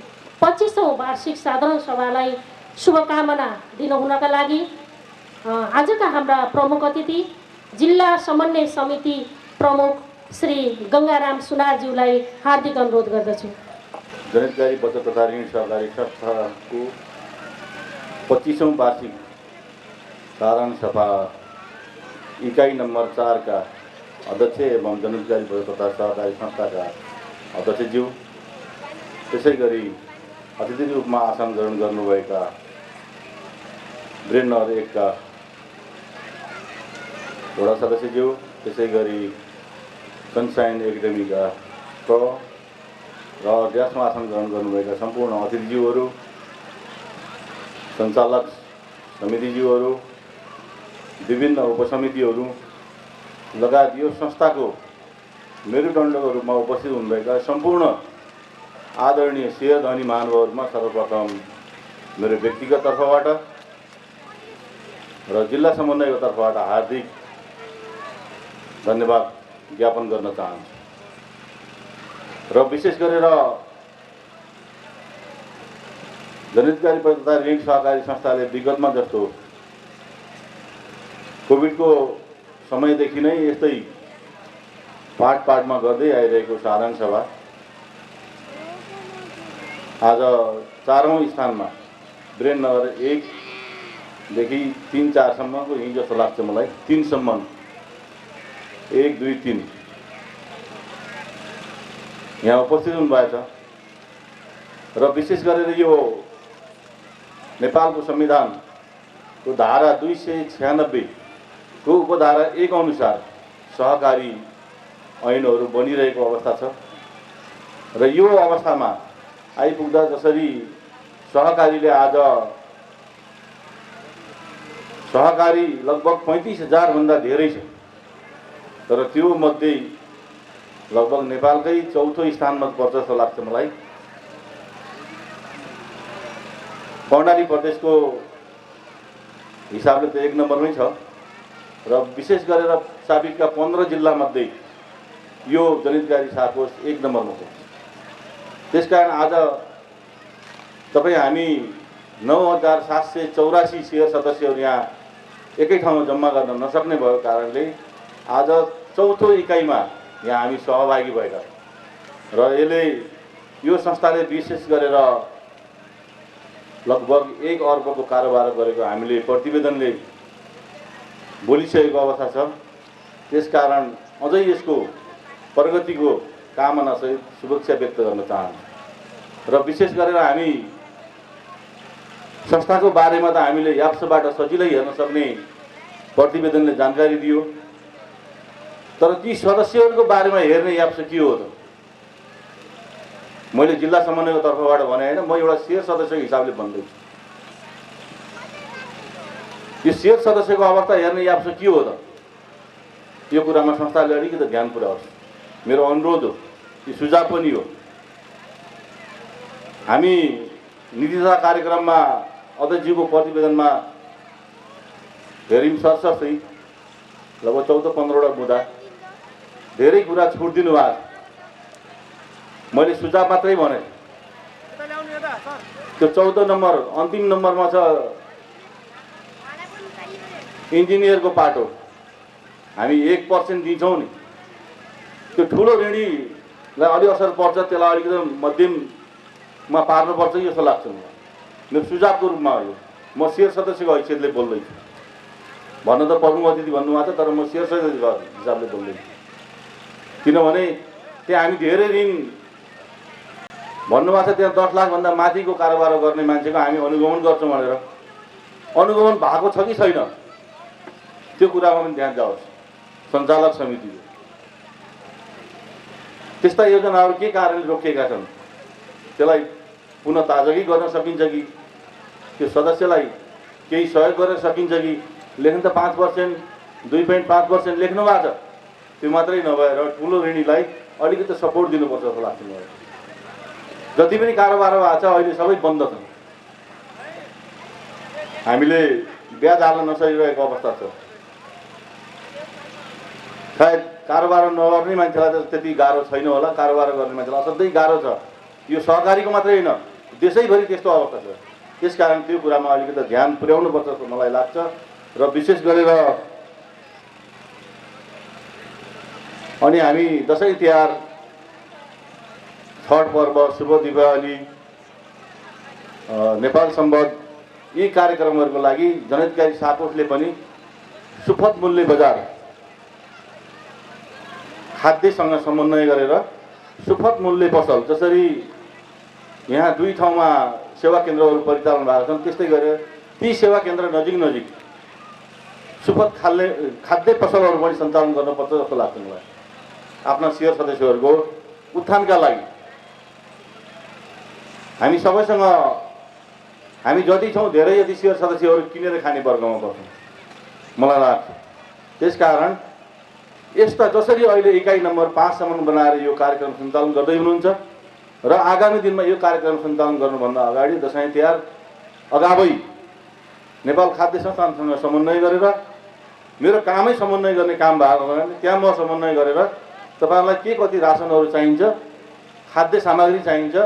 25औं वार्षिक साधारण सभालाई शुभकामना दिनुहुनका लागि आजका हाम्रा प्रमुख अतिथि जिल्ला समन्वय समिति प्रमुख श्री गङ्गाराम सुनारज्यूलाई हार्दिक अनुरोध गर्दछु। जनहितकारी बचत तथा ऋण सहकारी संस्थाको 25औं वार्षिक साधारण सभा इकाइ नम्बर 4 का अध्यक्ष एवं जनहितकारी बचत तथा सहकारी संस्थाका अध्यक्षज्यू, त्यसै गरी अतिथि रूपमा आसन ग्रहण गर्नुभएका वीरेन्द्रनगर 1 का वडा सदस्यज्यू, त्यसै गरी सनसाइन एकाडेमीका र अध्यासमा आसन ग्रहण गर्नुभएका सम्पूर्ण अतिथिज्यूहरू, सञ्चालक समितिज्यूहरू, विभिन्न उपसमितिहरू लगायत यो संस्थाको मेरुदण्डको रूपमा उपस्थित हुनुभएका सम्पूर्ण आदरणीय शेयरधनी महानुभावहरूमा सर्वप्रथम मेरो व्यक्तिगत तर्फबाट र जिल्ला समन्वयको तर्फबाट हार्दिक धन्यवाद ज्ञापन गर्न चाहन्छु। र विशेष गरेर जनहितकारी तथा ऋण सहकारी संस्थाले विगतमा जस्तो कोभिडको समयदेखि नै यस्तै पाटमा गर्दै आइरहेको साधारण सभा आज 4औं स्थानमा वीरेन्द्रनगर 1 देखि 3-4 सम्मको यहीँ जस्तो लाग्छ मलाई, 3 सम्म 1, 2, 3 यहाँ उपस्थित हुनुभएछ। र विशेष गरेर यो नेपालको संविधानको धारा 296 को उपधारा 1 अनुसार सहकारी ऐनहरू बनिरहेको अवस्था छ। र यो अवस्थामा आइपुग्दा जसरी सहकारीले आज सहकारी लगभग 35,000 भन्दा धेरै छ, तर त्यो मध्ये लगभग नेपालकै 4थो स्थानमा पर्छ जस्तो लाग्छ मलाई। कर्णाली प्रदेशको हिसाबले त 1 नम्बरमै छ र विशेष गरेर साबिकका 15 जिल्ला मध्ये यो जनहितकारी शाखा 1 नम्बरमा छ। त्यसकारण आज तपाईँ हामी 9,784 शेयर सदस्यहरू यहाँ एकै ठाउँमा जम्मा गर्न नसक्ने भएको कारणले आज 4थो इकाइमा यहाँ हामी सहभागी भएका र यसले यो संस्थाले विशेष गरेर लगभग 1 अर्बको कारोबार गरेको हामीले प्रतिवेदनले बोलिसकेको अवस्था छ। त्यसकारण अझै यसको प्रगतिको कामनासहित शुभेच्छा व्यक्त गर्न चाहन्छु। र विशेष गरेर हामी संस्थाको बारेमा त हामीले याप्सबाट सजिलै हेर्न सक्ने प्रतिवेदनले जानकारी दियो, तर ती सदस्यहरूको बारेमा हेर्ने याप्स के हो त? मैले जिल्ला समन्वयको तर्फबाट भने होइन, म एउटा शेर सदस्यको हिसाबले भन्दैछु। यो शेर सदस्यको अवस्था हेर्ने याप्स के हो त? यो कुरामा संस्थाले अलिकति ध्यान पुर्याओस्, मेरो अनुरोध हो, यो सुझाव पनि हो। हामी नीतिदशा कार्यक्रममा अध्यक्षज्यूको प्रतिवेदनमा हेऱ्यौँ सरसफै लगभग 14-15वटा मुद्दा, धेरै कुरा छुट दिनुभएको छ। मैले सुझाव मात्रै भने, त्यो 14 नम्बर अन्तिम नम्बरमा छ इन्जिनियरको पाटो, हामी 1% दिन्छौँ नि, त्यो ठुलो ऋणीलाई अलि असर पर्छ, त्यसलाई अलिकति मध्यममा पार्नुपर्छ जस्तो लाग्छ मलाई। मेरो सुझावको रूपमा हो यो। म शेर सदस्यको हैसियतले बोल्दैछु, भन्न त प्रमुख अतिथि भन्नुभएको छ, तर म शेर सदस्यको हिसाबले बोल्दैछु। किनभने त्यहाँ हामी धेरै ऋण भन्नुभएको छ, त्यहाँ 10 लाखभन्दा माथिको कारोबार गर्ने मान्छेको हामी अनुगमन गर्छौँ भनेर, अनुगमन भएको छ कि छैन त्यो कुरामा पनि ध्यान जाओस् सञ्चालक समितिले। त्यस्ता योजनाहरू के कारणले रोकिएका छन् त्यसलाई पुनः ताजगी गर्न सकिन्छ कि त्यो सदस्यलाई केही सहयोग गर्न सकिन्छ कि? लेख्न त 5%, 2.5% लेख्नु भएको छ, त्यो मात्रै नभएर ठुलो ऋणीलाई अलिकति सपोर्ट दिनुपर्छ जस्तो लाग्छ मलाई। जति पनि कारोबार भएको छ अहिले सबै बन्द छन्, हामीले ब्याज हाल्न नसकिरहेको अवस्था छ। सायद कारोबार नगर्ने मान्छेलाई त त्यति गाह्रो छैन होला, कारोबार गर्ने मान्छेलाई असाध्यै गाह्रो छ। यो सहकारीको मात्रै होइन, देशैभरि त्यस्तो अवस्था छ। त्यसकारण त्यो कुरामा अलिकति ध्यान पुर्याउनुपर्छ जस्तो मलाई लाग्छ। र विशेष गरेर अनि हामी दसैँ तिहार, छठ पर्व, शुभ दीपावली, नेपाल सम्बत यी कार्यक्रमहरूको लागि जनहितकारी साकोसले पनि सुपथ मूल्य बजार खाद्यसँग समन्वय गरेर सुपथ मूल्य पसल, जसरी यहाँ 2 ठाउँमा सेवा केन्द्रहरू परिचालन भएको छन्, त्यस्तै गरेर ती सेवा केन्द्र नजिक नजिक सुपथ खाद्य पसलहरू पनि सञ्चालन गर्नुपर्छ जस्तो लाग्छ मलाई। आफ्ना शेयर सदस्यहरूको उत्थानका लागि हामी सबैसँग, हामी जति छौँ धेरै यदि शेयर सदस्यहरू किनेर खाने वर्गमा पर्छौँ मलाई लाग्छ। त्यसकारण यस्ता जसरी अहिले इकाइ नम्बर 5 सम्म बनाएर यो कार्यक्रम सञ्चालन गर्दै हुनुहुन्छ र आगामी दिनमा यो कार्यक्रम सञ्चालन गर्नुभन्दा अगाडि दसैँ तिहार अगावै नेपाल खाद्य संस्थानसँग समन्वय गरेर, मेरो कामै समन्वय गर्ने काम भएको कारणले त्यहाँ म समन्वय गरेर तपाईँहरूलाई के कति रासनहरू चाहिन्छ, खाद्य सामग्री चाहिन्छ,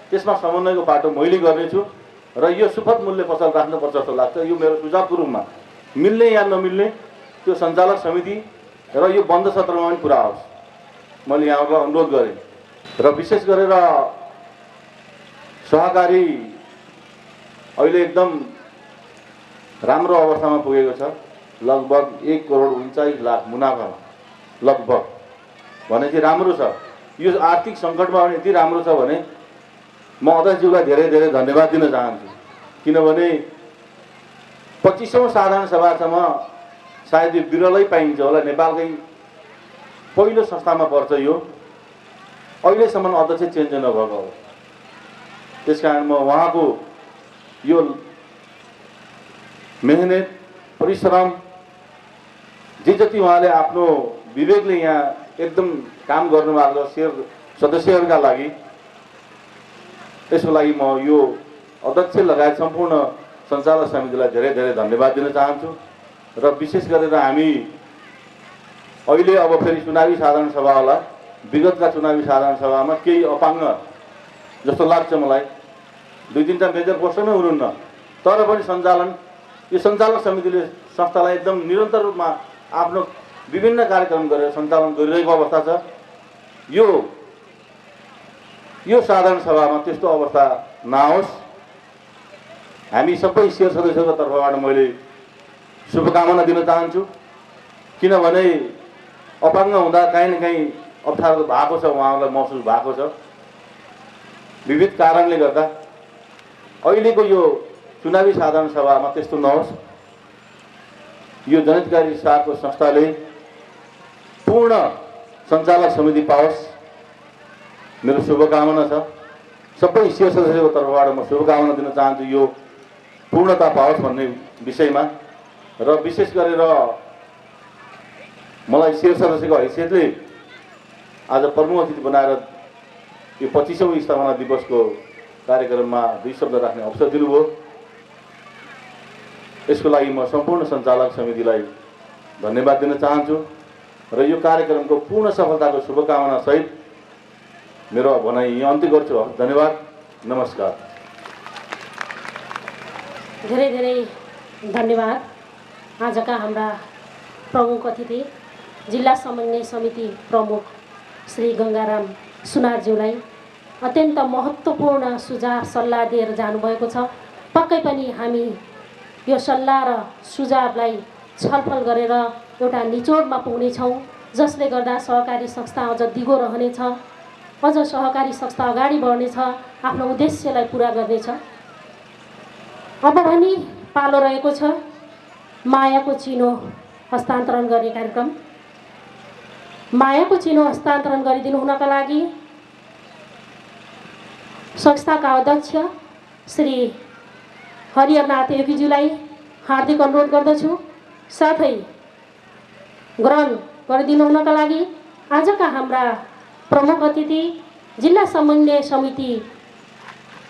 त्यसमा समन्वयको बाटो मैले गर्नेछु र यो सुपथ मूल्य पसल राख्नुपर्छ जस्तो लाग्छ। यो मेरो सुझावको रूपमा, मिल्ने या नमिल्ने त्यो सञ्चालक समिति र यो बन्द सत्रमा पनि पुरा होस्, मैले यहाँको अनुरोध गरेँ। र विशेष गरेर सहकारी अहिले एकदम राम्रो अवस्थामा पुगेको छ, लगभग 1,49,00,000 मुनाफामा लगभग भने चाहिँ राम्रो छ। यो आर्थिक सङ्कटमा पनि यति राम्रो छ भने म अध्यक्षज्यूलाई धेरै धेरै धन्यवाद दिन चाहन्छु। किनभने 25औं साधारण सभासम्म सायद यो बिरलै पाइन्छ होला, नेपालकै पहिलो संस्थामा पर्छ यो, अहिलेसम्म अध्यक्ष चेन्ज नभएको हो। त्यसकारण म उहाँको यो मेहनत, परिश्रम, जे जति उहाँले आफ्नो विवेकले यहाँ एकदम काम गर्नुभएको शेयर सदस्यहरूका लागि, त्यसको लागि म यो अध्यक्ष लगायत सम्पूर्ण सञ्चालक समितिलाई धेरै धेरै धन्यवाद दिन चाहन्छु। र विशेष गरेर हामी अहिले अब फेरि चुनावी साधारण सभा होला, विगतका चुनावी साधारण सभामा केही अपाङ्ग जस्तो लाग्छ मलाई, 2-3टा मेजर पोस्टमै हुनुहुन्न, तर पनि सञ्चालन, यो सञ्चालक समितिले संस्थालाई एकदम निरन्तर रूपमा आफ्नो विभिन्न कार्यक्रम गरेर सञ्चालन गरिरहेको अवस्था छ। यो साधारण सभामा त्यस्तो अवस्था नआओस्, हामी सबै शेयर सदस्यहरूको तर्फबाट मैले शुभकामना दिन चाहन्छु। किनभने अपाङ्ग हुँदा काहीँ न काहीँ अप्ठ्यारो भएको छ, उहाँहरूलाई महसुस भएको छ। विविध कारणले गर्दा अहिलेको यो चुनावी साधारण सभामा त्यस्तो नहोस्। यो जनहितकारी सारको संस्थाले पूर्ण सञ्चालक समिति पाओस्, मेरो शुभकामना छ। सबै शिर सदस्यको तर्फबाट म शुभकामना दिन चाहन्छु यो पूर्णता पाओस् भन्ने विषयमा। र विशेष गरेर मलाई शिर सदस्यको हैसियतले आज प्रमुख अतिथि बनाएर यो 25औं स्थापना दिवसको कार्यक्रममा 2 शब्द राख्ने अवसर दिनुभयो। यसको लागि म सम्पूर्ण सञ्चालक समितिलाई धन्यवाद दिन चाहन्छु र यो कार्यक्रमको पूर्ण सफलताको शुभकामना सहित मेरो भनाइ यहाँ अन्त्य गर्छु। धन्यवाद, नमस्कार। धेरै धेरै धन्यवाद। आजका हाम्रा प्रमुख अतिथि जिल्ला समन्वय समिति प्रमुख श्री गङ्गाराम सुनारज्यूलाई अत्यन्त महत्त्वपूर्ण सुझाव सल्लाह दिएर जानुभएको छ। पक्कै पनि हामी यो सल्लाह र सुझावलाई छलफल गरेर एउटा निचोडमा पुग्नेछौँ, जसले गर्दा सहकारी संस्था अझ दिगो रहनेछ, अझ सहकारी संस्था अगाडि बढ्नेछ, आफ्नो उद्देश्यलाई पुरा गर्नेछ। अब भने पालो रहेको छ मायाको चिनो हस्तान्तरण गर्ने कार्यक्रम। मायाको चिनो हस्तान्तरण गरिदिनु हुनका लागि संस्थाका अध्यक्ष श्री हरिहरनाथ योगीज्यूलाई हार्दिक अनुरोध गर्दछु। साथै ग्रहण गरिदिनु हुनका लागि आजका हाम्रा प्रमुख अतिथि जिल्ला समन्वय समिति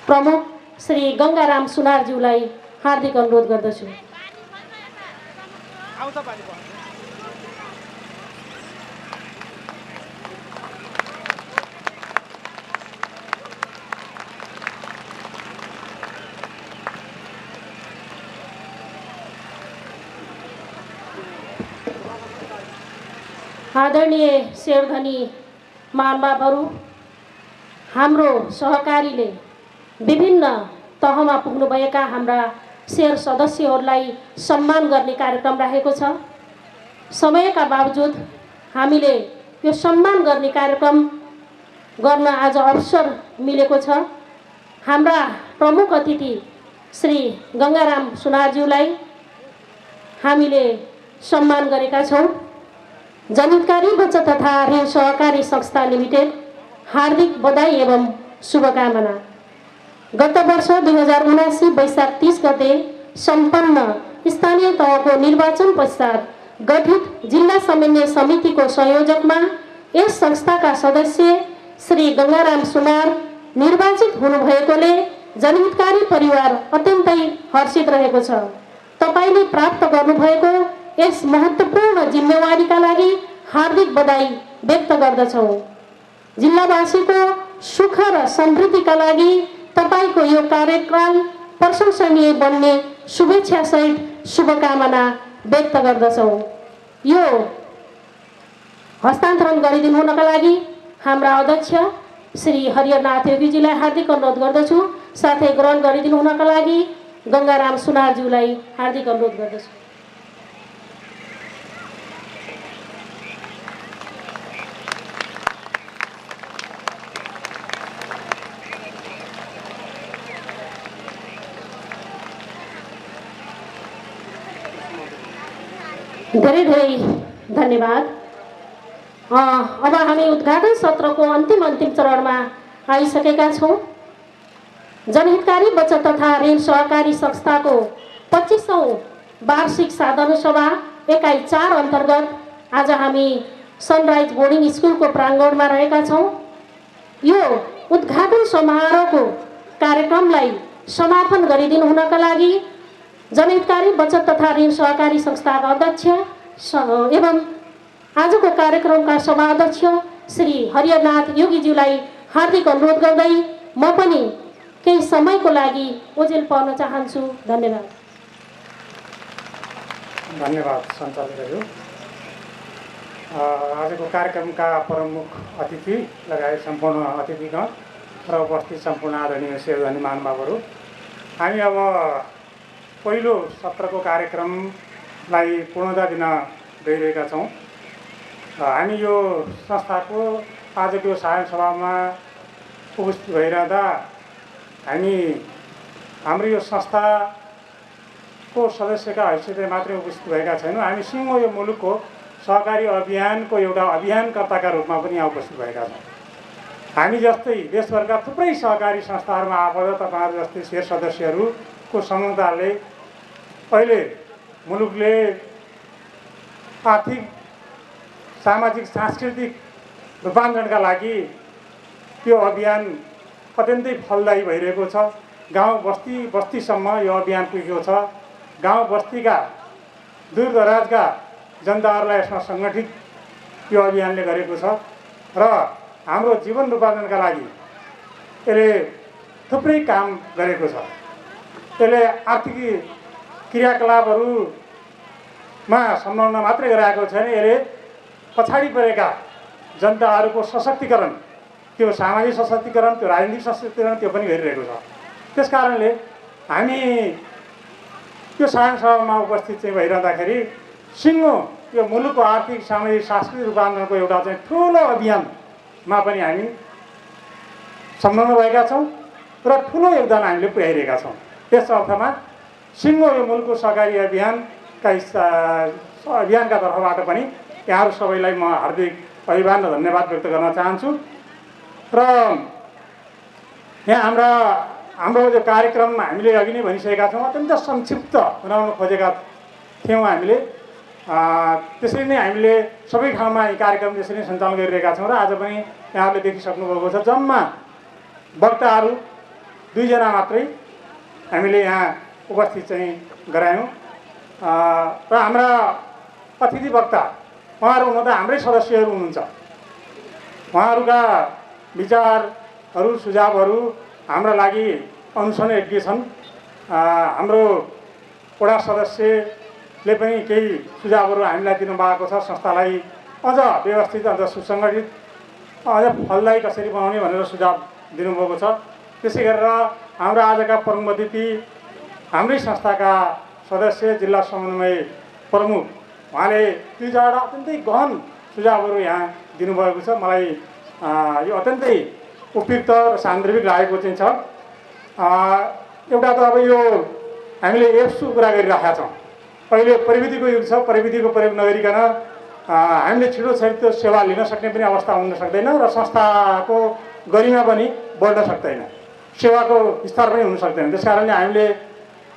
प्रमुख श्री गङ्गाराम सुनारज्यूलाई हार्दिक अनुरोध गर्दछु। आदरणीय शेरधनी महानुभावहरू, हाम्रो सहकारीले विभिन्न तहमा पुग्नुभएका हाम्रा शेर सदस्यहरूलाई सम्मान गर्ने कार्यक्रम राखेको छ। समयका बावजुद हामीले यो सम्मान गर्ने कार्यक्रम गर्न आज अवसर मिलेको छ। हाम्रा प्रमुख अतिथि श्री गङ्गाराम सुनारज्यूलाई हामीले सम्मान गरेका छौँ। जनहितकारी बचत तथा ऋण सहकारी संस्था लिमिटेड हार्दिक बधाई एवं शुभकामना। गत वर्ष 2079 वैशाख 30 गते सम्पन्न स्थानीय तहको निर्वाचन पश्चात गठित जिल्ला समन्वय समितिको संयोजकमा यस संस्थाका सदस्य श्री गङ्गाराम सुनार निर्वाचित हुनुभएकोले जनहितकारी परिवार अत्यन्तै हर्षित रहेको छ। तपाईले प्राप्त गर्नुभएको यस महत्त्वपूर्ण जिम्मेवारीका लागि हार्दिक बधाई व्यक्त गर्दछौँ। जिल्लावासीको सुख र समृद्धिका लागि तपाईको यो कार्यकाल प्रशंसनीय बन्ने शुभेच्छा सहित शुभकामना व्यक्त गर्दछौँ। यो हस्तान्तरण गरिदिनु हुनका लागि हाम्रा अध्यक्ष श्री हरिहरनाथ योगीजीलाई हार्दिक अनुरोध गर्दछु। साथै ग्रहण गरिदिनु हुनका लागि गङ्गाराम सुनारज्यूलाई हार्दिक अनुरोध गर्दछु। धेरै धेरै धन्यवाद। अब हामी उद्घाटन सत्रको अन्तिम चरणमा आइसकेका छौँ। जनहितकारी बचत तथा ऋण सहकारी संस्थाको 25औं वार्षिक साधारण सभा एकाइ 4 अन्तर्गत आज हामी सनराइज बोर्डिङ स्कुलको प्राङ्गणमा रहेका छौँ। यो उद्घाटन समारोहको कार्यक्रमलाई समापन गरिदिनु हुनका लागि जनहितकारी बचत तथा ऋण सहकारी संस्थाका अध्यक्ष एवं आजको कार्यक्रमका सभाध्यक्ष श्री हरिहरनाथ योगीज्यूलाई हार्दिक अनुरोध गर्दै म पनि केही समयको लागि ओजेल पर्न चाहन्छु। धन्यवाद। धन्यवाद सञ्चालकज्यू। आजको कार्यक्रमका प्रमुख अतिथि लगायत सम्पूर्ण अतिथिगण र उपस्थित सम्पूर्ण आदरणीय शेरधनी महानुभावहरू, हामी अब पहिलो सत्रको कार्यक्रमलाई पूर्णता दिन गइरहेका छौँ। हामी यो संस्थाको आजको यो साधारण सभामा उपस्थित भइरहँदा हामी हाम्रो यो संस्थाको सदस्यका हैसियतले मात्रै उपस्थित भएका छैनौँ, हामी सिङ्गो यो मुलुकको सहकारी अभियानको एउटा अभियानकर्ताका रूपमा पनि यहाँ उपस्थित भएका छौँ। हामी जस्तै देशभरका थुप्रै सहकारी संस्थाहरूमा आबद्ध तपाईँहरू जस्तै शेर सदस्यहरूको संस्थाले अहिले मुलुकले आर्थिक सामाजिक सांस्कृतिक रूपान्तरणका लागि त्यो अभियान अत्यन्तै फलदायी भइरहेको छ। गाउँ बस्तीसम्म यो अभियान पुगेको छ। गाउँ बस्तीका दूरदराजका जनताहरूलाई यसमा सङ्गठित यो अभियानले गरेको छ र हाम्रो जीवन रूपान्तरणका लागि यसले थुप्रै काम गरेको छ। यसले आर्थिक क्रियाकलापहरूमा संलग्न मात्रै गराएको छैन, यसले पछाडि परेका जनताहरूको सशक्तिकरण, त्यो सामाजिक सशक्तिकरण, त्यो राजनीतिक सशक्तिकरण त्यो पनि गरिरहेको छ। त्यस कारणले हामी यो साधारण सभामा उपस्थित चाहिँ भइरहँदाखेरि सिङ्गो यो मुलुकको आर्थिक सामाजिक सांस्कृतिक रूपान्तरणको एउटा चाहिँ ठुलो अभियानमा पनि हामी संलग्न भएका छौँ र ठुलो योगदान हामीले पुर्याइरहेका छौँ। त्यस अर्थमा सिङ्गो यो मुलुकको सहकारी अभियानका तर्फबाट पनि यहाँहरू सबैलाई म हार्दिक अभिवादन र धन्यवाद व्यक्त गर्न चाहन्छु। र यहाँ हाम्रो जो कार्यक्रम हामीले अघि नै भनिसकेका छौँ, अत्यन्त संक्षिप्त बनाउन खोजेका थियौँ हामीले। त्यसरी नै हामीले सबै ठाउँमा यी कार्यक्रम त्यसरी नै सञ्चालन गरिरहेका छौँ र आज पनि यहाँहरूले देखिसक्नुभएको छ जम्मा वक्ताहरू 2 जना मात्रै हामीले यहाँ उपस्थित चाहिँ गरायौँ र हाम्रा अतिथि वक्ता उहाँहरू हुन त हाम्रै सदस्यहरू हुनुहुन्छ। उहाँहरूका विचारहरू सुझावहरू हाम्रा लागि अनुसरणीय छन्। हाम्रो वडा सदस्यले पनि केही सुझावहरू हामीलाई दिनुभएको छ, संस्थालाई अझ व्यवस्थित, अझ सुसङ्गठित, अझ फलदायी कसरी बनाउने भनेर सुझाव दिनुभएको छ। त्यसै गरेर हाम्रो आजका प्रमुख अतिथि हाम्रै संस्थाका सदस्य जिल्ला समन्वय प्रमुख उहाँले 2 चारवटा अत्यन्तै गहन सुझावहरू यहाँ दिनुभएको छ। मलाई यो अत्यन्तै उपयुक्त र सान्दर्भिक लागेको चाहिँ छ। एउटा त अब यो हामीले एप्सको कुरा गरिरहेका छौँ। अहिले प्रविधिको युग छ, प्रविधिको प्रयोग नगरिकन हामीले छिटो छिटो सेवा लिन सक्ने पनि अवस्था हुन सक्दैन र संस्थाको गरिमा पनि बढ्न सक्दैन, सेवाको विस्तार पनि हुन सक्दैन। त्यस कारणले हामीले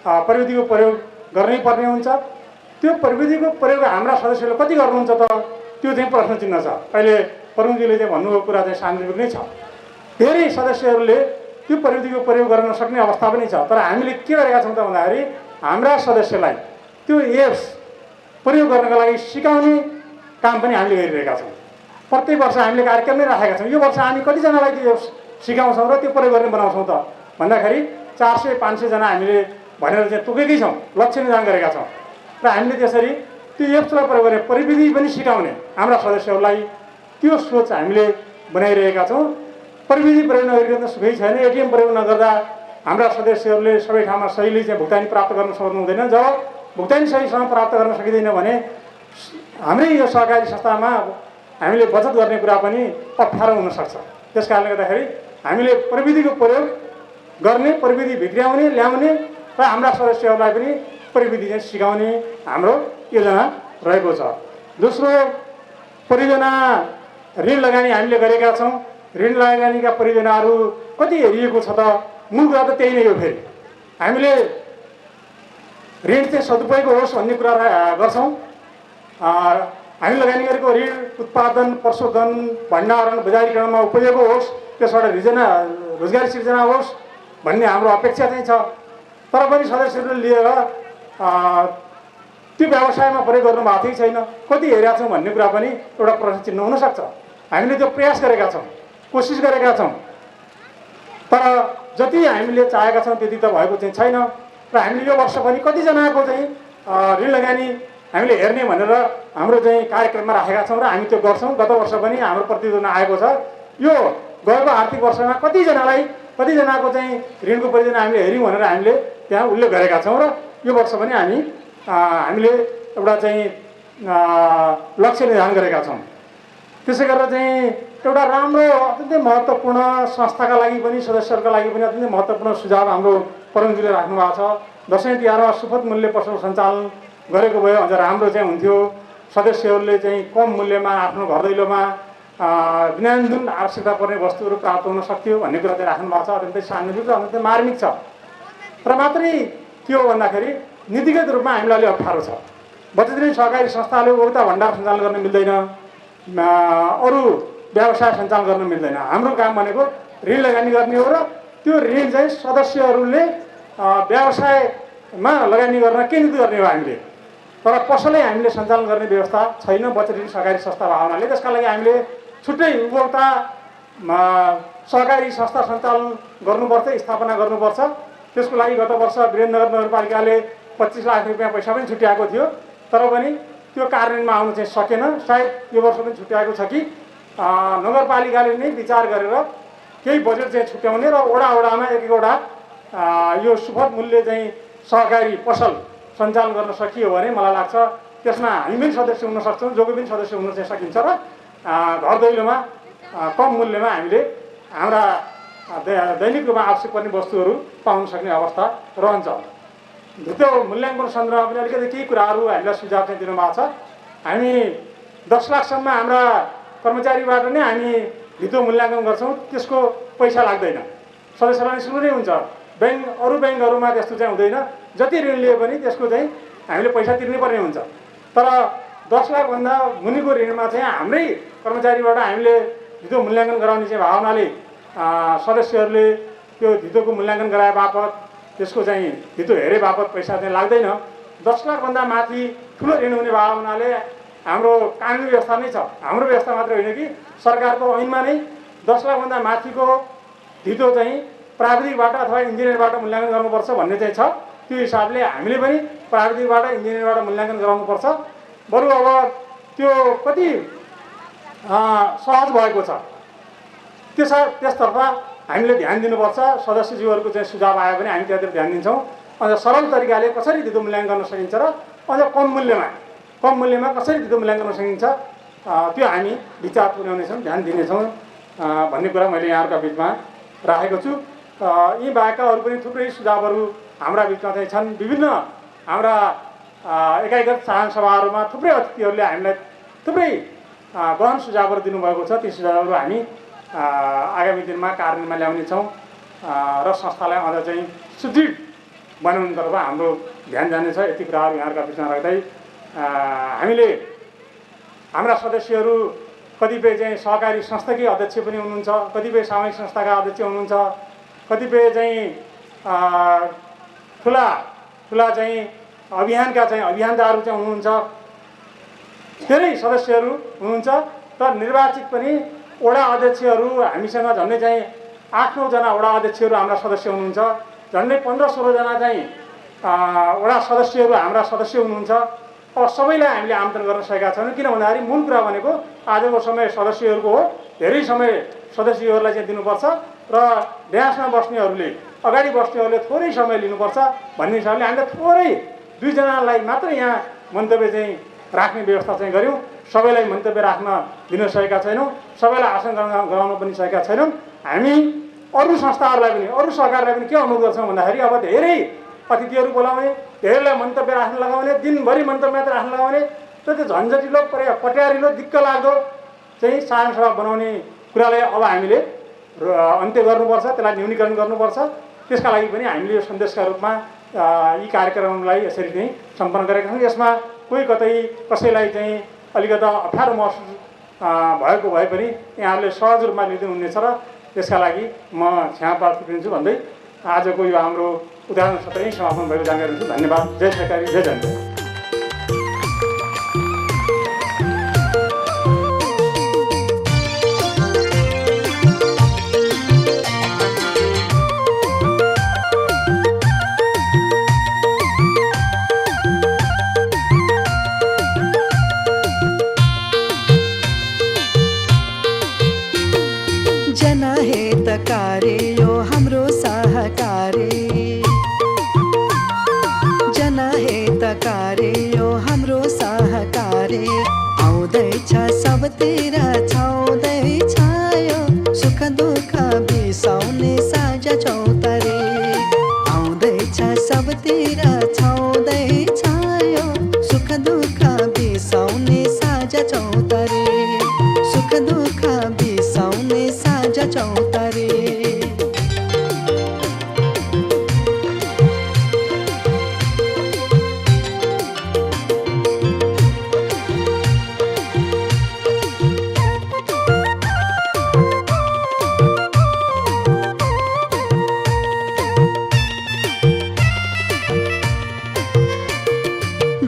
प्रविधिको प्रयोग गर्नै पर्ने हुन्छ। त्यो प्रविधिको प्रयोग हाम्रा सदस्यहरूले कति गर्नुहुन्छ त त्यो चाहिँ प्रश्न चिन्ह छ। अहिले प्रमुखजीले चाहिँ भन्नुभएको कुरा चाहिँ सान्दर्भिक नै छ। धेरै सदस्यहरूले त्यो प्रविधिको प्रयोग गर्न सक्ने अवस्था पनि छ, तर हामीले के गरेका छौँ त भन्दाखेरि हाम्रा सदस्यलाई त्यो एप्स प्रयोग गर्नका लागि सिकाउने काम पनि हामीले गरिरहेका छौँ। प्रत्येक वर्ष हामीले कार्यक्रम नै राखेका छौँ। यो वर्ष हामी कतिजनालाई त्यो एप्स सिकाउँछौँ र त्यो प्रयोग गर्ने बनाउँछौँ त भन्दाखेरि 400-500 जना हामीले भनेर चाहिँ तोकेकै छौँ, लक्ष्य निर्धारण गरेका छौँ र हामीले त्यसरी त्यो एप्सलाई प्रयोग गर्ने प्रविधि पनि सिकाउने हाम्रा सदस्यहरूलाई त्यो सोच हामीले बनाइरहेका छौँ। प्रविधि प्रयोग नगरिकन सुखै छैन। एटिएम प्रयोग नगर्दा हाम्रा सदस्यहरूले सबै ठाउँमा सहीले चाहिँ भुक्तानी प्राप्त गर्न सक्नु हुँदैन। जब भुक्तानी सहीसँग प्राप्त गर्न सकिँदैन भने हाम्रै यो सहकारी संस्थामा हामीले बचत गर्ने कुरा पनि अप्ठ्यारो हुनसक्छ। त्यस कारणले गर्दाखेरि हामीले प्रविधिको प्रयोग गर्ने, प्रविधि भित्र्याउने, ल्याउने र हाम्रा सदस्यहरूलाई पनि प्रविधि चाहिँ सिकाउने हाम्रो योजना रहेको छ। दोस्रो, परियोजना ऋण लगानी हामीले गरेका छौँ। ऋण लगानीका परियोजनाहरू कति हेरिएको छ त मूल कुरा त त्यही नै हो। फेरि हामीले ऋण चाहिँ सदुपयोग होस् भन्ने कुरा गर्छौँ। हामी लगानी गरेको ऋण उत्पादन, प्रशोधन, भण्डारण, बजारीकरणमा उपयोग होस्, त्यसबाट रोजगारी सिर्जना होस् भन्ने हाम्रो अपेक्षा चाहिँ छ। तर पनि सदस्यहरूले लिएर त्यो व्यवसायमा प्रयोग गर्नु भएको थिएँ छैन, कति हेरेका छौँ भन्ने कुरा पनि एउटा प्रश्न चिन्ह हुनसक्छ। हामीले त्यो प्रयास गरेका छौँ, कोसिस गरेका छौँ, तर जति हामीले चाहेका छौँ त्यति त भएको चाहिँ छैन। र हामीले यो वर्ष पनि कतिजनाको चाहिँ ऋण लगानी हामीले हेर्ने भनेर हाम्रो चाहिँ कार्यक्रममा राखेका छौँ र हामी त्यो गर्छौँ। गत वर्ष पनि हाम्रो प्रतिवेदन आएको छ। यो गएको आर्थिक वर्षमा कतिजनाको चाहिँ ऋणको परियोजना हामीले हेऱ्यौँ भनेर हामीले त्यहाँ उल्लेख गरेका छौँ र यो वर्ष पनि हामीले एउटा चाहिँ लक्ष्य निर्धारण गरेका छौँ। त्यसै गरेर चाहिँ एउटा राम्रो अत्यन्तै महत्त्वपूर्ण संस्थाका लागि पनि सदस्यहरूका लागि पनि अत्यन्तै महत्त्वपूर्ण सुझाव हाम्रो प्रमुखले राख्नु भएको छ। दसैँ तिहारमा सुपथ मूल्य पसल सञ्चालन गरेको भए अझ राम्रो चाहिँ हुन्थ्यो। सदस्यहरूले चाहिँ कम मूल्यमा आफ्नो घर दैलोमा दैनन्दिन आवश्यकता पर्ने वस्तुहरू प्राप्त हुन सक्थ्यो भन्ने कुरा चाहिँ राख्नु भएको छ। अत्यन्तै सान्दर्भिक र अत्यन्तै मार्मिक छ। र मात्रै के हो भन्दाखेरि नीतिगत रूपमा हामीलाई अलि अप्ठ्यारो छ। बचत ऋण सहकारी संस्थाले उपभोक्ता भण्डार सञ्चालन गर्न मिल्दैन, अरू व्यवसाय सञ्चालन गर्न मिल्दैन। हाम्रो काम भनेको ऋण लगानी गर्ने हो र त्यो ऋण चाहिँ सदस्यहरूले व्यवसायमा लगानी गर्न केन्द्रित गर्ने हो हामीले। तर पसलै हामीले सञ्चालन गर्ने व्यवस्था छैन बचत ऋण सहकारी संस्था भएको हुनाले। त्यसका लागि हामीले छुट्टै उपभोक्ता सहकारी संस्था सञ्चालन गर्नुपर्छ, स्थापना गर्नुपर्छ। त्यसको लागि गत वर्ष वीरेन्द्रनगर नगरपालिकाले 25 लाख रुपियाँ पैसा पनि छुट्याएको थियो, तर पनि त्यो कार्यान्वयनमा आउन चाहिँ सकेन। सायद यो वर्ष पनि छुट्याएको छ कि नगरपालिकाले नै विचार गरेर केही बजेट चाहिँ छुट्याउने र वडामा एक एकवटा यो सुपथ मूल्य चाहिँ सहकारी पसल सञ्चालन गर्न सकियो भने मलाई लाग्छ त्यसमा हामी पनि सदस्य हुन सक्छौँ, जो कोही पनि सदस्य हुन चाहिँ सकिन्छ र घर दैलोमा कम मूल्यमा हामीले हाम्रा दैनिक रूपमा आवश्यक पर्ने वस्तुहरू पाउन सक्ने अवस्था रहन्छ। धितो मूल्याङ्कन सन्दर्भमा पनि अलिकति केही कुराहरू हामीलाई सुझाव चाहिँ दिनुभएको छ। हामी 10 लाखसम्म हाम्रा कर्मचारीबाट नै हामी धितो मूल्याङ्कन गर्छौँ, त्यसको पैसा लाग्दैन, सदस्यलाई सुरु नै हुन्छ। अरू ब्याङ्कहरूमा त्यस्तो चाहिँ हुँदैन, जति ऋण लिए पनि त्यसको चाहिँ हामीले पैसा तिर्नै पर्ने हुन्छ। तर 10 लाखभन्दा मुनिको ऋणमा चाहिँ हाम्रै कर्मचारीबाट हामीले धितो मूल्याङ्कन गराउने चाहिँ भावनाले सदस्यहरूले त्यो धितोको मूल्याङ्कन गराए बापत त्यसको चाहिँ धितो हेरे बापत पैसा चाहिँ लाग्दैन। 10 लाखभन्दा माथि ठुलो ऋण हुने भावनाले हाम्रो कानुनी व्यवस्था नै छ। हाम्रो व्यवस्था मात्र होइन कि सरकारको ऐनमा नै 10 लाखभन्दा माथिको धितो चाहिँ प्राविधिकबाट अथवा इन्जिनियरबाट मूल्याङ्कन गर्नुपर्छ भन्ने चाहिँ छ। त्यो हिसाबले हामीले पनि प्राविधिकबाट इन्जिनियरबाट मूल्याङ्कन गराउनुपर्छ। बरु अब त्यो कति सहज भएको छ त्यसतर्फ हामीले ध्यान दिनुपर्छ। सदस्यज्यूहरूको चाहिँ सुझाव आयो भने हामी त्यहाँतिर ध्यान दिन्छौँ। अझ सरल तरिकाले कसरी धितो मूल्याङ्कन गर्न सकिन्छ र अझ कम मूल्यमा कसरी धितो मूल्याङ्कन गर्न सकिन्छ त्यो हामी विचार पुर्याउनेछौँ, ध्यान दिनेछौँ भन्ने कुरा मैले यहाँहरूका बिचमा राखेको छु। यी बाहेकका अरू पनि थुप्रै सुझावहरू हाम्रा बिचमा चाहिँ छन्। विभिन्न हाम्रा एकाइगत साधारण सभाहरूमा थुप्रै अतिथिहरूले हामीलाई थुप्रै गहन सुझावहरू दिनुभएको छ। ती सुझावहरू हामी आगामी दिनमा कार्यान्वयनमा ल्याउनेछौँ र संस्थालाई अझ चाहिँ सुदृढ बनाउनेतर्फ हाम्रो ध्यान जानेछ। यति कुराहरू यहाँहरूका बिचमा राख्दै हामीले हाम्रा सदस्यहरू कतिपय चाहिँ सहकारी संस्थाकै अध्यक्ष पनि हुनुहुन्छ, कतिपय सामाजिक संस्थाका अध्यक्ष हुनुहुन्छ, कतिपय चाहिँ ठुला चाहिँ अभियानका चाहिँ अभियन्ताहरू चाहिँ हुनुहुन्छ, धेरै सदस्यहरू हुनुहुन्छ। तर निर्वाचित पनि वडा अध्यक्षहरू हामीसँग झन्डै चाहिँ 8-9 जना वडा अध्यक्षहरू हाम्रा सदस्य हुनुहुन्छ, झन्डै 15-16 जना चाहिँ वडा सदस्यहरू हाम्रा सदस्य हुनुहुन्छ। अब सबैलाई हामीले आमन्त्रण गर्न सकेका छैनौँ, किन भन्दाखेरि मूल कुरा भनेको आजको समय सदस्यहरूको हो। धेरै समय सदस्यहरूलाई चाहिँ दिनुपर्छ र ड्यासमा बस्नेहरूले अगाडि बस्नेहरूले थोरै समय लिनुपर्छ भन्ने हिसाबले हामीले थोरै 2 जनालाई मात्र यहाँ मन्तव्य चाहिँ राख्ने व्यवस्था चाहिँ गऱ्यौँ। सबैलाई मन्तव्य राख्न दिन सकेका छैनौँ, सबैलाई आसन गराउन पनि सकेका छैनौँ। हामी अरू संस्थाहरूलाई पनि अरू सरकारलाई पनि के अनुरोध गर्छौँ भन्दाखेरि अब धेरै अतिथिहरू बोलाउने, धेरैलाई मन्तव्य राख्न लगाउने, दिनभरि मन्तव्य मात्र राख्न लगाउने, त्यो झन्झटिलो पट्यारिलो दिक्क लाग्दो चाहिँ साधारण सभा बनाउने कुरालाई अब हामीले अन्त्य गर्नुपर्छ, त्यसलाई न्यूनीकरण गर्नुपर्छ। त्यसका लागि पनि हामीले यो सन्देशका रूपमा यी कार्यक्रमलाई यसरी नै सम्पन्न गरेका छौँ। यसमा कोही कतै कसैलाई चाहिँ अलिकति अप्ठ्यारो महसुस भएको भए पनि यहाँहरूले सहज रूपमा लिदिनुहुनेछ र त्यसका लागि म क्षमा प्रार्थी दिन्छु भन्दै आजको यो हाम्रो उदाहरण सत्र यहीँ समापन भएको जानकारी दिन्छु। धन्यवाद। जय सरकारी, जय जनता। जनहितकारी यो हाम्रो सहकारी, जनहितकारी यो हाम्रो सहकारी, आउँदैछ सबतिर छ चौतारी।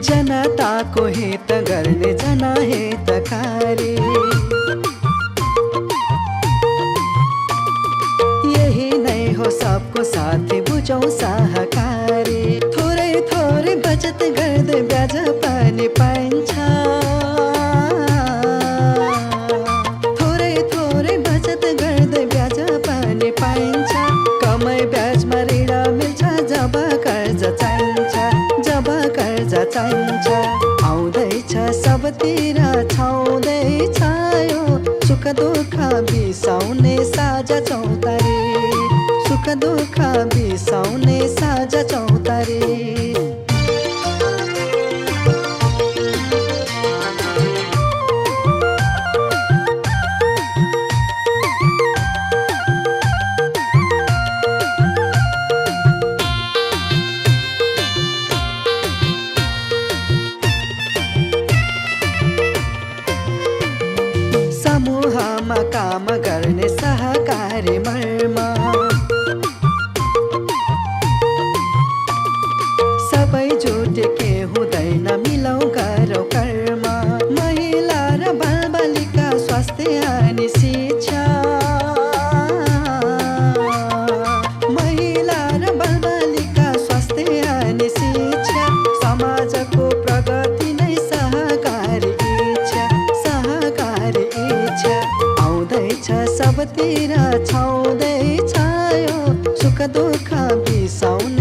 जनताको हित गर्ने जनहितकारी, यही नै हो सबको साथी बुझौँ सहकारी। थोरै थोरै बचत गर्दै ब्याज पनि पाइन्छ, थोरै थोरै बचत गर्दै ब्याज पनि पाइन्छ। कमै ब्याजमा ऋण मिल्छ जब कर्ज चाहिन्छ, जब कर्ज चाहिन्छ। आउँदैछ सबतिर छाउँदैछ यो सुख दुःख बिसाउने साझा चौतारी, सुख दुःख बिसाउने साझा चौतारी। समूहमा काम गर्ने सहकारी मर्म, सबै जुटे के हुँदैन मिलौ गरौ कर्म। महिला र बालबालिका स्वास्थ्य अनि शिक्षा, महिला र बालबालिका स्वास्थ्य अनि शिक्षा। समाजको प्रगति नै सहकारी इच्छा, सहकारी इच्छा। आउँदैछ सबतिर छाउँदैछ यो सुख दुःख बिसाउने